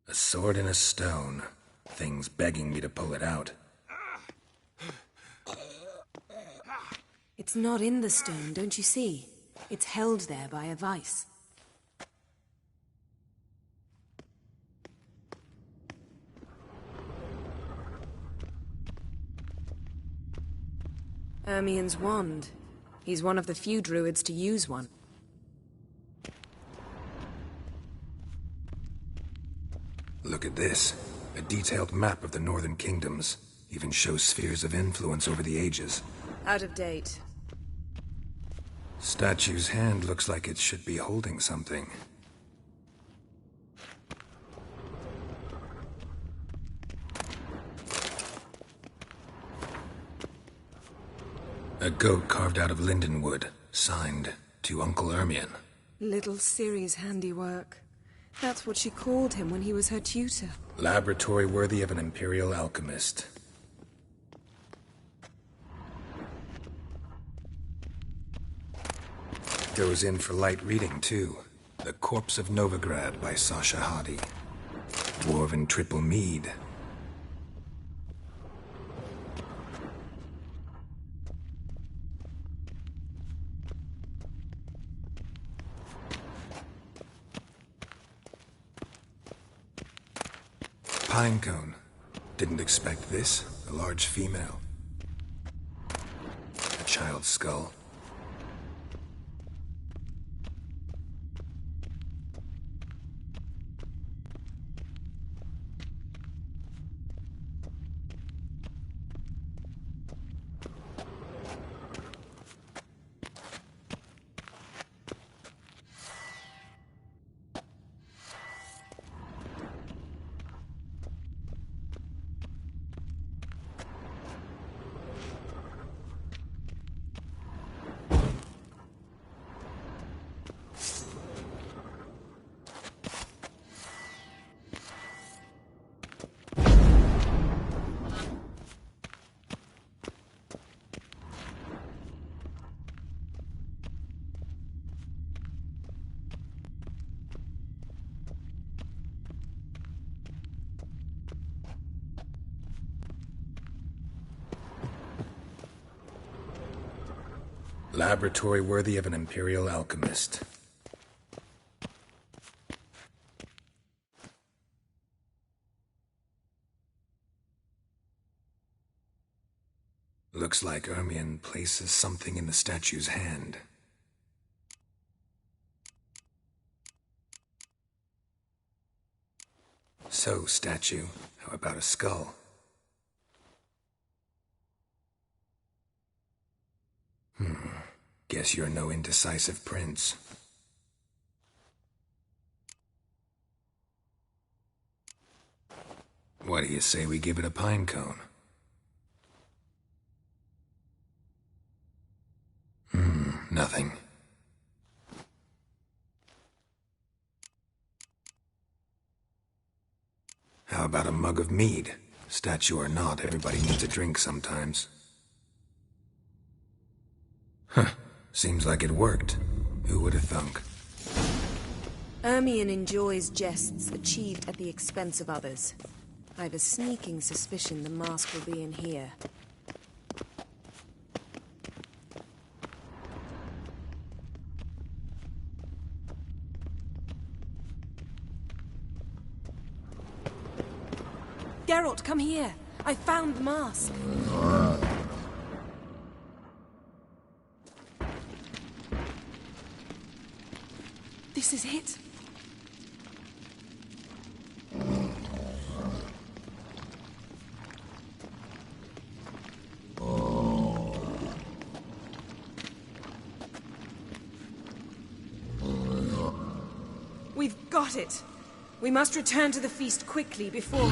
A sword in a stone. Things begging me to pull it out. It's not in the stone, don't you see? It's held there by a vice. Ermion's wand. He's one of the few druids to use one. Look at this. A detailed map of the Northern Kingdoms. Even shows spheres of influence over the ages. Out of date. Statue's hand looks like it should be holding something. A goat carved out of linden wood, signed to Uncle Ermion. Little Ciri's handiwork. That's what she called him when he was her tutor. Laboratory worthy of an imperial alchemist. Goes in for light reading, too. The Corpse of Novigrad by Sasha Hadi. Dwarven triple mead. Pinecone. Didn't expect this. A large female. A child's skull. Laboratory worthy of an imperial alchemist. Looks like Ermion places something in the statue's hand. So, statue, how about a skull? Guess you're no indecisive prince. What do you say we give it a pine cone? Nothing. How about a mug of mead? Statue or not, everybody needs a drink sometimes. Huh. Seems like it worked. Who would have thunk? Ermion enjoys jests achieved at the expense of others. I've a sneaking suspicion the mask will be in here. Geralt, come here. I found the mask. This is it. We've got it. We must return to the feast quickly before...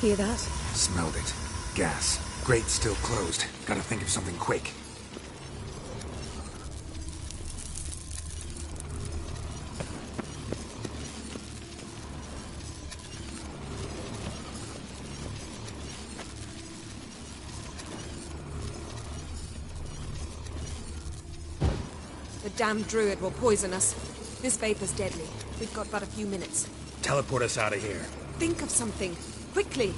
Hear that? Smelled it. Gas. Grate's still closed. Gotta think of something quick. damned druid will poison us. This vapor's deadly. We've got but a few minutes. Teleport us out of here. Think of something. Quickly.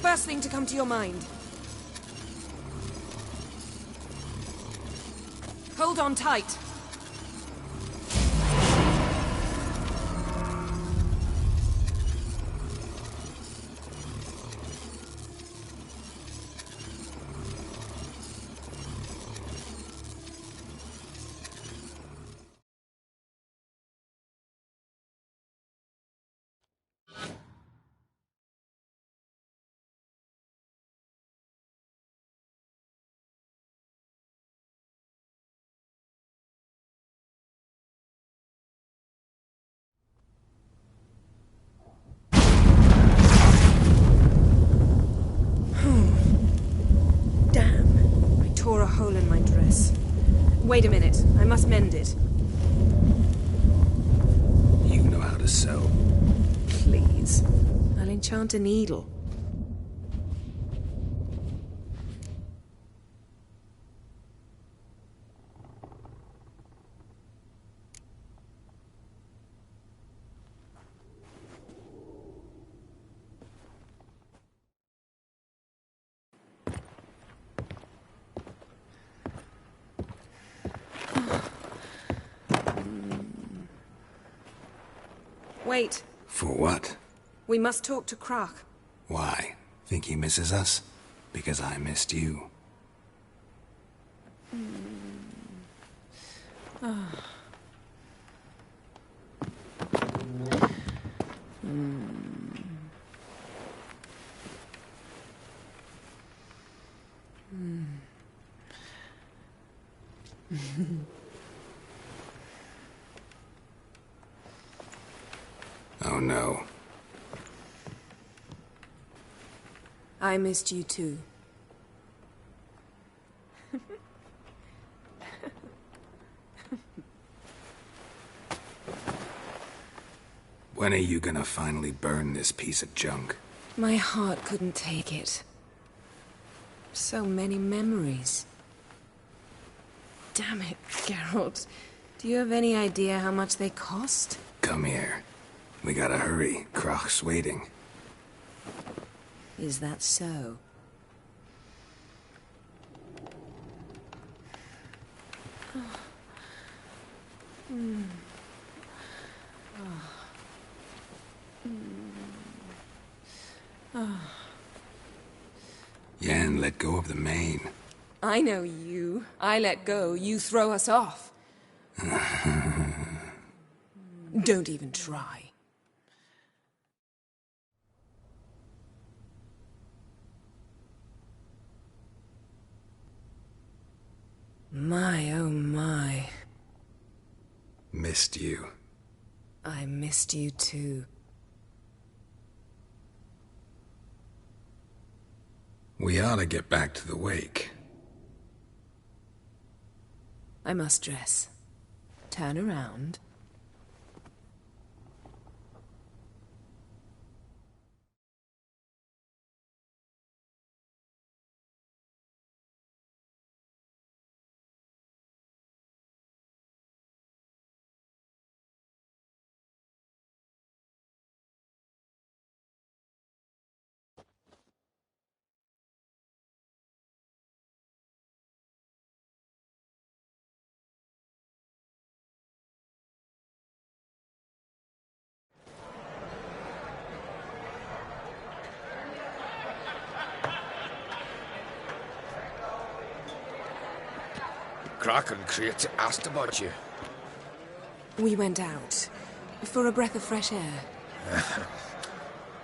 First thing to come to your mind. Hold on tight. Tore a hole in my dress. Wait a minute. I must mend it. You know how to sew. Please. I'll enchant a needle. Wait. For what? We must talk to Croc. Why? Think he misses us? Because I missed you. Oh no. I missed you too. When are you gonna finally burn this piece of junk? My heart couldn't take it. So many memories. Damn it, Geralt. Do you have any idea how much they cost? Come here. We gotta hurry. Croc's waiting. Is that so? Yen let go of the mane. I know you. I let go, you throw us off. Don't even try. My, oh my. Missed you. I missed you too. We ought to get back to the wake. I must dress. Turn around. Croc and Crate asked about you. We went out. For a breath of fresh air.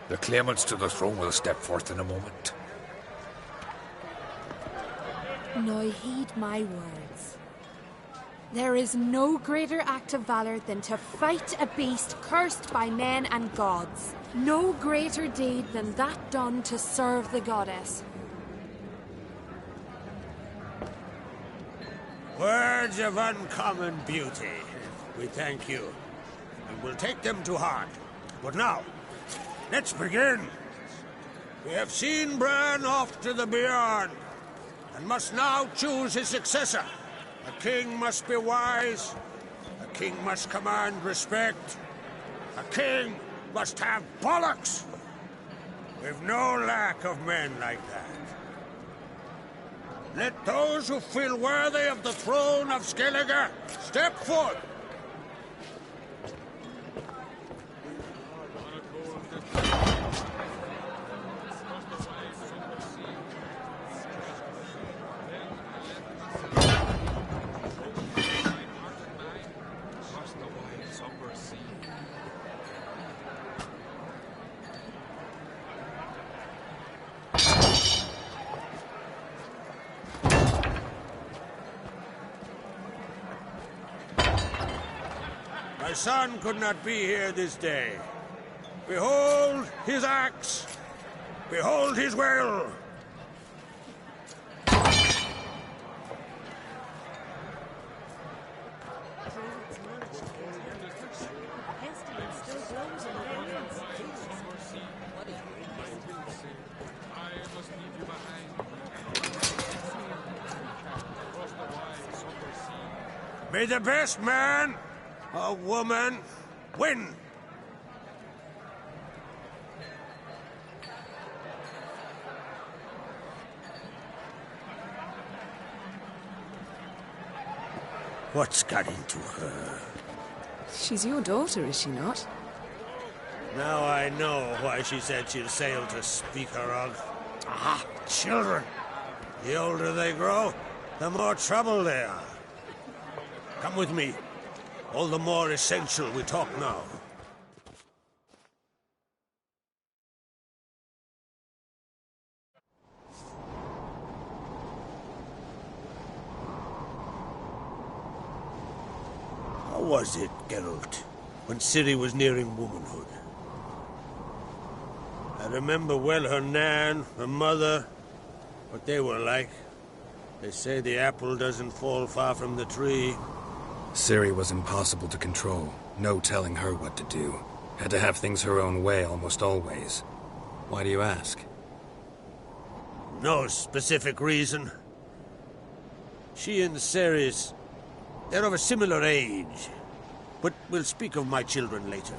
The claimants to the throne will step forth in a moment. Now heed my words. There is no greater act of valor than to fight a beast cursed by men and gods. No greater deed than that done to serve the goddess. Words of uncommon beauty. We thank you, and we'll take them to heart. But now, let's begin. We have seen Bran off to the beyond, and must now choose his successor. A king must be wise, king must command respect. A king must have bollocks. We've no lack of men like that. Let those who feel worthy of the throne of Skellige step forth. My son could not be here this day. Behold his axe. Behold his will. May the best man or woman win. What's got into her? She's your daughter, is she not? Now I know why she said she'll sail to speak her of. Ah, children. The older they grow, the more trouble they are. Come with me. All the more essential we talk now. How was it, Geralt, when Ciri was nearing womanhood? I remember well her nan, her mother, what they were like. They say the apple doesn't fall far from the tree. Ciri was impossible to control. No telling her what to do. Had to have things her own way almost always. Why do you ask? No specific reason. She and Ceres, they're of a similar age. But we'll speak of my children later.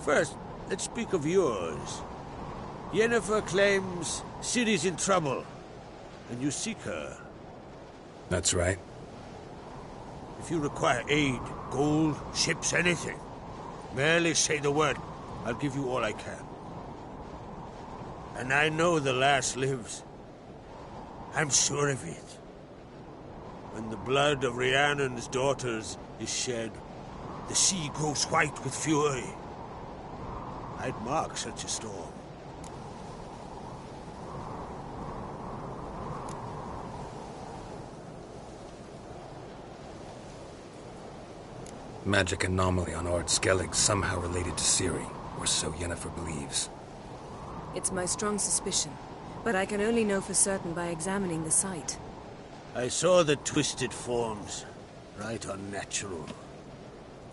First, let's speak of yours. Yennefer claims Ciri's in trouble, and you seek her. That's right. If you require aid, gold, ships, anything, merely say the word. I'll give you all I can. And I know the lass lives. I'm sure of it. When the blood of Rhiannon's daughters is shed, the sea grows white with fury. I'd mark such a storm. Magic anomaly on Ard Skellig somehow related to Ciri, or so Yennefer believes. It's my strong suspicion, but I can only know for certain by examining the site. I saw the twisted forms, right unnatural.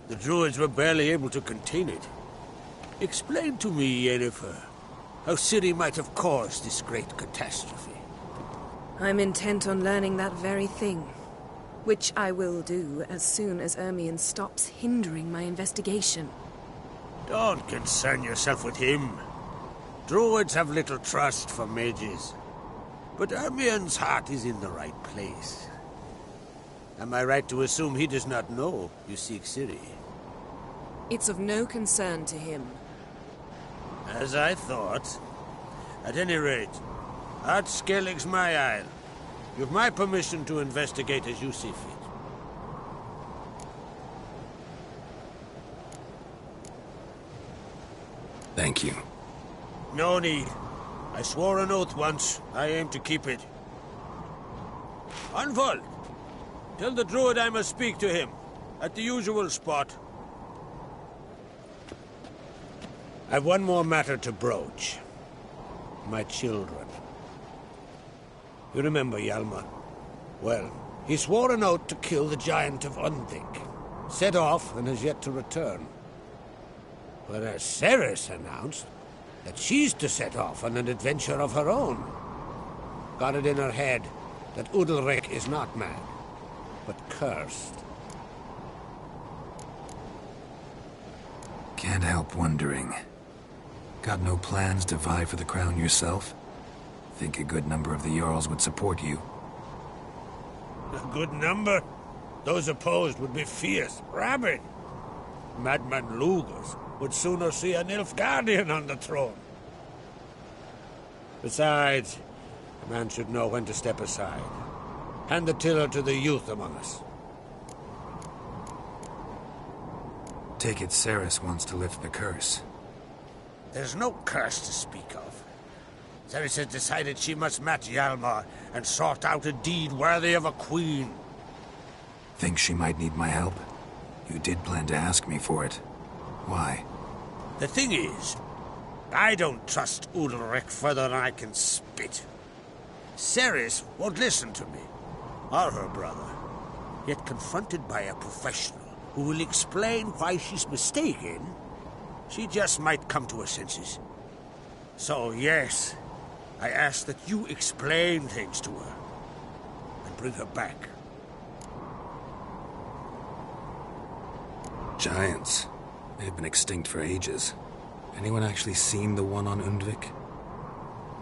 The druids were barely able to contain it. Explain to me, Yennefer, how Ciri might have caused this great catastrophe. I'm intent on learning that very thing. Which I will do as soon as Ermion stops hindering my investigation. Don't concern yourself with him. Druids have little trust for mages. But Ermion's heart is in the right place. Am I right to assume he does not know you seek Ciri? It's of no concern to him. As I thought. At any rate, Ard Skellig's my isle. You've my permission to investigate as you see fit. Thank you. No need. I swore an oath once. I aim to keep it. Unfold! Tell the druid I must speak to him. At the usual spot. I've one more matter to broach. My children. You remember Hjalmar? Well, he swore an oath to kill the giant of Undvik. Set off and has yet to return. Whereas Ceres announced that she's to set off on an adventure of her own. Got it in her head that Udalric is not mad, but cursed. Can't help wondering. Got no plans to vie for the crown yourself? Think a good number of the Jarls would support you. A good number? Those opposed would be fierce, rabid. Madman Lugas would sooner see an Nilfgaardian on the throne. Besides, a man should know when to step aside. Hand the tiller to the youth among us. Take it Cerys wants to lift the curse. There's no curse to speak of. Cerys has decided she must match Hjalmar and sort out a deed worthy of a queen. Think she might need my help? You did plan to ask me for it. Why? The thing is, I don't trust Ulrich further than I can spit. Cerys won't listen to me, or her brother. Yet confronted by a professional who will explain why she's mistaken, she just might come to her senses. So yes, I ask that you explain things to her and bring her back. Giants. They've been extinct for ages. Anyone actually seen the one on Undvik?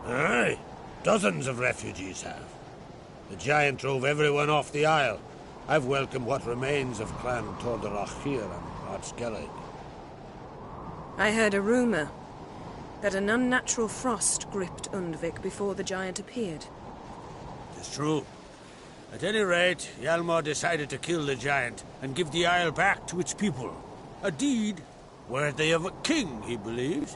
Aye. Dozens of refugees have. The giant drove everyone off the isle. I've welcomed what remains of Clan Tordarach here and Ardskellig. I heard a rumor that an unnatural frost gripped Undvik before the giant appeared. It's true. At any rate, Hjalmar decided to kill the giant and give the isle back to its people. A deed worthy of a king, he believes.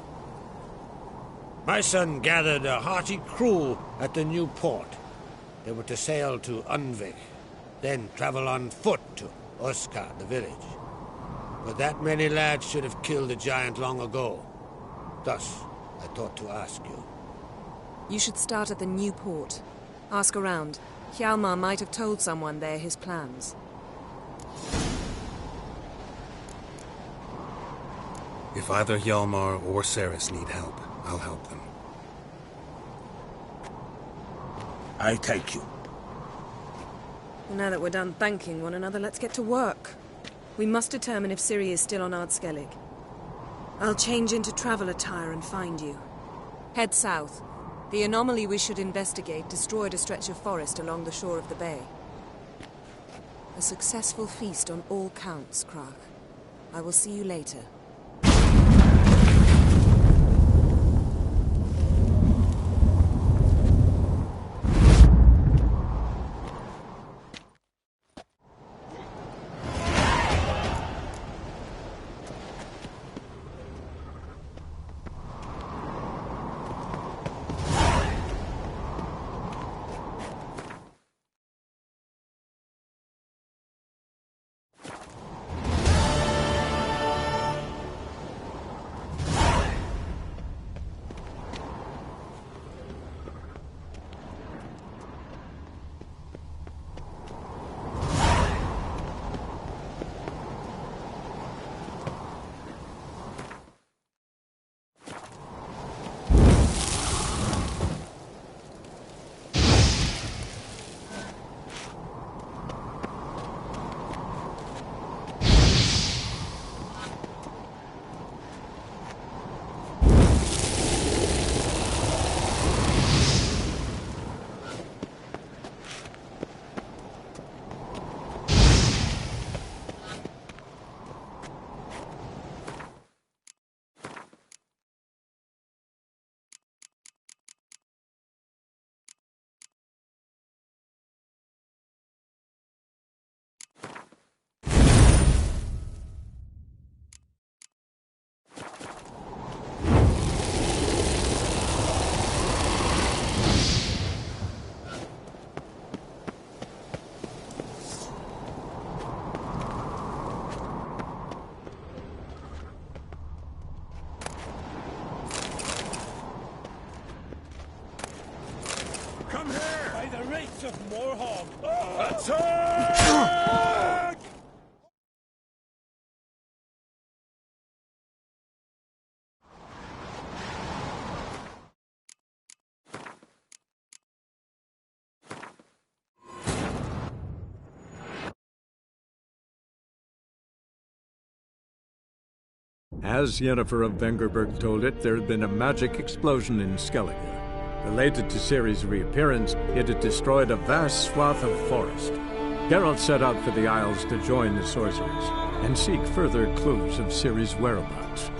My son gathered a hearty crew at the new port. They were to sail to Undvik, then travel on foot to Oskar, the village. But that many lads should have killed the giant long ago. Thus, I thought to ask you. You should start at the new port. Ask around. Hjalmar might have told someone there his plans. If either Hjalmar or Cerys need help, I'll help them. I thank you. Well, now that we're done thanking one another, let's get to work. We must determine if Ciri is still on Ardskellig. I'll change into travel attire and find you. Head south. The anomaly we should investigate destroyed a stretch of forest along the shore of the bay. A successful feast on all counts, Krach. I will see you later. Of Morhog! Attack! As Yennefer of Vengerberg told it, there had been a magic explosion in Skellige. Related to Ciri's reappearance, it had destroyed a vast swath of forest. Geralt set out for the Isles to join the sorcerers and seek further clues of Ciri's whereabouts.